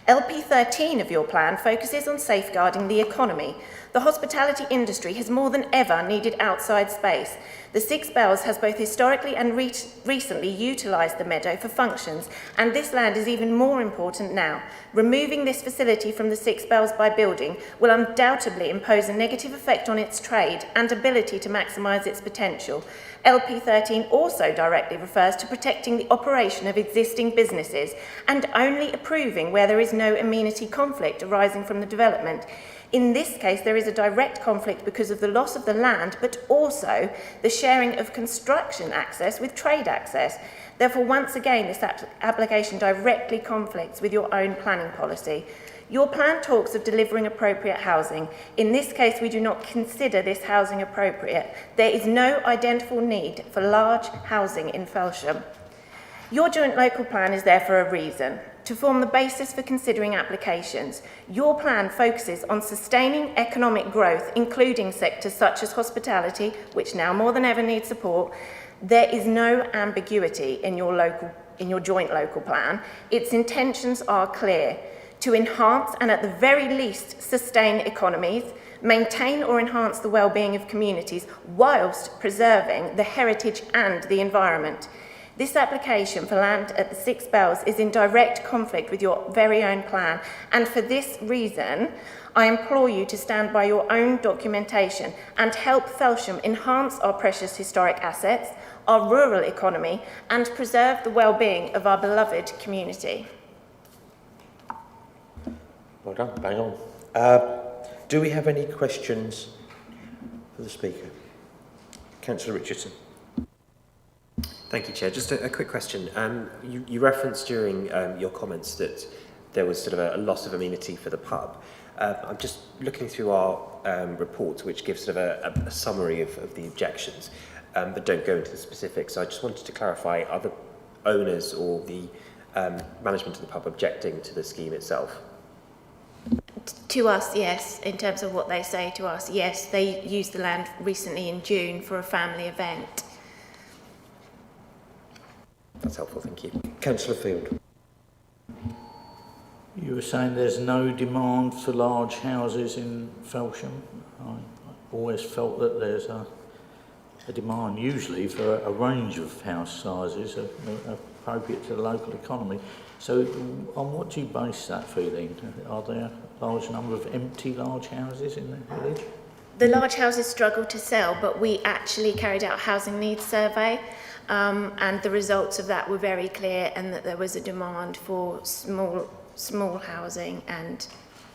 LP 13 of your plan focuses on safeguarding the economy. The hospitality industry has more than ever needed outside space. The Six Bells has both historically and recently utilised the meadow for functions, and this land is even more important now. Removing this facility from the Six Bells by building will undoubtedly impose a negative effect on its trade and ability to maximise its potential. LP 13 also directly refers to protecting the operation of existing businesses and only approving where there is no amenity conflict arising from the development. In this case, there is a direct conflict because of the loss of the land, but also the sharing of construction access with trade access. Therefore, once again, this application directly conflicts with your own planning policy. Your plan talks of delivering appropriate housing. In this case, we do not consider this housing appropriate. There is no identifiable need for large housing in Felsham. Your joint local plan is there for a reason, to form the basis for considering applications. Your plan focuses on sustaining economic growth, including sectors such as hospitality, which now more than ever need support. There is no ambiguity in your joint local plan. Its intentions are clear: to enhance and at the very least sustain economies, maintain or enhance the well-being of communities whilst preserving the heritage and the environment. This application for land at the Six Bells is in direct conflict with your very own plan, and for this reason, I implore you to stand by your own documentation and help Felsham enhance our precious historic assets, our rural economy, and preserve the well-being of our beloved community. Well done, bang on. Do we have any questions for the speaker? Councillor Richardson. Thank you, Chair. Just a quick question. You referenced during your comments that there was sort of a loss of amenity for the pub. I'm just looking through our report, which gives sort of a summary of the objections, but don't go into the specifics. So I just wanted to clarify, are the owners or the management of the pub objecting to the scheme itself? To us, yes. In terms of what they say to us, yes. They used the land recently in June for a family event. That's helpful, thank you. Councillor Field. You were saying there's no demand for large houses in Felsham. I always felt that there's a demand usually for a range of house sizes appropriate to the local economy. So on what do you base that feeling? Are there a large number of empty large houses in the village? The large houses struggle to sell, but we actually carried out a housing needs survey, and the results of that were very clear, and that there was a demand for small housing and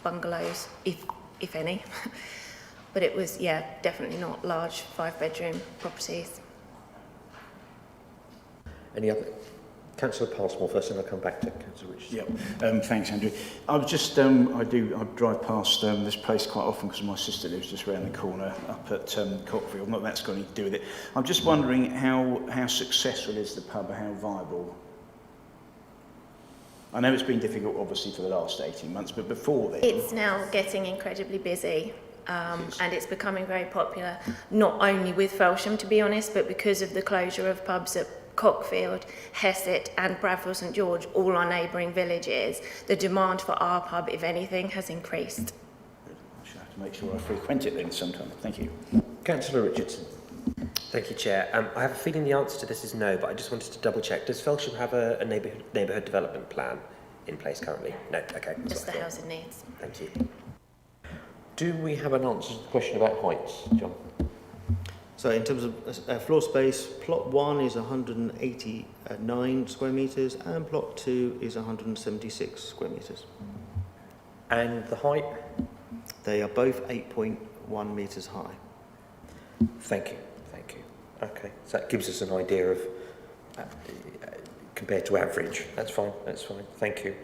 bungalows, if any. But it was, yeah, definitely not large 5-bedroom properties. Any other? Councillor Passmore first, and I'll come back to Councillor Richardson. Yeah, thanks, Andrew. I was just, I drive past this place quite often because my sister lives just around the corner up at Cockfield. Not that's got anything to do with it. I'm just wondering how successful is the pub, or how viable? I know it's been difficult, obviously, for the last 18 months, but before then... It's now getting incredibly busy, and it's becoming very popular, not only with Felsham, to be honest, but because of the closure of pubs at Cockfield, Hesset and Bradford St George, all our neighbouring villages, the demand for our pub, if anything, has increased. I should have to make sure I frequent it then sometime. Thank you. Councillor Richardson. Thank you, Chair. I have a feeling the answer to this is no, but I just wanted to double check. Does Felsham have a neighbourhood development plan in place currently? No, okay. Just the housing needs. Thank you. Do we have an answer to the question about heights, John? So in terms of floor space, plot 1 is 189 square metres and plot 2 is 176 square metres. And the height? They are both 8.1 metres high. Thank you, thank you. Okay, so that gives us an idea of compared to average. That's fine, thank you.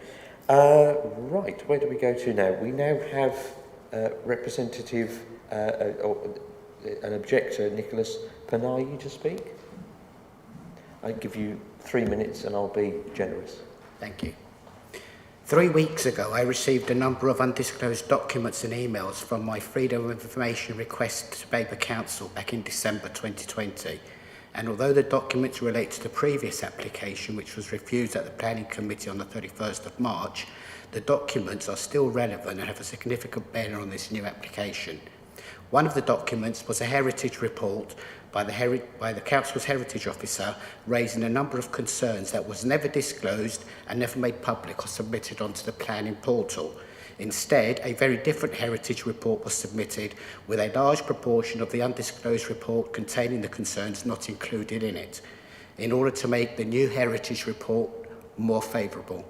Right, where do we go to now? We now have representative an objector, Nicholas Panayi, to speak. I give you 3 minutes and I'll be generous. Thank you. 3 weeks ago, I received a number of undisclosed documents and emails from my Freedom of Information request to Baber Council back in December 2020. And although the documents relate to the previous application, which was refused at the Planning Committee on the 31st of March, the documents are still relevant and have a significant bearing on this new application. One of the documents was a heritage report by the Council's Heritage Officer raising a number of concerns that was never disclosed and never made public or submitted onto the planning portal. Instead, a very different heritage report was submitted with a large proportion of the undisclosed report containing the concerns not included in it, in order to make the new heritage report more favourable.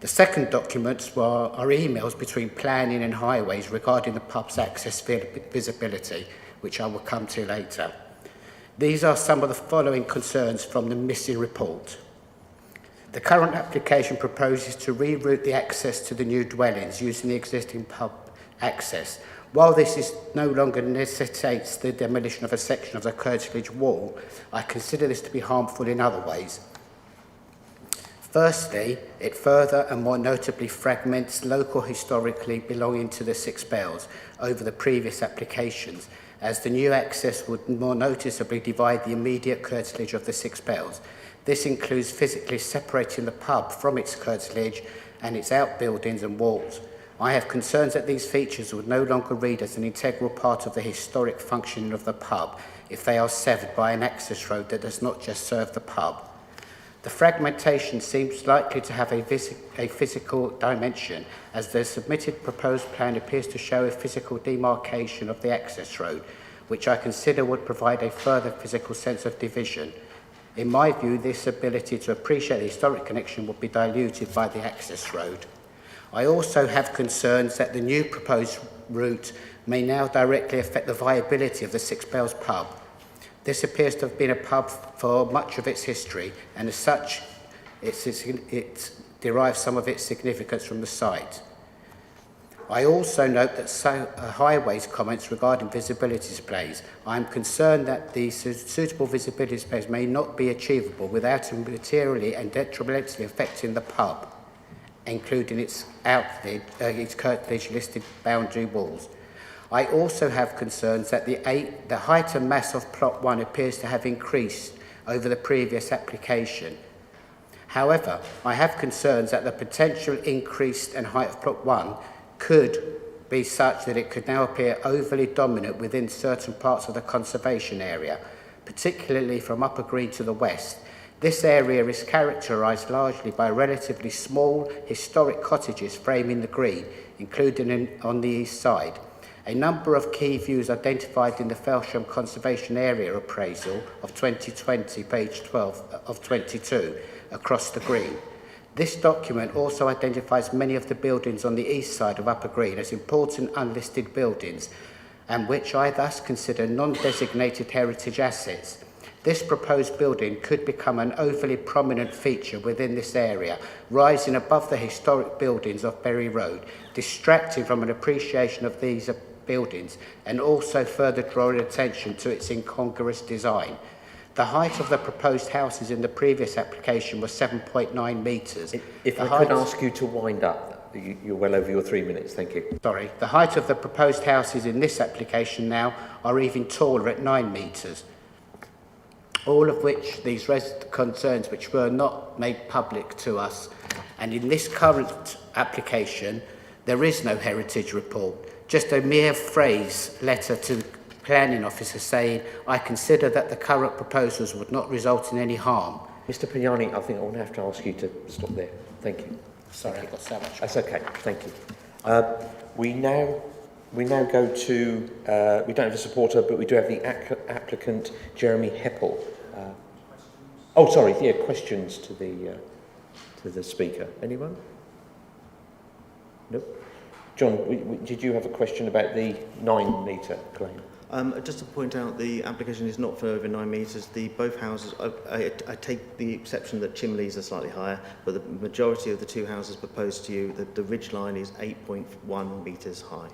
The second documents are emails between planning and highways regarding the pub's access visibility, which I will come to later. These are some of the following concerns from the missing report. The current application proposes to reroute the access to the new dwellings using the existing pub access. While this no longer necessitates the demolition of a section of the curtilage wall, I consider this to be harmful in other ways. Firstly, it further and more notably fragments local historically belonging to the Six Bells over the previous applications, as the new access would more noticeably divide the immediate curtilage of the Six Bells. This includes physically separating the pub from its curtilage and its outbuildings and walls. I have concerns that these features would no longer read as an integral part of the historic functioning of the pub if they are severed by an access road that does not just serve the pub. The fragmentation seems likely to have a physical dimension, as the submitted proposed plan appears to show a physical demarcation of the access road, which I consider would provide a further physical sense of division. In my view, this ability to appreciate the historic connection would be diluted by the access road. I also have concerns that the new proposed route may now directly affect the viability of the Six Bells pub. This appears to have been a pub for much of its history, and as such, it derives some of its significance from the site. I also note that Highways comments regarding visibility displays. I am concerned that the suitable visibility displays may not be achievable without materially and detrimentally affecting the pub, including its curtilage listed boundary walls. I also have concerns that the height and mass of plot 1 appears to have increased over the previous application. However, I have concerns that the potential increase in height of plot 1 could be such that it could now appear overly dominant within certain parts of the conservation area, particularly from Upper Green to the west. This area is characterised largely by relatively small historic cottages framing the green, including on the east side. A number of key views identified in the Felsham Conservation Area Appraisal of 2020, page 12 of 22, across the green. This document also identifies many of the buildings on the east side of Upper Green as important unlisted buildings, and which I thus consider non-designated heritage assets. This proposed building could become an overly prominent feature within this area, rising above the historic buildings of Bury Road, distracting from an appreciation of these buildings, and also further drawing attention to its incongruous design. The height of the proposed houses in the previous application was 7.9 metres. If I could ask you to wind up, you're well over your 3 minutes, thank you. Sorry. The height of the proposed houses in this application now are even taller at 9 metres. All of which, these concerns which were not made public to us. And in this current application, there is no heritage report. Just a mere phrase letter to the planning officer saying, I consider that the current proposals would not result in any harm. Mr. Pignani, I think I will have to ask you to stop there. Thank you. Sorry, I got so much. That's okay, thank you. We now go to, we don't have a supporter, but we do have the applicant, Jeremy Heppel. Questions to the speaker. Anyone? No? John, did you have a question about the 9 metre claim? Just to point out, the application is not for over 9 metres. Both houses, I take the exception that Chimleys are slightly higher, but the majority of the 2 houses proposed to you, the ridge line is 8.1 metres high.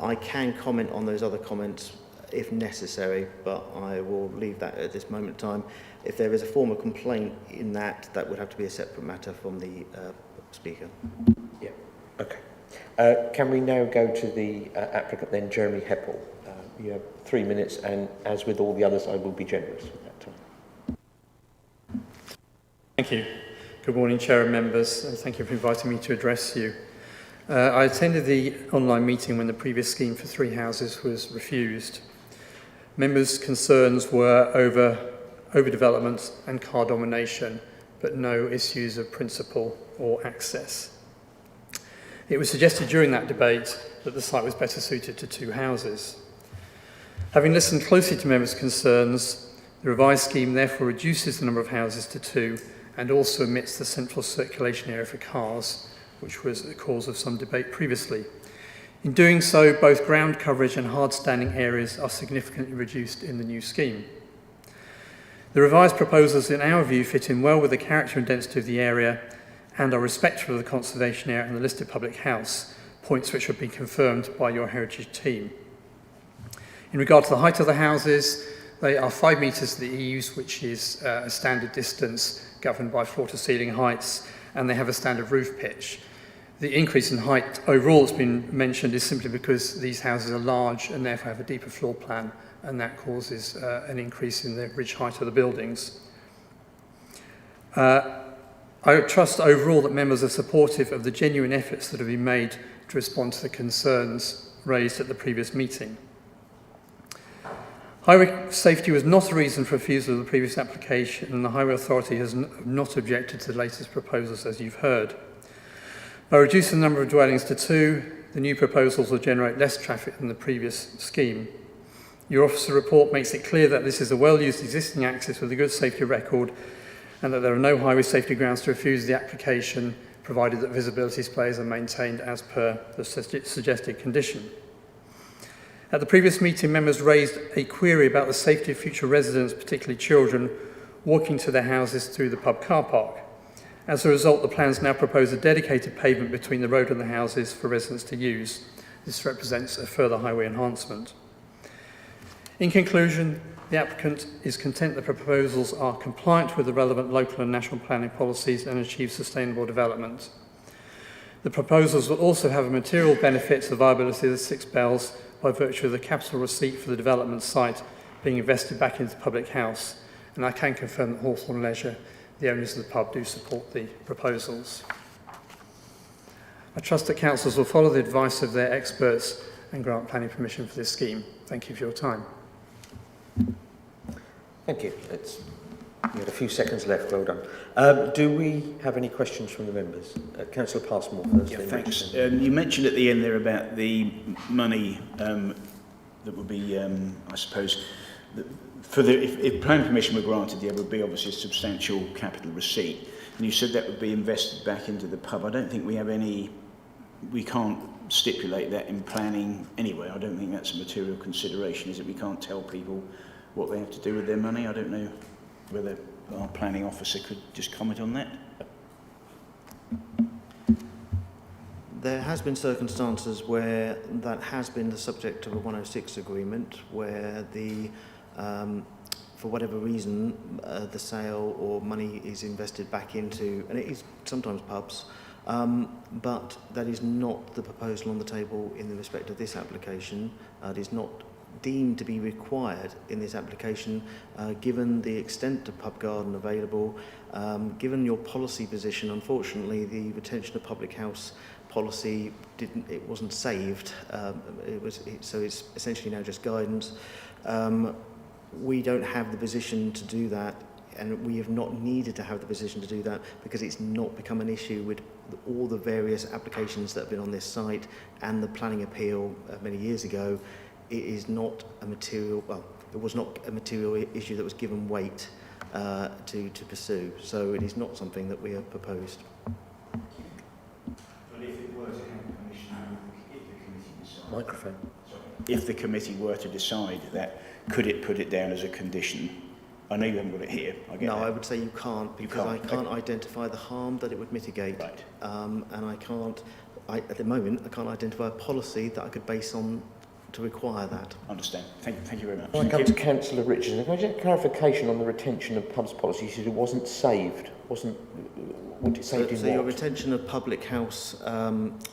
I can comment on those other comments if necessary, but I will leave that at this moment in time. If there is a form of complaint in that, that would have to be a separate matter from the speaker. Yeah, okay. Can we now go to the applicant then, Jeremy Heppel? You have 3 minutes, and as with all the others, I will be generous with that time. Thank you. Good morning, Chair and members, and thank you for inviting me to address you. I attended the online meeting when the previous scheme for 3 houses was refused. Members' concerns were over overdevelopment and car domination, but no issues of principle or access. It was suggested during that debate that the site was better suited to 2 houses. Having listened closely to members' concerns, the revised scheme therefore reduces the number of houses to 2 and also omits the central circulation area for cars, which was the cause of some debate previously. In doing so, both ground coverage and hard standing areas are significantly reduced in the new scheme. The revised proposals, in our view, fit in well with the character and density of the area and are respectful of the conservation area and the listed public house, points which have been confirmed by your heritage team. In regard to the height of the houses, they are 5 metres to the eaves, which is a standard distance governed by floor-to-ceiling heights, and they have a standard roof pitch. The increase in height overall that's been mentioned is simply because these houses are large and therefore have a deeper floor plan, and that causes an increase in the ridge height of the buildings. I trust overall that members are supportive of the genuine efforts that have been made to respond to the concerns raised at the previous meeting. Highway safety was not a reason for refusal of the previous application, and the Highway Authority has not objected to the latest proposals, as you've heard. By reducing the number of dwellings to 2, the new proposals will generate less traffic than the previous scheme. Your officer report makes it clear that this is a well-used existing access with a good safety record, and that there are no highway safety grounds to refuse the application, provided that visibility displays are maintained as per the suggested condition. At the previous meeting, members raised a query about the safety of future residents, particularly children, walking to their houses through the pub car park. As a result, the plans now propose a dedicated pavement between the road and the houses for residents to use. This represents a further highway enhancement. In conclusion, the applicant is content that the proposals are compliant with the relevant local and national planning policies and achieve sustainable development. The proposals will also have a material benefit to the viability of the 6 bells by virtue of the capital receipt for the development site being invested back into the public house. And I can confirm that Hawthorne Leisure, the owners of the pub, do support the proposals. I trust that councillors will follow the advice of their experts and grant planning permission for this scheme. Thank you for your time. Thank you. You had a few seconds left. Well done. Do we have any questions from the members? Councillor Passmore first. Yeah, thanks. You mentioned at the end there about the money that would be, I suppose, if planning permission were granted, there would be obviously a substantial capital receipt. And you said that would be invested back into the pub. I don't think we have any, we can't stipulate that in planning anyway. I don't think that's a material consideration, is it? We can't tell people what they have to do with their money. I don't know whether our planning officer could just comment on that. There has been circumstances where that has been the subject of a 106 agreement, where the for whatever reason the sale or money is invested back into, and it is sometimes pubs, but that is not the proposal on the table in the respect of this application. It is not deemed to be required in this application, given the extent of pub garden available, given your policy position. Unfortunately, the retention of public house policy wasn't saved. So it's essentially now just guidance. We don't have the position to do that, and we have not needed to have the position to do that because it's not become an issue with all the various applications that have been on this site and the planning appeal many years ago. It is not a material, well, it was not a material issue that was given weight to pursue. So it is not something that we have proposed. But if it were to have permission, if the committee decided, Microphone. if the committee were to decide that, could it put it down as a condition? I know you haven't got it here. I get No, that. I would say you can't, because I can't identify the harm that it would mitigate. Right. And I can't, at the moment, I can't identify a policy that I could base on to require that. Understand. Thank you very much. I come to Councillor Richardson. Can I just get clarification on the retention of pubs policy? You said it wasn't saved. What it saved in So what? your retention of public house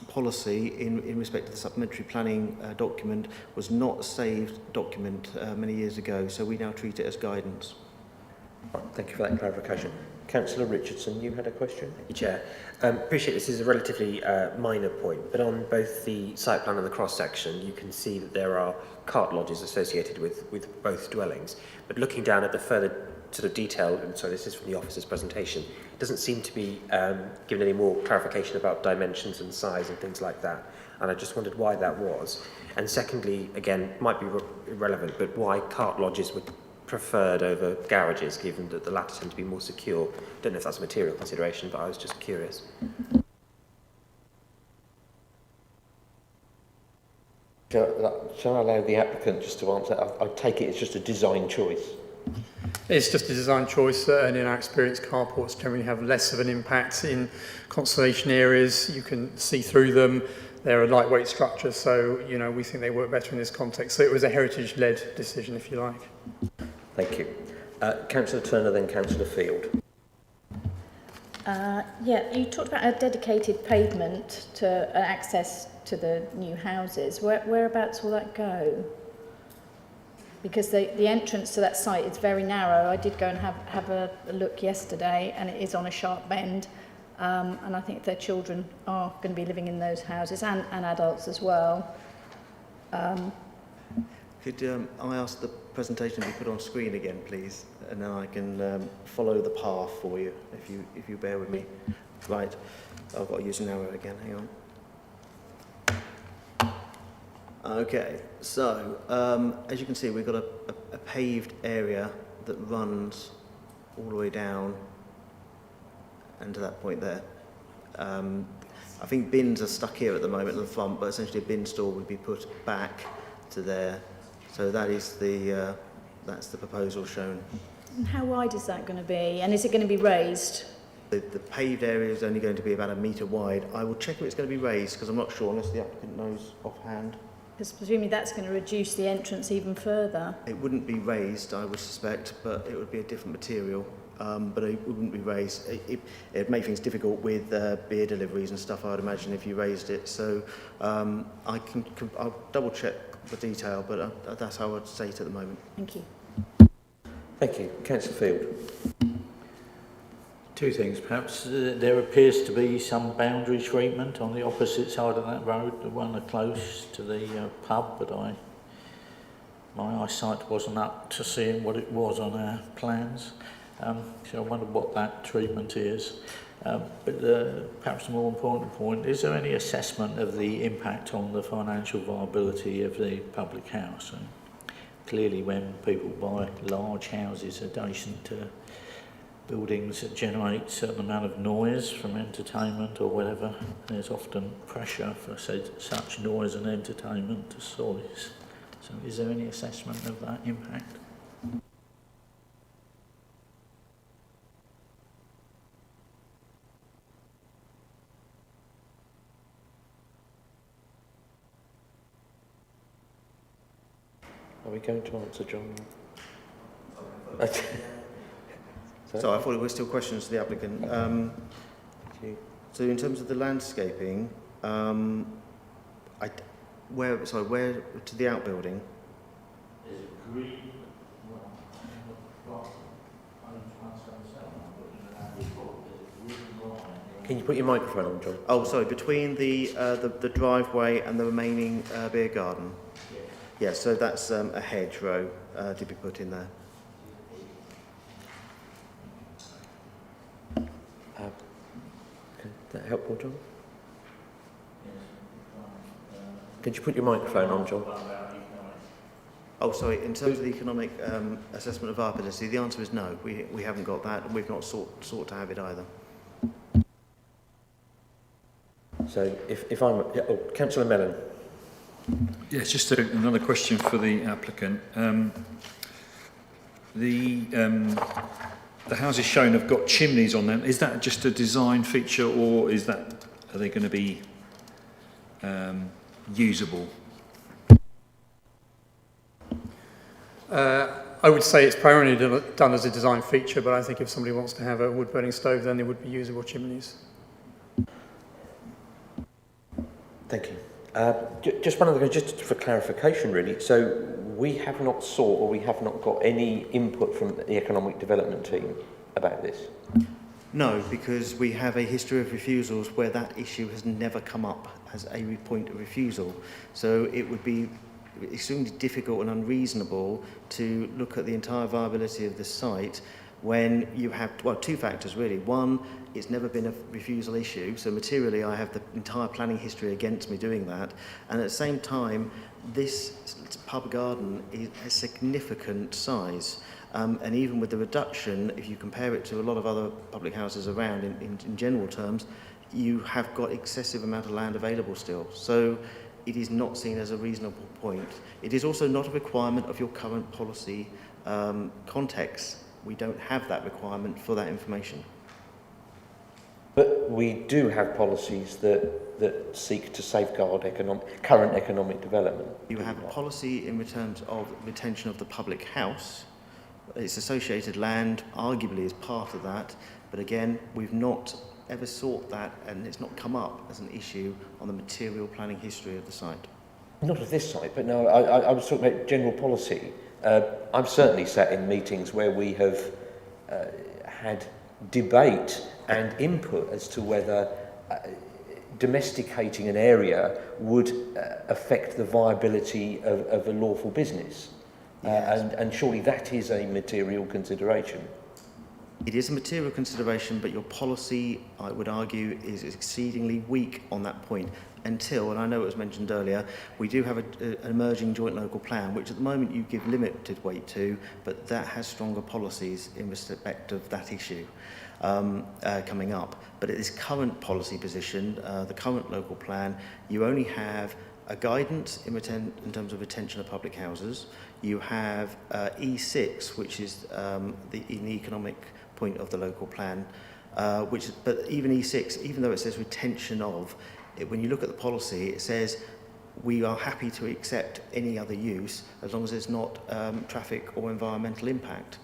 policy in respect to the supplementary planning document was not a saved document many years ago, so we now treat it as guidance. Right, thank you for that clarification. Councillor Richardson, you had a question? Thank you, Chair. Appreciate this is a relatively minor point, but on both the site plan and the cross-section, you can see that there are cart lodges associated with both dwellings. But looking down at the further sort of detail, and sorry, this is from the officer's presentation, it doesn't seem to be given any more clarification about dimensions and size and things like that. And I just wondered why that was. And secondly, again, might be irrelevant, but why cart lodges were preferred over garages, given that the latter tend to be more secure. Don't know if that's a material consideration, but I was just curious. Shall I allow the applicant just to answer? I take it it's just a design choice. It's just a design choice, and in our experience, carports generally have less of an impact in conservation areas. You can see through them. They're a lightweight structure, so we think they work better in this context. So it was a heritage-led decision, if you like. Thank you. Councillor Turner, then Councillor Field. Yeah, you talked about a dedicated pavement to access to the new houses. Whereabouts will that go? Because the entrance to that site is very narrow. I did go and have a look yesterday, and it is on a sharp bend. And I think their children are going to be living in those houses, and adults as well. Could I ask the presentation to be put on screen again, please? And then I can follow the path for you, if you bear with me. Right, I've got to use an arrow again, hang on. Okay, so as you can see, we've got a paved area that runs all the way down and to that point there. I think bins are stuck here at the moment at the front, but essentially a bin store would be put back to there. So that is that's the proposal shown. And how wide is that going to be? And is it going to be raised? The paved area is only going to be about 1 metre wide. I will check if it's going to be raised, because I'm not sure unless the applicant knows offhand. Because presumably that's going to reduce the entrance even further. It wouldn't be raised, I would suspect, but it would be a different material. But it wouldn't be raised. It'd make things difficult with beer deliveries and stuff, I would imagine, if you raised it. So I'll double check the detail, but that's how I'd say it at the moment. Thank you. Thank you. Councillor Field. Two things, perhaps. There appears to be some boundary treatment on the opposite side of that road, the one close to the pub, but my eyesight wasn't up to seeing what it was on our plans. So I wonder what that treatment is. But perhaps a more important point, is there any assessment of the impact on the financial viability of the public house? And clearly when people buy large houses adjacent to buildings that generate a certain amount of noise from entertainment or whatever, there's often pressure for such noise and entertainment to soils. So is there any assessment of that impact? Are we going to answer, John? So I thought it was still questions to the applicant. So in terms of the landscaping, where to the outbuilding? Can you put your microphone on, John? Oh, sorry, between the driveway and the remaining beer garden? Yeah, so that's a hedgerow to be put in there. That helpful, John? Could you put your microphone on, John? Oh, sorry, in terms of the economic assessment of viability, the answer is no. We haven't got that, and we've not sought to have it either. So if I'm... Councillor Mellon. Yes, just another question for the applicant. The houses shown have got chimneys on them. Is that just a design feature, or are they going to be usable? I would say it's primarily done as a design feature, but I think if somebody wants to have a wood-burning stove, then they would be usable chimneys. Thank you. Just one other thing, just for clarification, really. So we have not sought, or we have not got any input from the economic development team about this? No, because we have a history of refusals where that issue has never come up as a point of refusal. So it would be extremely difficult and unreasonable to look at the entire viability of the site when you have, well, two factors really. One, it's never been a refusal issue, so materially I have the entire planning history against me doing that, and at the same time this pub garden is a significant size, and even with the reduction, if you compare it to a lot of other public houses around in general terms, you have got excessive amount of land available still, so it is not seen as a reasonable point. It is also not a requirement of your current policy context. We don't have that requirement for that information. But we do have policies that seek to safeguard current economic development. You have a policy in terms of retention of the public house. Its associated land arguably is part of that, but again, we've not ever sought that, and it's not come up as an issue on the material planning history of the site. Not of this site, but no, I was talking about general policy. I've certainly sat in meetings where we have had debate and input as to whether domesticating an area would affect the viability of a lawful business. Yes. And surely that is a material consideration. It is a material consideration, but your policy, I would argue, is exceedingly weak on that point until, and I know it was mentioned earlier, we do have an emerging joint local plan, which at the moment you give limited weight to, but that has stronger policies in respect of that issue coming up. But at this current policy position, the current local plan, you only have a guidance in terms of retention of public houses. You have E6, which is in the economic point of the local plan, but even E6, even though it says retention of, when you look at the policy, it says we are happy to accept any other use as long as there's not traffic or environmental impact.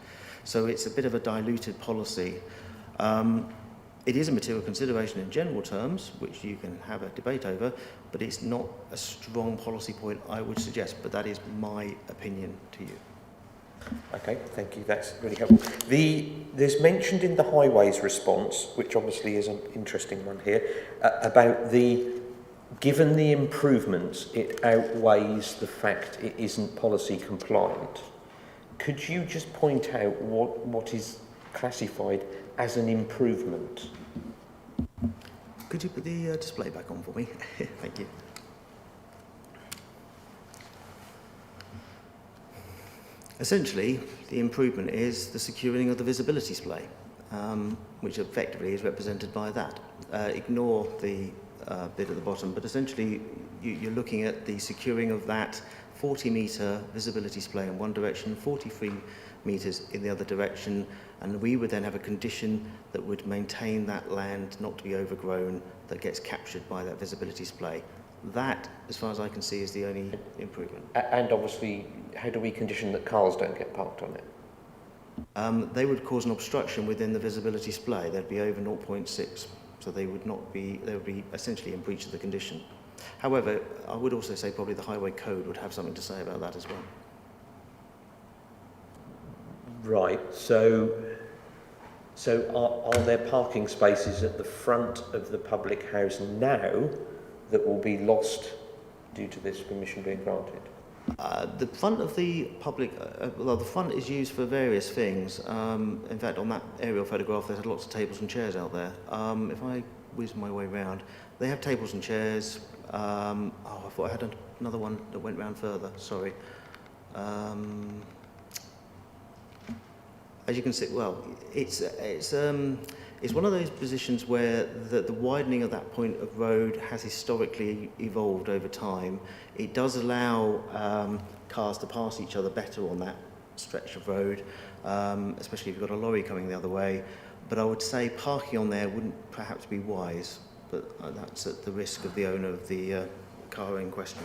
So it's a bit of a diluted policy. It is a material consideration in general terms, which you can have a debate over, but it's not a strong policy point, I would suggest, but that is my opinion to you. Okay, thank you. That's really helpful. There's mentioned in the highways response, which obviously is an interesting one here, about given the improvements, it outweighs the fact it isn't policy compliant. Could you just point out what is classified as an improvement? Could you put the display back on for me? Thank you. Essentially, the improvement is the securing of the visibility display, which effectively is represented by that. Ignore the bit at the bottom, but essentially you're looking at the securing of that 40-metre visibility display in one direction, 43 metres in the other direction, and we would then have a condition that would maintain that land not to be overgrown, that gets captured by that visibility display. That, as far as I can see, is the only improvement. And obviously, how do we condition that cars don't get parked on it? They would cause an obstruction within the visibility display. They'd be over 0.6, so they would be essentially in breach of the condition. However, I would also say probably the highway code would have something to say about that as well. Right, so are there parking spaces at the front of the public house now that will be lost due to this permission being granted? The front of the public, the front is used for various things. In fact, on that aerial photograph, there's lots of tables and chairs out there. If I whiz my way round, they have tables and chairs. I thought I had another one that went round further, sorry. As you can see, well, it's one of those positions where the widening of that point of road has historically evolved over time. It does allow cars to pass each other better on that stretch of road, especially if you've got a lorry coming the other way. But I would say parking on there wouldn't perhaps be wise, but that's at the risk of the owner of the car in question.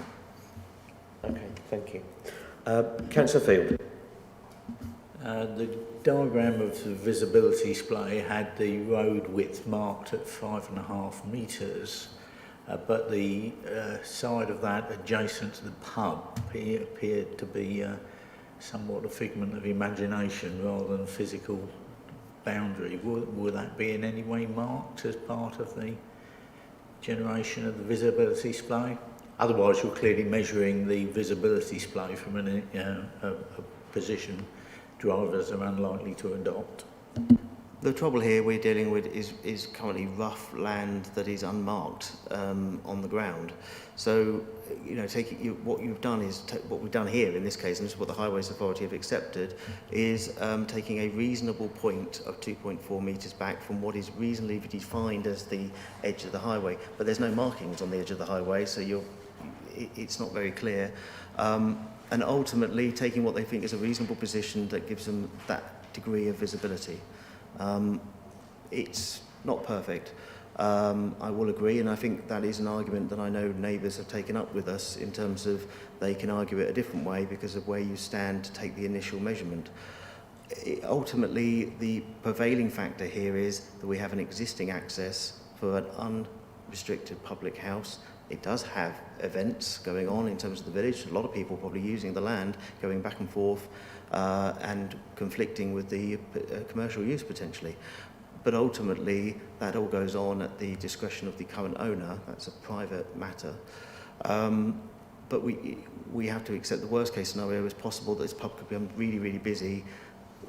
Okay, thank you. Councillor Field. The diagram of the visibility display had the road width marked at 5.5 metres, but the side of that adjacent to the pub appeared to be somewhat a figment of imagination rather than physical boundary. Will that be in any way marked as part of the generation of the visibility display? Otherwise, you're clearly measuring the visibility display from a position drivers are unlikely to adopt. The trouble here we're dealing with is currently rough land that is unmarked on the ground. So, you know, what you've done is what we've done here in this case, and this is what the Highways Authority have accepted, is taking a reasonable point of 2.4 metres back from what is reasonably defined as the edge of the highway. But there's no markings on the edge of the highway, so it's not very clear. And ultimately taking what they think is a reasonable position that gives them that degree of visibility. It's not perfect, I will agree, and I think that is an argument that I know neighbours have taken up with us in terms of they can argue it a different way because of where you stand to take the initial measurement. Ultimately, the prevailing factor here is that we have an existing access for an unrestricted public house. It does have events going on in terms of the village. A lot of people probably using the land, going back and forth and conflicting with the commercial use potentially. but ultimately that all goes on at the discretion of the current owner. That's a private matter. But we have to accept the worst case scenario is possible that this pub could become really, really busy.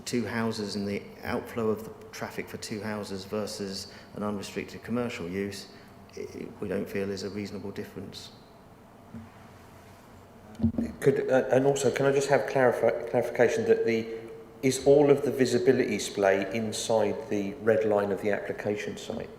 2 houses and the outflow of the traffic for 2 houses versus an unrestricted commercial use, we don't feel is a reasonable difference. And also, can I just have clarification that is all of the visibility display inside the red line of the application site?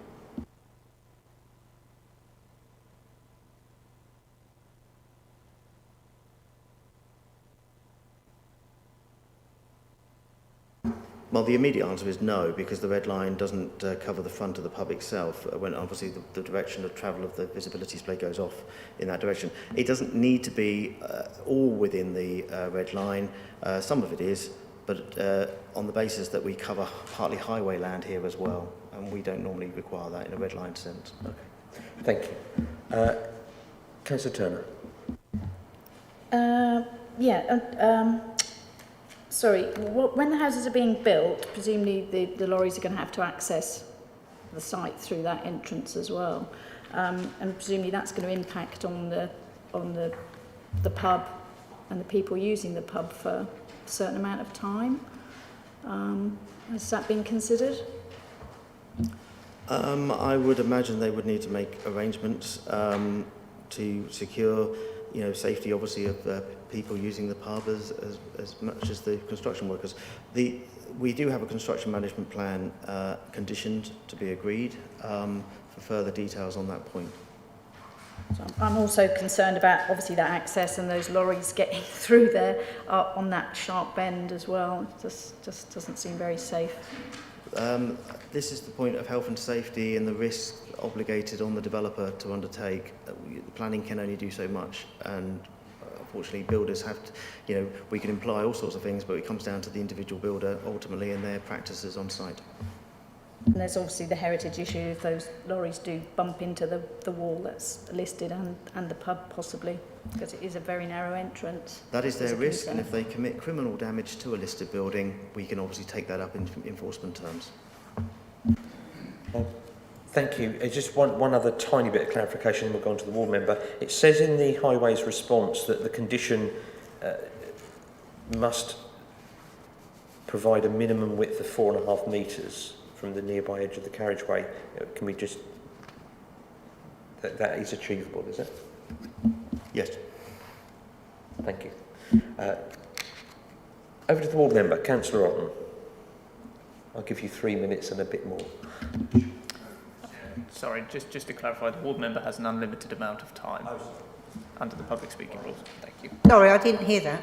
Well, the immediate answer is no, because the red line doesn't cover the front of the pub itself, when obviously the direction of travel of the visibility display goes off in that direction. It doesn't need to be all within the red line. Some of it is, but on the basis that we cover partly highway land here as well, and we don't normally require that in a red line sense. Okay, thank you. Councillor Turner. Sorry, when the houses are being built, presumably the lorries are going to have to access the site through that entrance as well, and presumably that's going to impact on the pub and the people using the pub for a certain amount of time. Has that been considered? I would imagine they would need to make arrangements to secure, safety obviously of people using the pub as much as the construction workers. We do have a construction management plan conditioned to be agreed for further details on that point. So I'm also concerned about obviously that access and those lorries getting through there on that sharp bend as well. It just doesn't seem very safe. This is the point of health and safety and the risk obligated on the developer to undertake. Planning can only do so much, and unfortunately builders have to, we can imply all sorts of things, but it comes down to the individual builder ultimately and their practices on site. And there's obviously the heritage issue if those lorries do bump into the wall that's listed and the pub possibly, because it is a very narrow entrance. That is their risk, and if they commit criminal damage to a listed building, we can obviously take that up in enforcement terms. Thank you. Just one other tiny bit of clarification, and we'll go on to the ward member. It says in the highways response that the condition must provide a minimum width of 4.5 metres from the nearby edge of the carriageway. Can we just... That is achievable, is it? Yes. Thank you. Over to the ward member, Councillor Otten. I'll give you 3 minutes and a bit more. Sorry, just to clarify, the ward member has an unlimited amount of time under the public speaking rules. Thank you. Sorry, I didn't hear that.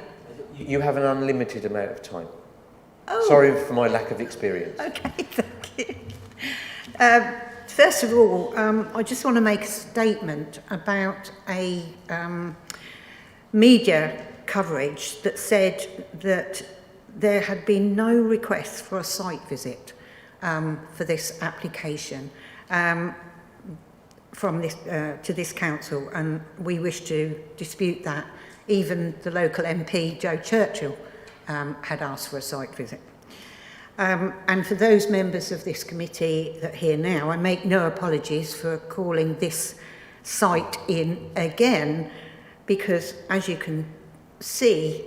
You have an unlimited amount of time. Oh. Sorry for my lack of experience. Okay, thank you. First of all, I just want to make a statement about a media coverage that said that there had been no request for a site visit for this application from this to this council, and we wish to dispute that. Even the local MP, Joe Churchill, had asked for a site visit. And for those members of this committee that are here now, I make no apologies for calling this site in again, because as you can see,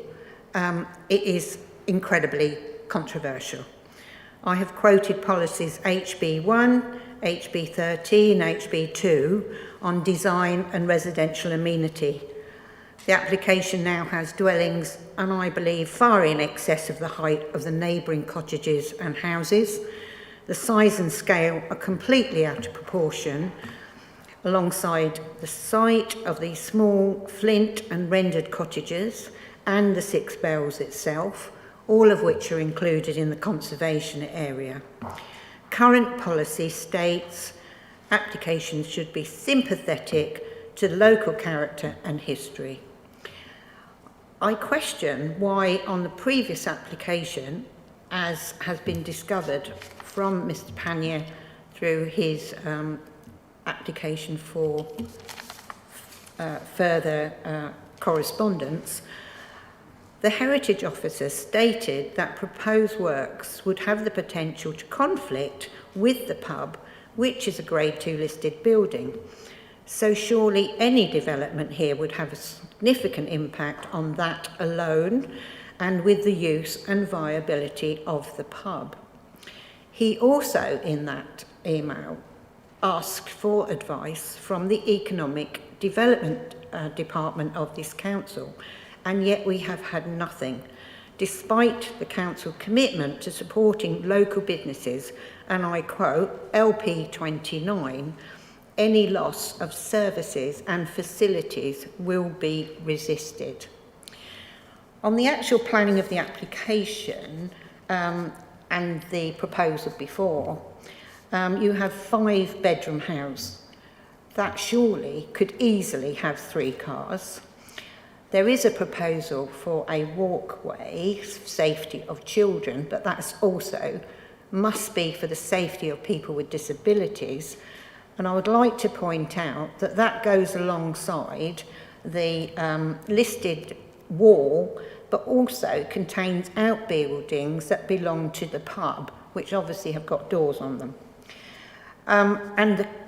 it is incredibly controversial. I have quoted policies HB1, HB13, HB2 on design and residential amenity. The application now has dwellings, and I believe far in excess of the height of the neighbouring cottages and houses. The size and scale are completely out of proportion, alongside the site of these small flint and rendered cottages and the 6 bells itself, all of which are included in the conservation area. Current policy states applications should be sympathetic to local character and history. I question why on the previous application, as has been discovered from Mr. Panier through his application for further correspondence, the Heritage Officer stated that proposed works would have the potential to conflict with the pub, which is a Grade 2 listed building. So surely any development here would have a significant impact on that alone and with the use and viability of the pub. He also, in that email, asked for advice from the Economic Development Department of this council, and yet we have had nothing, despite the council commitment to supporting local businesses, and I quote, LP 29, any loss of services and facilities will be resisted. On the actual planning of the application and the proposal before, you have 5-bedroom house. That surely could easily have 3 cars. There is a proposal for a walkway, safety of children, but that's also must be for the safety of people with disabilities. And I would like to point out that that goes alongside the listed wall, but also contains outbuildings that belong to the pub, which obviously have got doors on them.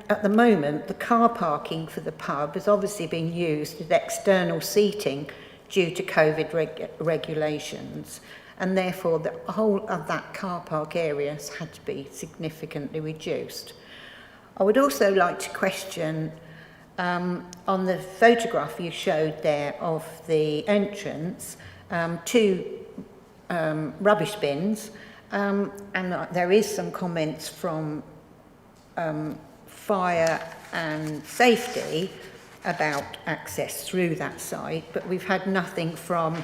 At the moment, the car parking for the pub has obviously been used as external seating due to COVID regulations, and therefore the whole of that car park area has had to be significantly reduced. I would also like to question, on the photograph you showed there of the entrance, 2 rubbish bins, and there is some comments from fire and safety about access through that site, but we've had nothing from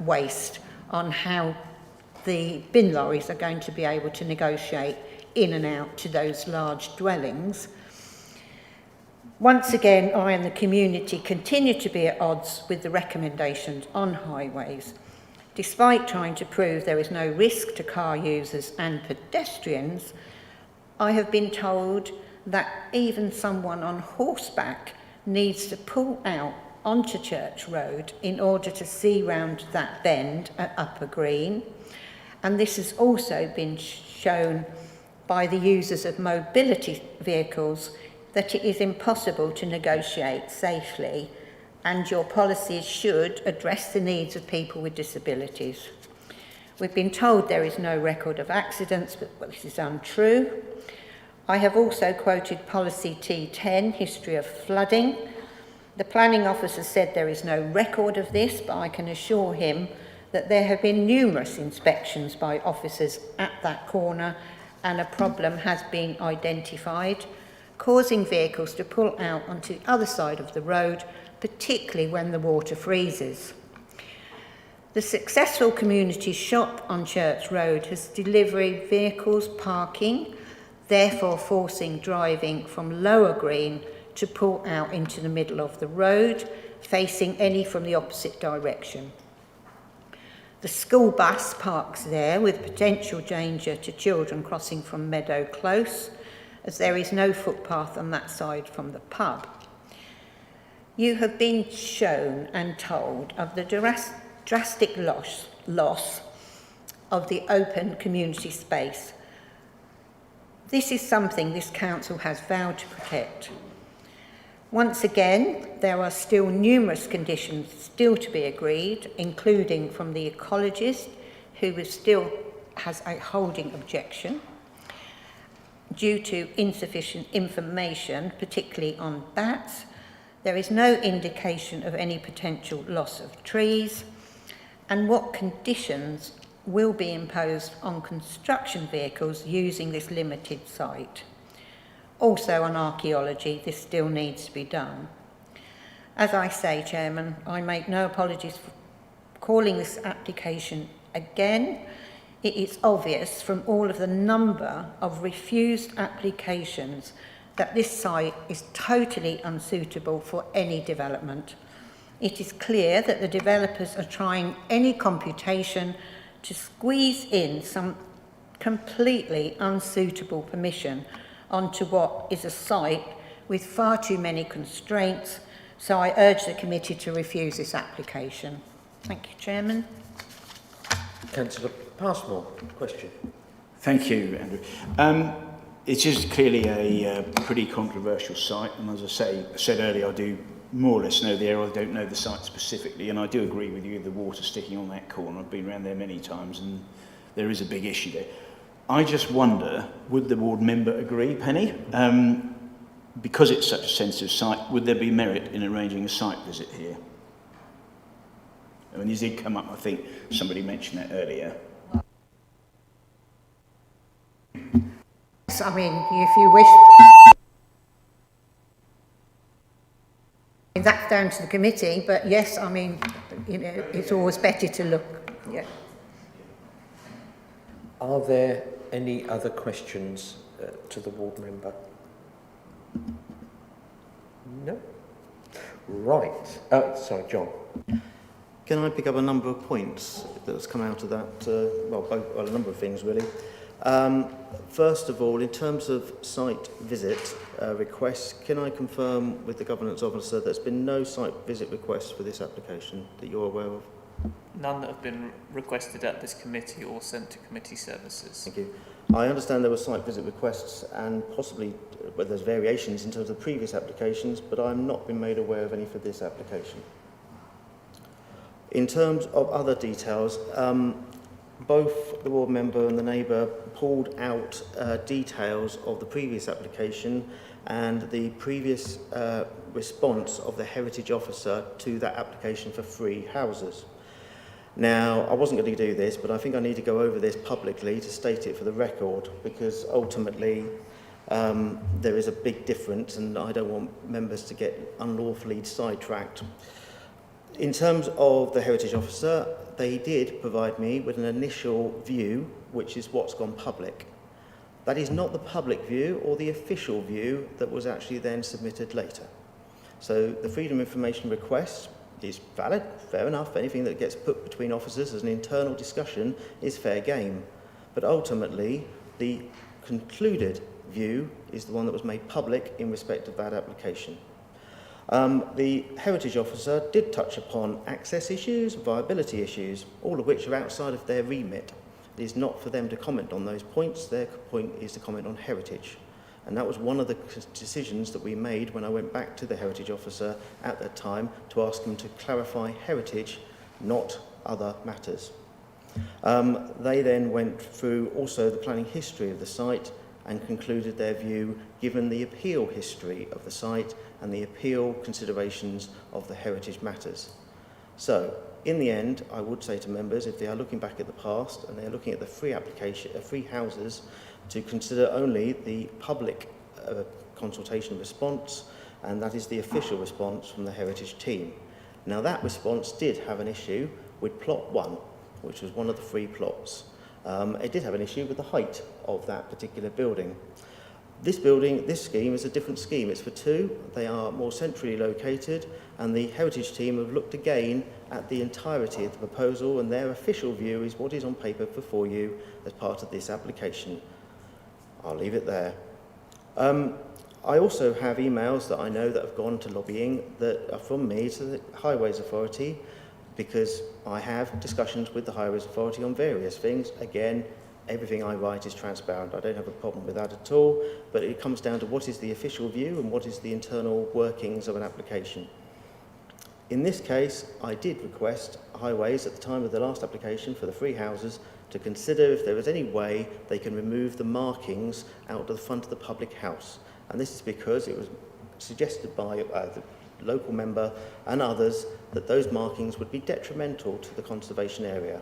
waste on how the bin lorries are going to be able to negotiate in and out to those large dwellings. Once again, I and the community continue to be at odds with the recommendations on highways. Despite trying to prove there is no risk to car users and pedestrians, I have been told that even someone on horseback needs to pull out onto Church Road in order to see round that bend at Upper Green. And this has also been shown by the users of mobility vehicles that it is impossible to negotiate safely, and your policies should address the needs of people with disabilities. We've been told there is no record of accidents, but this is untrue. I have also quoted policy T10, history of flooding. The planning officer said there is no record of this, but I can assure him that there have been numerous inspections by officers at that corner, and a problem has been identified, causing vehicles to pull out onto the other side of the road, particularly when the water freezes. The successful community shop on Church Road has delivery vehicles parking, therefore forcing driving from Lower Green to pull out into the middle of the road, facing any from the opposite direction. The school bus parks there with potential danger to children crossing from Meadow Close, as there is no footpath on that side from the pub. You have been shown and told of the drastic loss of the open community space. This is something this council has vowed to protect. Once again, there are still numerous conditions still to be agreed, including from the ecologist, who still has a holding objection due to insufficient information, particularly on bats. There is no indication of any potential loss of trees, and what conditions will be imposed on construction vehicles using this limited site. Also on archaeology, this still needs to be done. As I say, Chairman, I make no apologies for calling this application again. It is obvious from all of the number of refused applications that this site is totally unsuitable for any development. It is clear that the developers are trying any computation to squeeze in some completely unsuitable permission onto what is a site with far too many constraints, so I urge the committee to refuse this application. Thank you, Chairman. Councillor Passmore, question. Thank you, Andrew. It is clearly a pretty controversial site, and as I said earlier, I do more or less know the area. I don't know the site specifically, and I do agree with you, the water sticking on that corner. I've been around there many times, and there is a big issue there. I just wonder, would the ward member agree, Penny? Because it's such a sensitive site, would there be merit in arranging a site visit here? I mean, these did come up, I think somebody mentioned that earlier. I mean, if you wish, that's down to the committee, but yes, I mean, you know, it's always better to look. Yeah. Are there any other questions to the ward member? No? Right. Sorry, John. Can I pick up a number of points that's come out of that? Well, a number of things really. First of all, in terms of site visit requests, can I confirm with the governance officer there's been no site visit requests for this application that you're aware of? None that have been requested at this committee or sent to committee services. Thank you. I understand there were site visit requests and possibly there's variations in terms of previous applications, but I've not been made aware of any for this application. In terms of other details, both the ward member and the neighbour pulled out details of the previous application and the previous response of the heritage officer to that application for free houses. Now, I wasn't going to do this, but I think I need to go over this publicly to state it for the record, because ultimately there is a big difference and I don't want members to get unlawfully sidetracked. In terms of the heritage officer, they did provide me with an initial view, which is what's gone public. That is not the public view or the official view that was actually then submitted later. So the freedom of information request is valid, fair enough. Anything that gets put between officers as an internal discussion is fair game. But ultimately, the concluded view is the one that was made public in respect of that application. The heritage officer did touch upon access issues, viability issues, all of which are outside of their remit. It is not for them to comment on those points. Their point is to comment on heritage. And that was one of the decisions that we made when I went back to the heritage officer at that time to ask them to clarify heritage, not other matters. They then went through also the planning history of the site and concluded their view given the appeal history of the site and the appeal considerations of the heritage matters. So, in the end, I would say to members, if they are looking back at the past and they're looking at the free application, free houses, to consider only the public consultation response, and that is the official response from the heritage team. Now, that response did have an issue with plot 1, which was one of the free plots. It did have an issue with the height of that particular building. This scheme is a different scheme. It's for 2. They are more centrally located, and the heritage team have looked again at the entirety of the proposal, and their official view is what is on paper before you as part of this application. I'll leave it there. I also have emails that I know that have gone to lobbying that are from me to the Highways Authority, because I have discussions with the Highways Authority on various things. Again, everything I write is transparent. I don't have a problem with that at all, but it comes down to what is the official view and what is the internal workings of an application. In this case, I did request Highways at the time of the last application for the free houses to consider if there was any way they can remove the markings out of the front of the public house. And this is because it was suggested by the local member and others that those markings would be detrimental to the conservation area.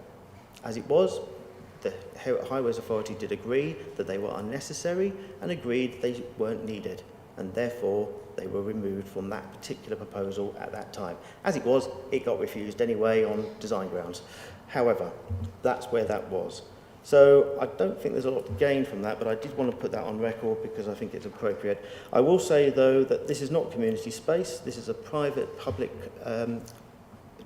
As it was, the Highways Authority did agree that they were unnecessary and agreed they weren't needed, and therefore they were removed from that particular proposal at that time. As it was, it got refused anyway on design grounds. However, that's where that was. So I don't think there's a lot to gain from that, but I did want to put that on record because I think it's appropriate. I will say, though, that this is not community space. This is a private, public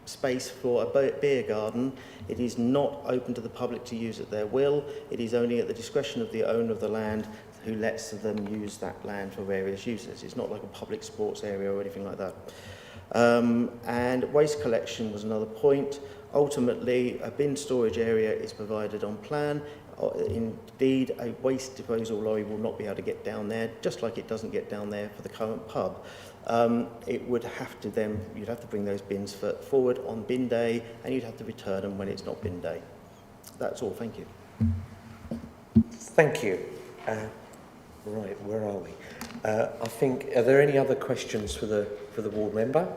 space for a beer garden. It is not open to the public to use at their will. It is only at the discretion of the owner of the land who lets them use that land for various uses. It's not like a public sports area or anything like that. And waste collection was another point. Ultimately, a bin storage area is provided on plan. Indeed, a waste disposal lorry will not be able to get down there, just like it doesn't get down there for the current pub. It would have to then, you'd have to bring those bins forward on bin day, and you'd have to return them when it's not bin day. That's all. Thank you. Thank you. Right, where are we? I think, are there any other questions for the ward member?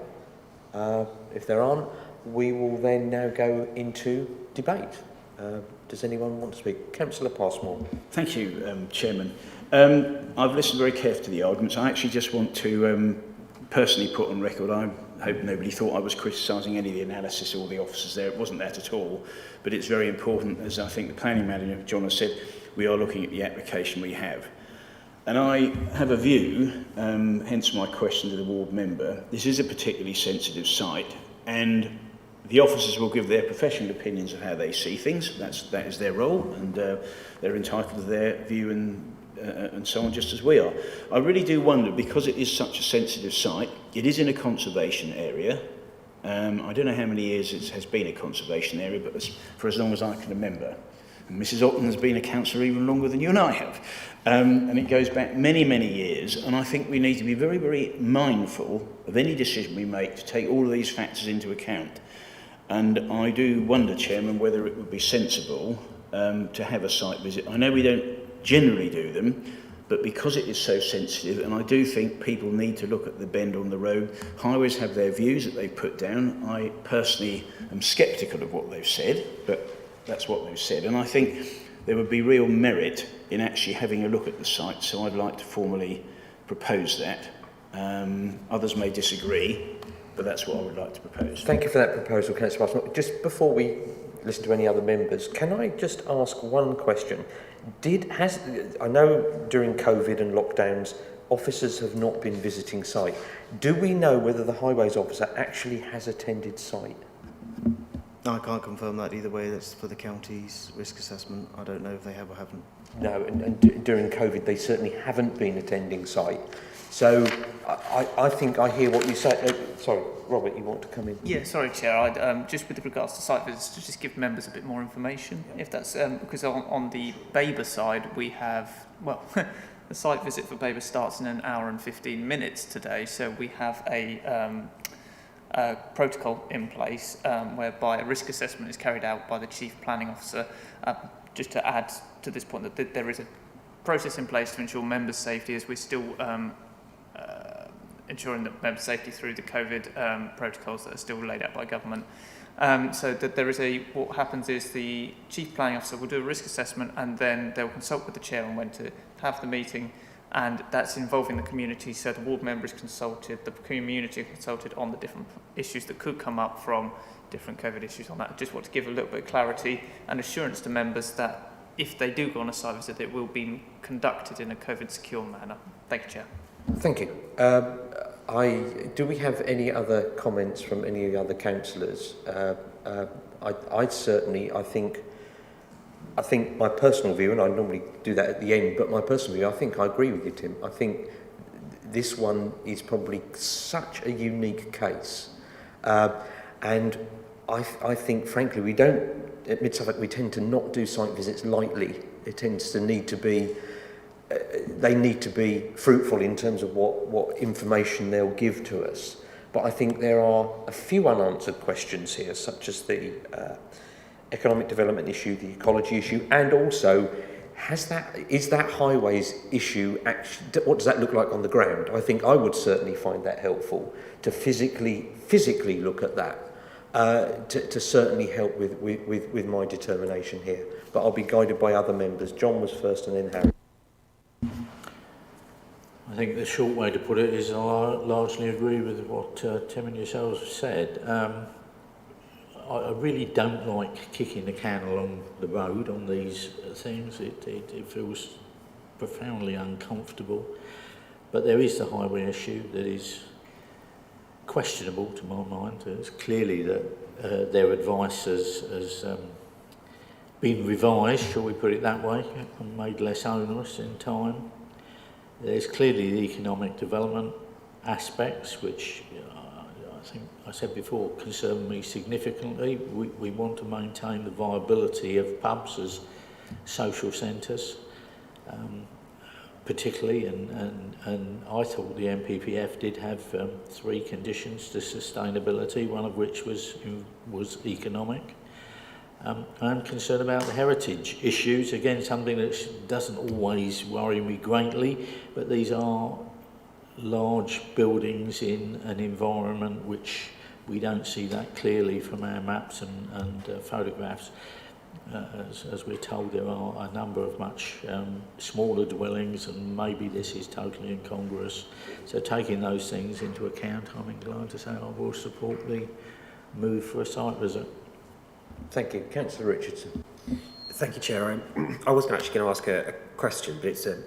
If there aren't, we will then now go into debate. Does anyone want to speak? Councillor Passmore. Thank you, Chairman. I've listened very carefully to the arguments. I actually just want to personally put on record, I hope nobody thought I was criticising any of the analysis or the officers there. It wasn't that at all. But it's very important, as I think the planning manager, John, has said, we are looking at the application we have. And I have a view, hence my question to the ward member. This is a particularly sensitive site, and the officers will give their professional opinions of how they see things. That is their role, and they're entitled to their view and so on, just as we are. I really do wonder, because it is such a sensitive site, it is in a conservation area. I don't know how many years it has been a conservation area, but for as long as I can remember. And Mrs. Otton has been a councillor even longer than you and I have. And it goes back many, many years. And I think we need to be very, very mindful of any decision we make to take all of these factors into account. And I do wonder, Chairman, whether it would be sensible to have a site visit. I know we don't generally do them, but because it is so sensitive, and I do think people need to look at the bend on the road. Highways have their views that they've put down. I personally am sceptical of what they've said, but that's what they've said. And I think there would be real merit in actually having a look at the site, so I'd like to formally propose that. Others may disagree, but that's what I would like to propose. Thank you for that proposal, Councillor Passmore. Just before we listen to any other members, can I just ask one question? I know during COVID and lockdowns, officers have not been visiting site. Do we know whether the highways officer actually has attended site? No, I can't confirm that either way. That's for the county's risk assessment. I don't know if they have or haven't. No, and during COVID, they certainly haven't been attending site. So I think I hear what you say. Sorry, Robert, you want to come in? Yeah, sorry, Chair. I'd, just with regards to site visits, to just give members a bit more information, if that's because on the Baber side we have, well, the site visit for Baber starts in 1 hour and 15 minutes today, so we have a protocol in place whereby a risk assessment is carried out by the Chief Planning Officer. Just to add to this point, that there is a process in place to ensure members' safety, as we're still ensuring that member safety through the COVID protocols that are still laid out by government. So that there is what happens is the Chief Planning Officer will do a risk assessment, and then they'll consult with the chair on when to have the meeting, and that's involving the community. So the ward member is consulted, the community are consulted on the different issues that could come up from different COVID issues on that. I just want to give a little bit of clarity and assurance to members that if they do go on a site visit, it will be conducted in a COVID secure manner. Thank you, Chair. Thank you. Do we have any other comments from any of the other councillors? I think my personal view, and I normally do that at the end, but my personal view, I think I agree with you, Tim. I think this one is probably such a unique case. And I think, frankly, we don't, at Mid-Suffolk, we tend to not do site visits lightly. It tends to need to be, they need to be fruitful in terms of what information they'll give to us. But I think there are a few unanswered questions here, such as the economic development issue, the ecology issue, and also, is that highways issue actually, what does that look like on the ground? I think I would certainly find that helpful to physically look at that, to certainly help with my determination here. But I'll be guided by other members. John was first and then Harry. I think the short way to put it is I largely agree with what Tim and yourselves have said. I really don't like kicking the can along the road on these things. It feels profoundly uncomfortable. But there is the highway issue that is questionable to my mind. It's clearly that their advice has been revised, shall we put it that way, and made less onerous in time. There's clearly the economic development aspects, which I think I said before, concern me significantly. We want to maintain the viability of pubs as social centres, particularly, and I thought the MPPF did have 3 conditions to sustainability, one of which was economic. I'm concerned about the heritage issues, again something that doesn't always worry me greatly, but these are large buildings in an environment which we don't see that clearly from our maps and photographs. As we're told, there are a number of much smaller dwellings, and maybe this is totally incongruous. So taking those things into account, I'm inclined to say I will support the move for a site visit. Thank you. Councillor Richardson. Thank you, Chair. I wasn't actually going to ask a question, but it's a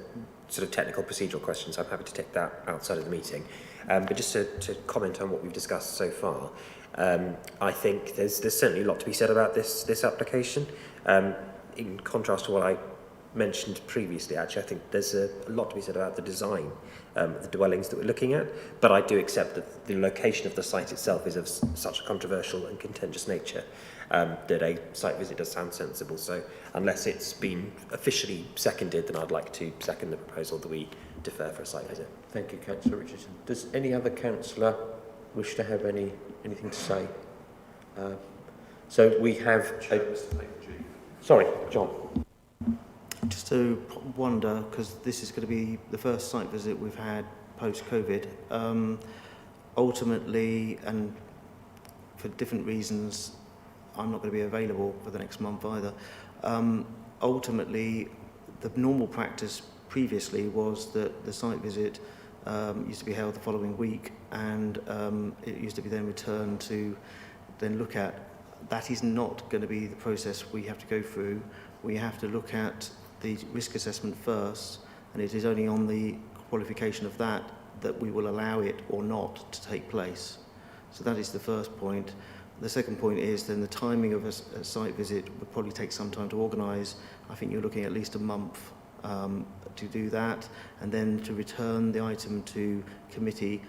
sort of technical procedural question, so I'm happy to take that outside of the meeting. But just to comment on what we've discussed so far, I think there's certainly a lot to be said about this application. In contrast to what I mentioned previously, actually, I think there's a lot to be said about the design of the dwellings that we're looking at, but I do accept that the location of the site itself is of such a controversial and contentious nature that a site visit does sound sensible. So unless it's been officially seconded, then I'd like to second the proposal that we defer for a site visit. Thank you, Councillor Richardson. Does any other councillor wish to have anything to say? So we have sorry, John. Just to wonder, because this is going to be the first site visit we've had post-COVID, ultimately, and for different reasons, I'm not going to be available for the next month either. Ultimately, the normal practice previously was that the site visit used to be held the following week, and it used to be then returned to then look at. That is not going to be the process we have to go through. We have to look at the risk assessment first, and it is only on the qualification of that that we will allow it or not to take place. So that is the first point. The second point is then the timing of a site visit would probably take some time to organise. I think you're looking at least a month to do that, and then to return the item to committee.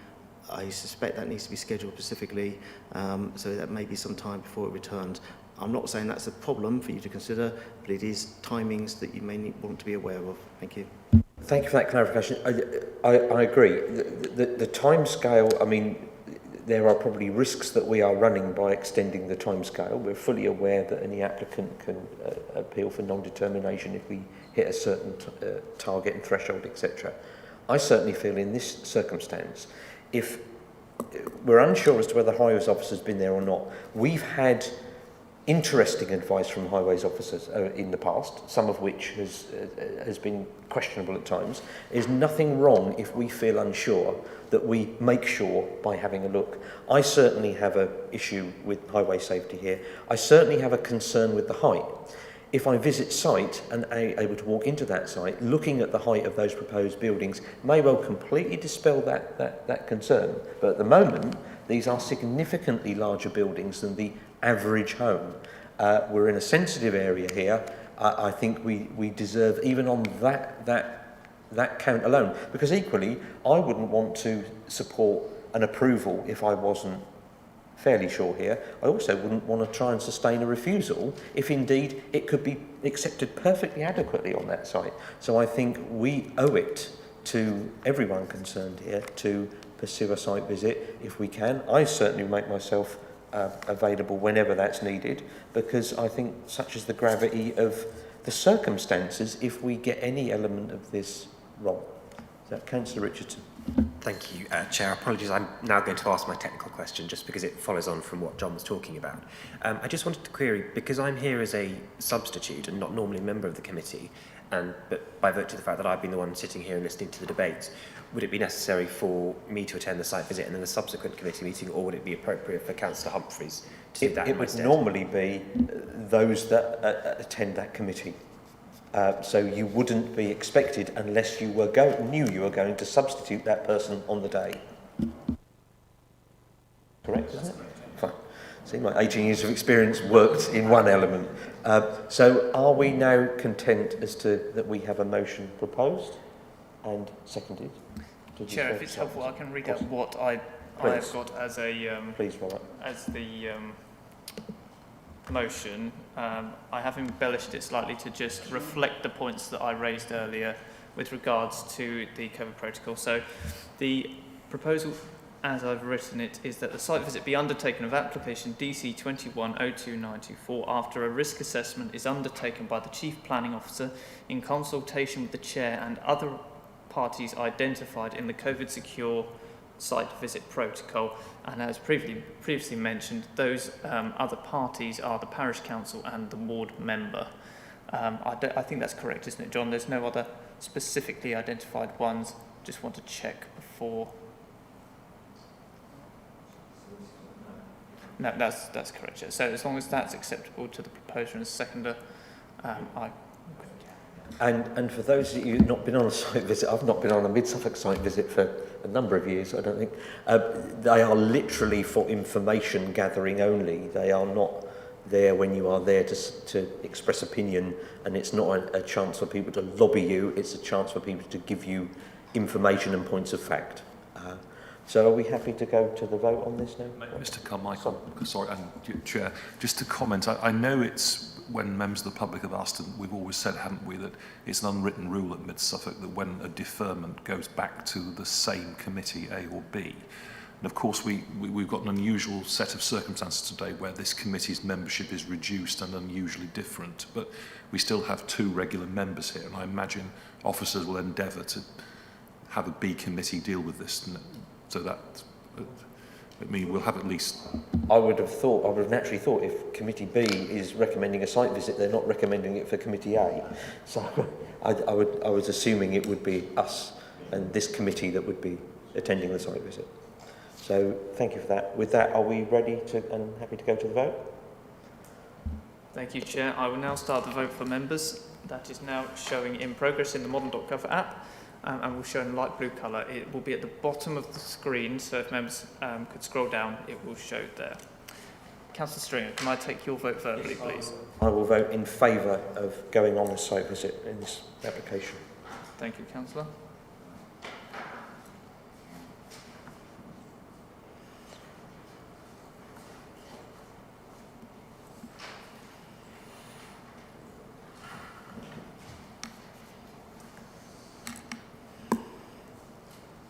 I suspect that needs to be scheduled specifically, so that may be some time before it returns. I'm not saying that's a problem for you to consider, but it is timings that you may want to be aware of. Thank you. Thank you for that clarification. I agree. The time scale, I mean, there are probably risks that we are running by extending the timescale. We're fully aware that any applicant can appeal for non-determination if we hit a certain target and threshold, etc. I certainly feel in this circumstance, if we're unsure as to whether the highways officer's been there or not, we've had interesting advice from highways officers in the past, some of which has been questionable at times. There's nothing wrong if we feel unsure that we make sure by having a look. I certainly have an issue with highway safety here. I certainly have a concern with the height. If I visit site and able to walk into that site, looking at the height of those proposed buildings may well completely dispel that concern. But at the moment, these are significantly larger buildings than the average home. We're in a sensitive area here. I think we deserve, even on that count alone, because equally, I wouldn't want to support an approval if I wasn't fairly sure here. I also wouldn't want to try and sustain a refusal if indeed it could be accepted perfectly adequately on that site. So I think we owe it to everyone concerned here to pursue a site visit if we can. I certainly make myself available whenever that's needed, because I think such is the gravity of the circumstances if we get any element of this wrong. Is that Councillor Richardson? Thank you, Chair. Apologies, I'm now going to ask my technical question just because it follows on from what John was talking about. I just wanted to query, because I'm here as a substitute and not normally a member of the committee, but by virtue of the fact that I've been the one sitting here and listening to the debate, would it be necessary for me to attend the site visit and then the subsequent committee meeting, or would it be appropriate for Councillor Humphreys to do that? It would normally be those that attend that committee. So you wouldn't be expected unless you were knew you were going to substitute that person on the day. Correct, isn't it? Fine. See, my 18 years of experience worked in one element. So are we now content as to that we have a motion proposed and seconded? Chair, if it's helpful, I can read out what I I have got as a Please, Robert. as the motion, I have embellished it slightly to just reflect the points that I raised earlier with regards to the COVID protocol. So the proposal, as I've written it, is that the site visit be undertaken of application DC 210294 after a risk assessment is undertaken by the Chief Planning Officer in consultation with the Chair and other parties identified in the COVID secure site visit protocol. And as previously mentioned, those other parties are the Parish Council and the ward member. I think that's correct, isn't it, John? There's no other specifically identified ones. Just want to check before. No, that's correct. Yeah. So as long as that's acceptable to the proposer and seconder, And for those of you who've not been on a site visit, I've not been on a Mid-Suffolk site visit for a number of years, I don't think. They are literally for information gathering only. They are not there when you are there to express opinion, and it's not a chance for people to lobby you, it's a chance for people to give you information and points of fact. So are we happy to go to the vote on this now? Mr Carmichael, sorry, and Chair, just to comment, I know it's when members of the public have asked, and we've always said, haven't we, that it's an unwritten rule at Mid-Suffolk that when a deferment goes back to the same committee, A or B, and of course we've got an unusual set of circumstances today where this committee's membership is reduced and unusually different, but we still have 2 regular members here, and I imagine officers will endeavour to have a B committee deal with this. So that, I mean, we'll have at least... I would have naturally thought if Committee B is recommending a site visit, they're not recommending it for Committee A. So I was assuming it would be us and this committee that would be attending the site visit. So thank you for that. With that, are we ready to and happy to go to the vote? Thank you, Chair. I will now start the vote for members. That is now showing in progress in the modern.gov app. And will show in light blue colour. It will be at the bottom of the screen, so if members could scroll down, it will show there. Councillor Stringer, can I take your vote verbally, please? I will vote in favour of going on the site visit in this application. Thank you, Councillor.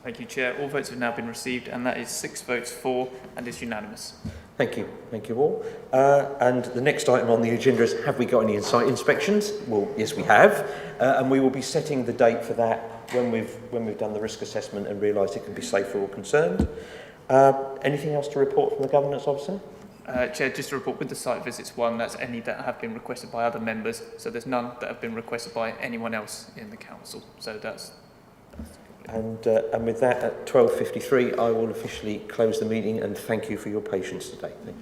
Thank you, Chair. All votes have now been received, and that is 6 votes for and is unanimous. Thank you. Thank you all. And the next item on the agenda is, have we got any site inspections? Well, yes, we have. And we will be setting the date for that when we've done the risk assessment and realised it can be safe for all concerned. Anything else to report from the Governance Officer? Chair, just to report with the site visits one, that's any that have been requested by other members. So there's none that have been requested by anyone else in the council. So that's And with that, at 12:53, I will officially close the meeting and thank you for your patience today. Thank you.